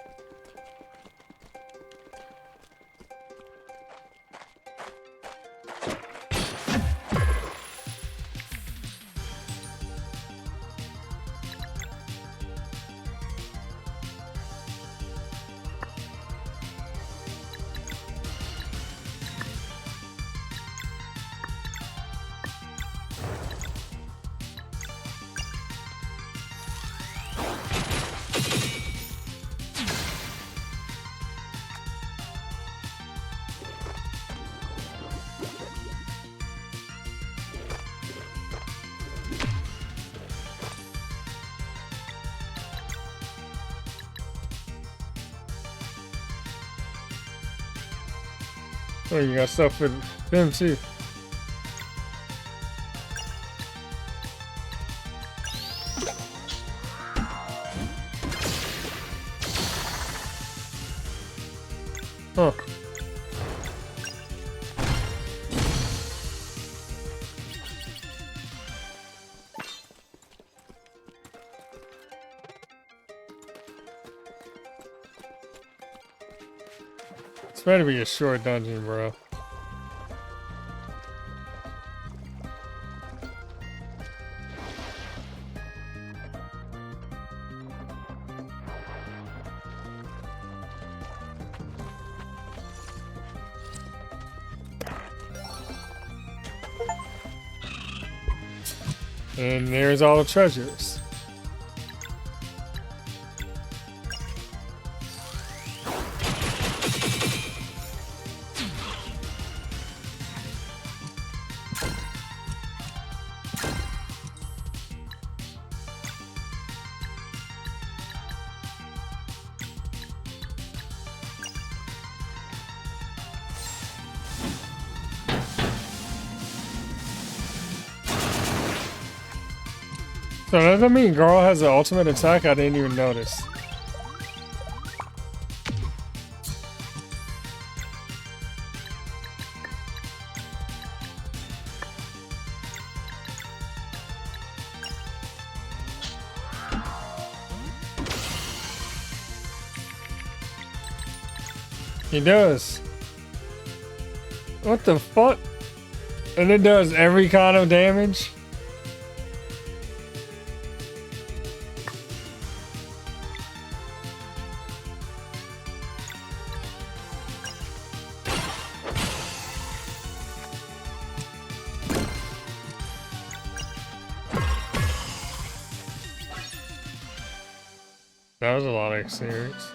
Oh, you got stuff for them too. Huh. It's better be a short dungeon, bro. And there's all the treasures. So does that mean Girl has an ultimate attack? I didn't even notice. He does. What the fuck? And it does every kind of damage? That was a lot of experience.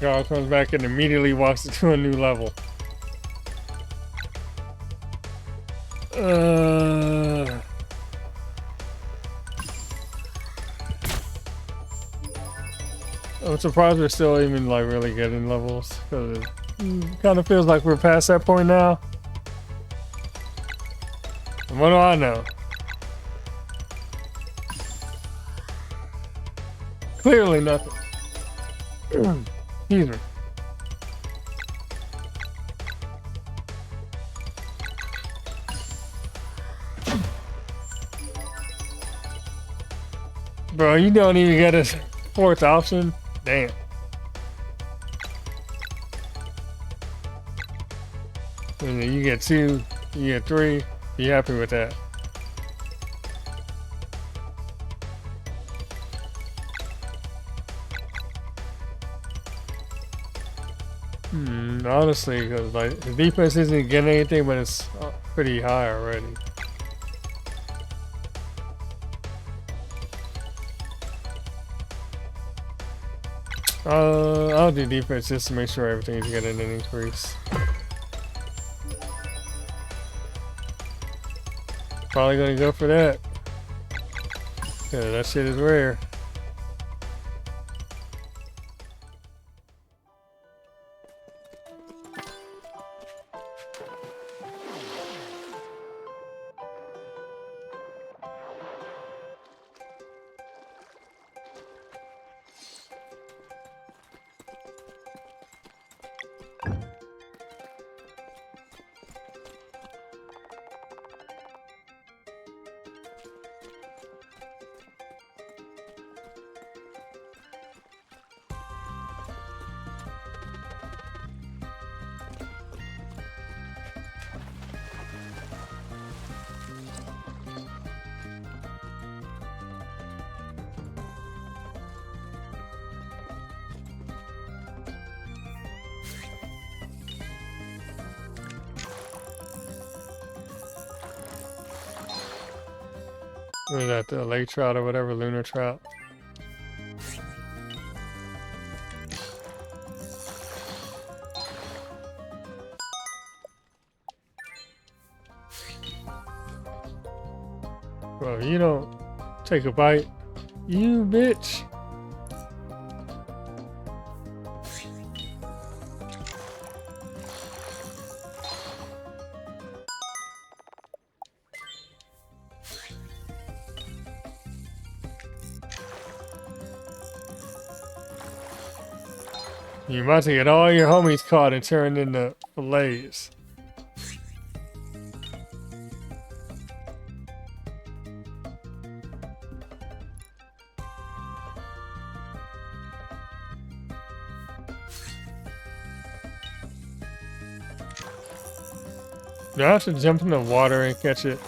Girl comes back and immediately walks into a new level. I'm surprised we're still even like really getting levels, because it kind of feels like we're past that point now. And what do I know? Clearly nothing. Excuse me. Bro, you don't even get a fourth option? Damn. And then you get 2, you get 3. Be happy with that. Honestly, because like the defense isn't getting anything, but it's pretty high already. I'll do defense just to make sure everything's getting an increase. Probably gonna go for that. Yeah, that shit is rare. What is that, the lake trout or whatever, lunar trout? Bro, you don't take a bite, you bitch. You about to get all your homies caught and turned into fillets. Do I have to jump in the water and catch it?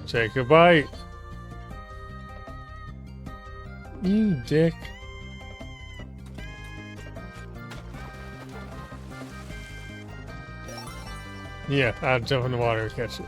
Take a bite. You dick. Yeah, I'll jump in the water and catch it.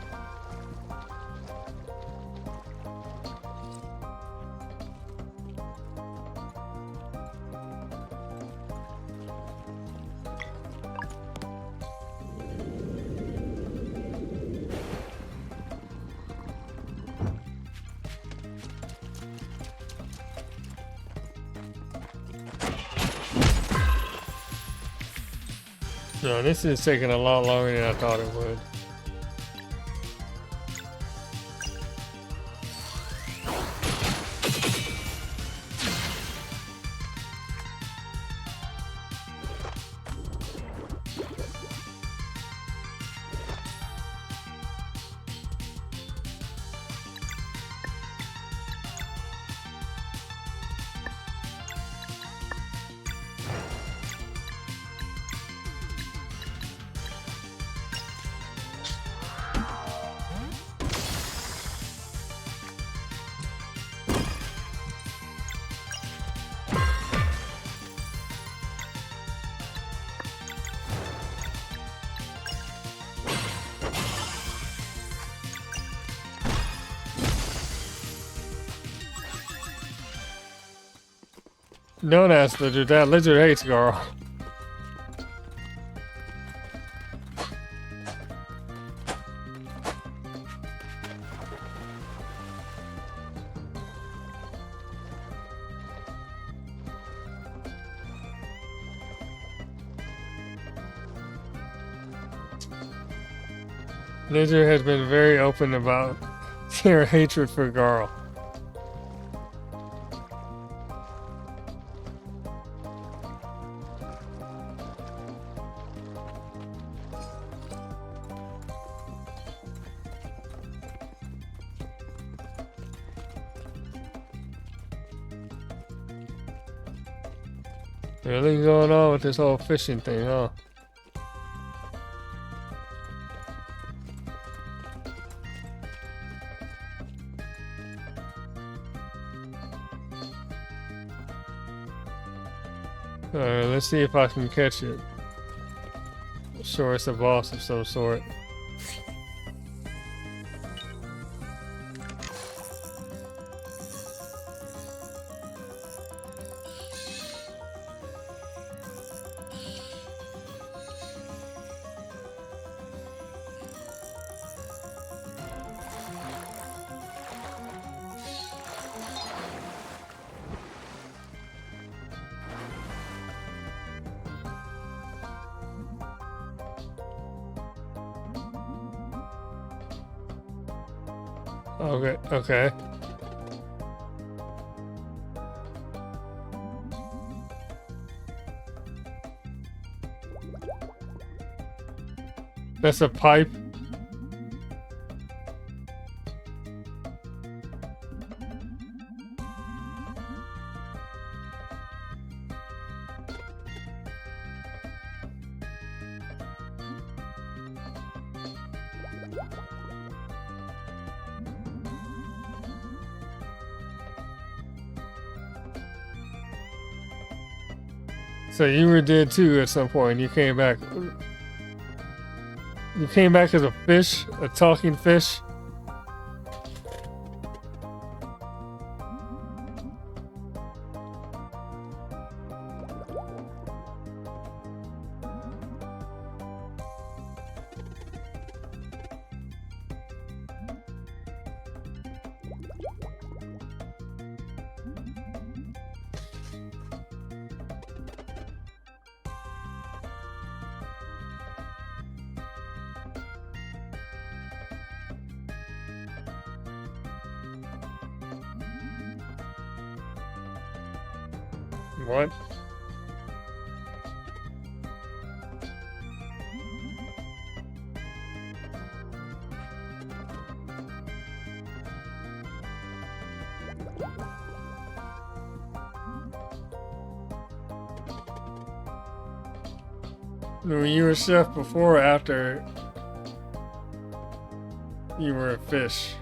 No, this is taking a lot longer than I thought it would. Don't ask Lizard that. Lizard hates Garl. Lizard has been very open about their hatred for Garl. Really going on with this whole fishing thing, huh? Alright, let's see if I can catch it. Sure, it's a boss of some sort. Okay, okay. That's a pipe. So you were dead too at some point. You came back. You came back as a fish, a talking fish. What? Were you a chef before or after you were a fish?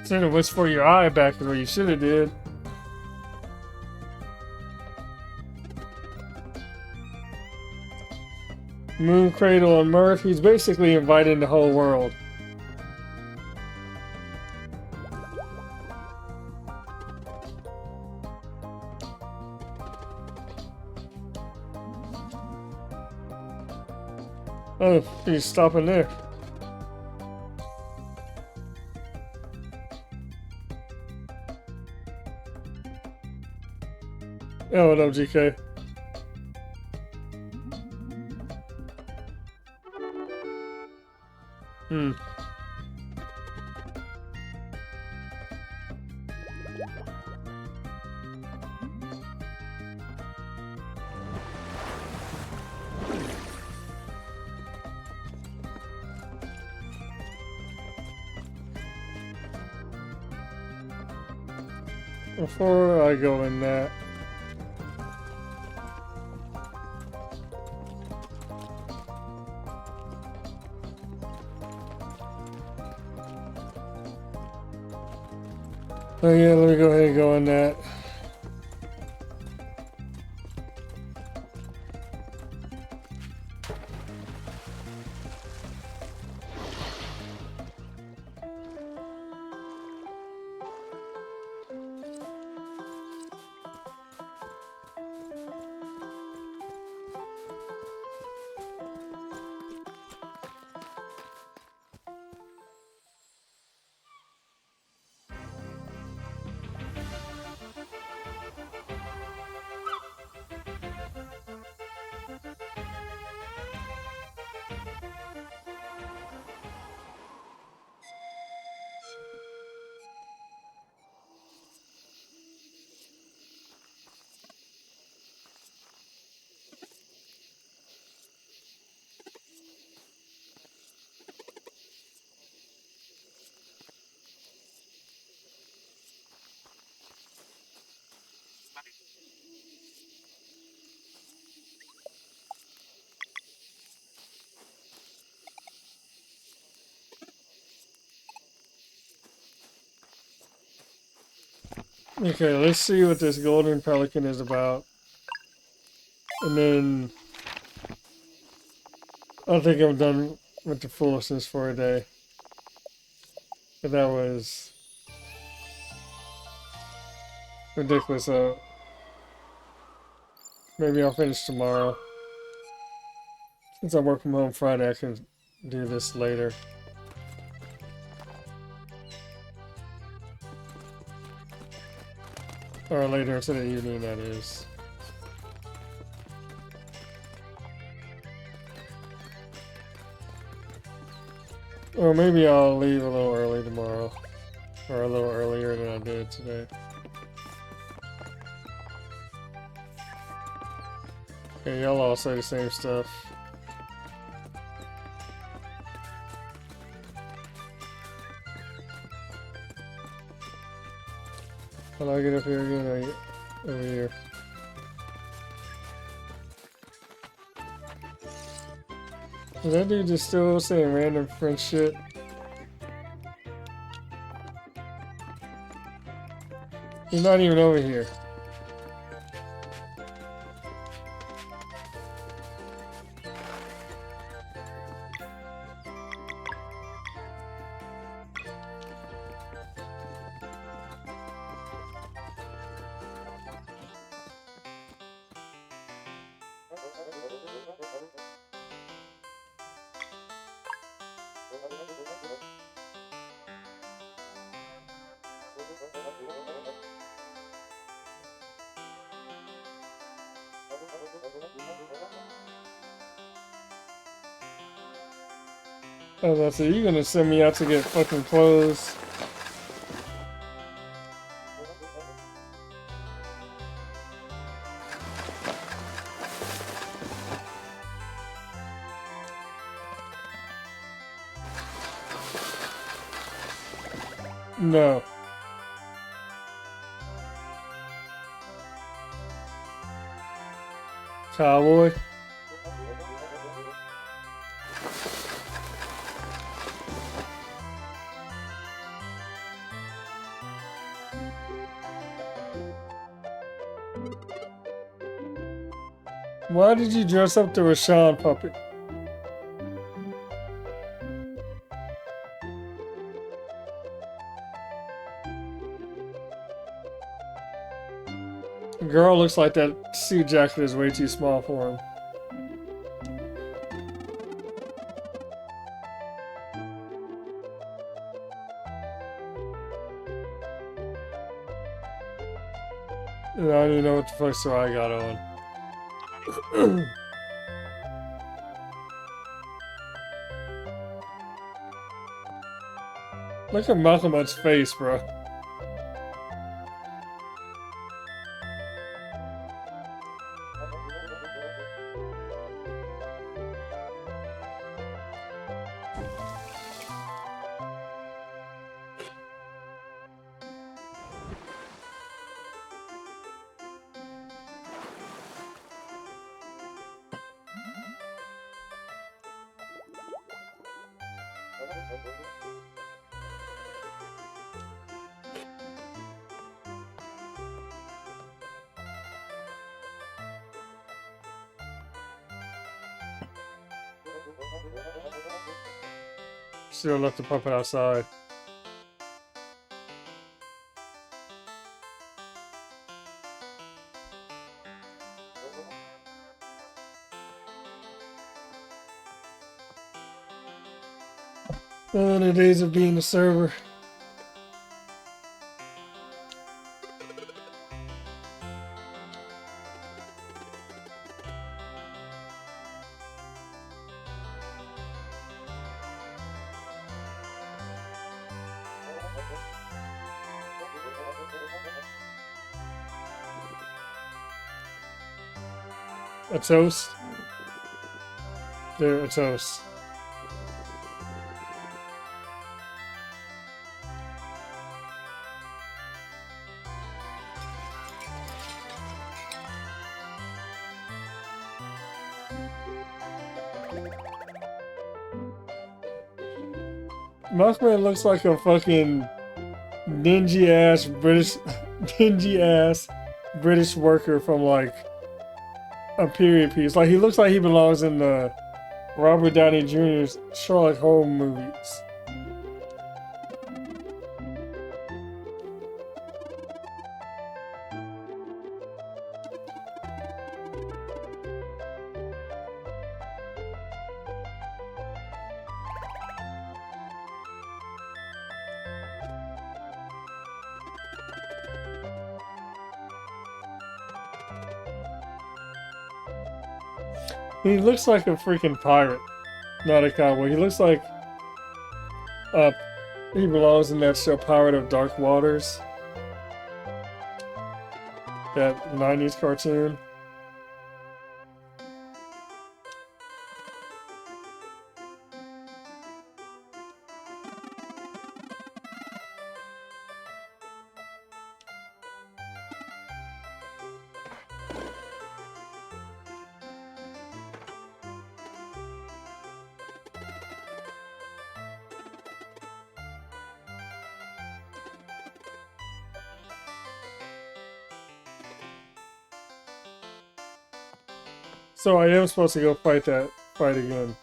Should have wished for your eye back is what you should have did. Moon Cradle and Mirth, he's basically inviting the whole world. Oh, he's stopping there. Oh, what up, GK? Before I go in that, oh yeah, let me go ahead and go in that. Okay, let's see what this golden pelican is about. And then I think I'm done with the foolishness for a day. But that was ridiculous. Maybe I'll finish tomorrow. Since I work from home Friday, I can do this later. Or later into the evening, that is. Or maybe I'll leave a little early tomorrow. Or a little earlier than I did today. Okay, y'all all say the same stuff. How do I get up here again? Over here. Is that dude just still saying random French shit? He's not even over here. I was about to say, you gonna send me out to get fucking clothes? No. Cowboy. Why did you dress up the Rashawn puppet? Girl looks like that suit jacket is way too small for him. And I don't even know what the fuck story I got on. Look at Malcolm X's face, bro. Still left the puppet outside. Oh, the days of being a server. A toast? There, a toast. Mothman looks like a fucking dingy ass British worker from like a period piece. Like he looks like he belongs in the Robert Downey Jr.'s Sherlock Holmes movies. He looks like a freaking pirate, not a cowboy. He looks like he belongs in that show Pirate of Dark Waters. That 90s cartoon. So I am supposed to go fight again.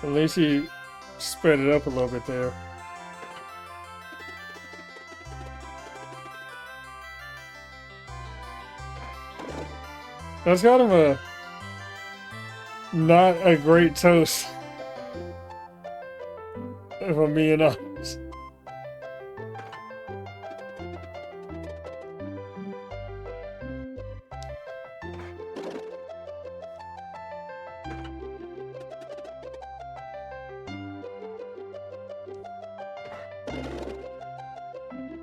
At least he sped it up a little bit there. That's kind of a not a great toast if I'm being honest.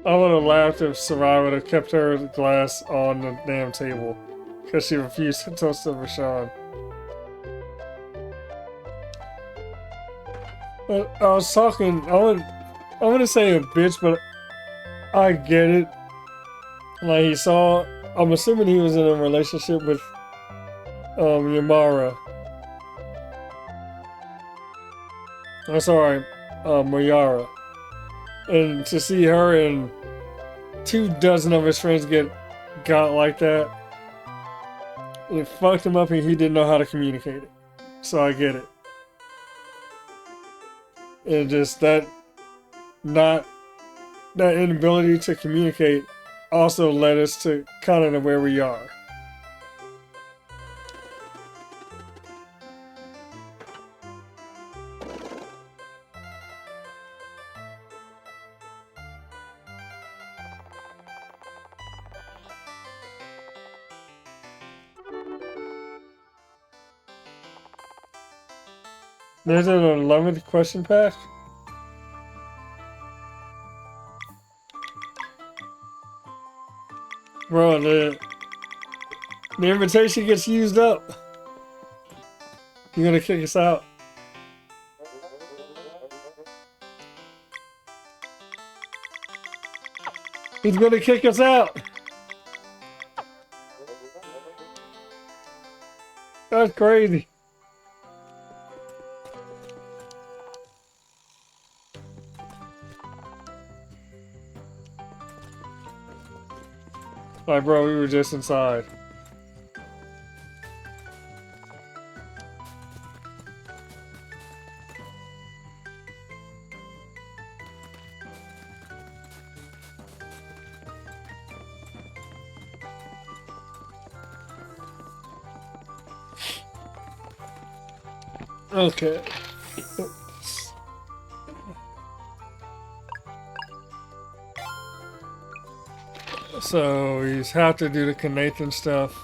I would have laughed if Sarai would have kept her glass on the damn table because she refused to toast to Rashawn. But I was talking, I wouldn't say a bitch, but I get it. Like he saw, I'm assuming he was in a relationship with Yamara. I'm sorry, Mayara. And to see her and 24 of his friends get got like that, it fucked him up and he didn't know how to communicate it. So I get it. And just that inability to communicate also led us to kind of where we are. There's an 11th question pack. Bro, the invitation gets used up. You're gonna kick us out. He's gonna kick us out. That's crazy. Like, bro, we were just inside. Okay. So he's have to do the Nathan stuff.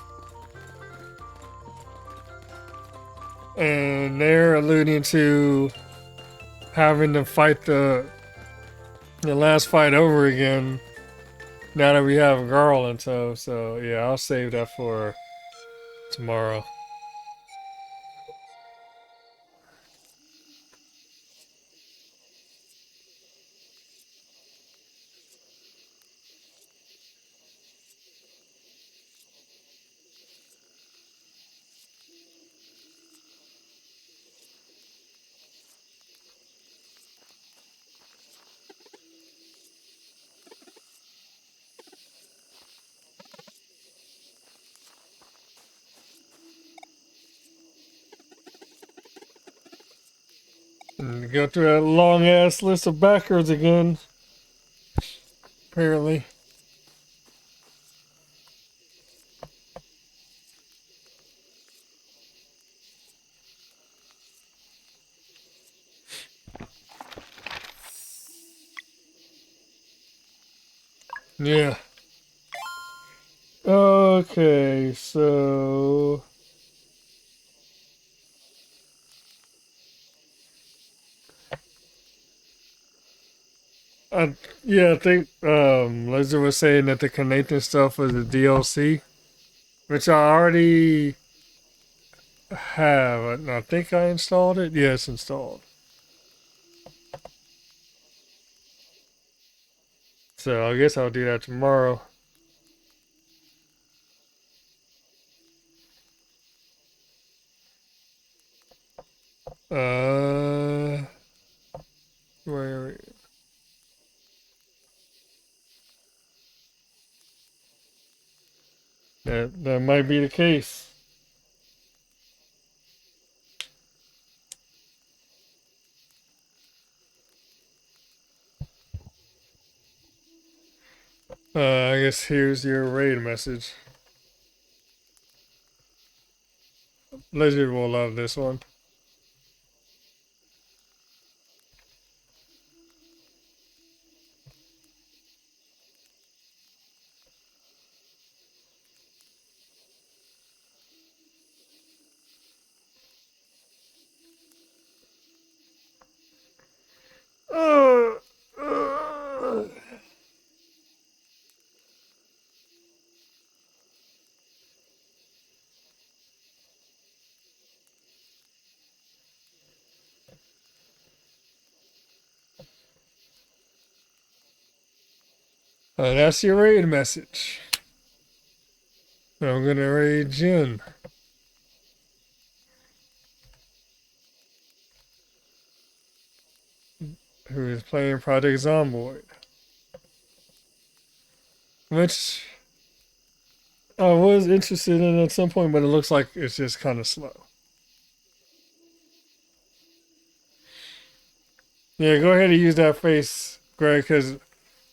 And they're alluding to having to fight the last fight over again now that we have a girl in tow. So yeah, I'll save that for tomorrow. And go through that long ass list of backers again. Apparently. Yeah. Okay, so yeah, I think Lizard was saying that the Nathan stuff was a DLC, which I already have. I think I installed it. Yeah, it's installed. So I guess I'll do that tomorrow. Where? That might be the case. I guess here's your raid message. Lizard will love this one. That's your raid message. I'm gonna raid Jin, who is playing Project Zomboid, which I was interested in at some point, but it looks like it's just kind of slow. Yeah, go ahead and use that face, Greg, because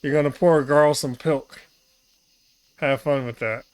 you're gonna pour Garl some pilk. Have fun with that.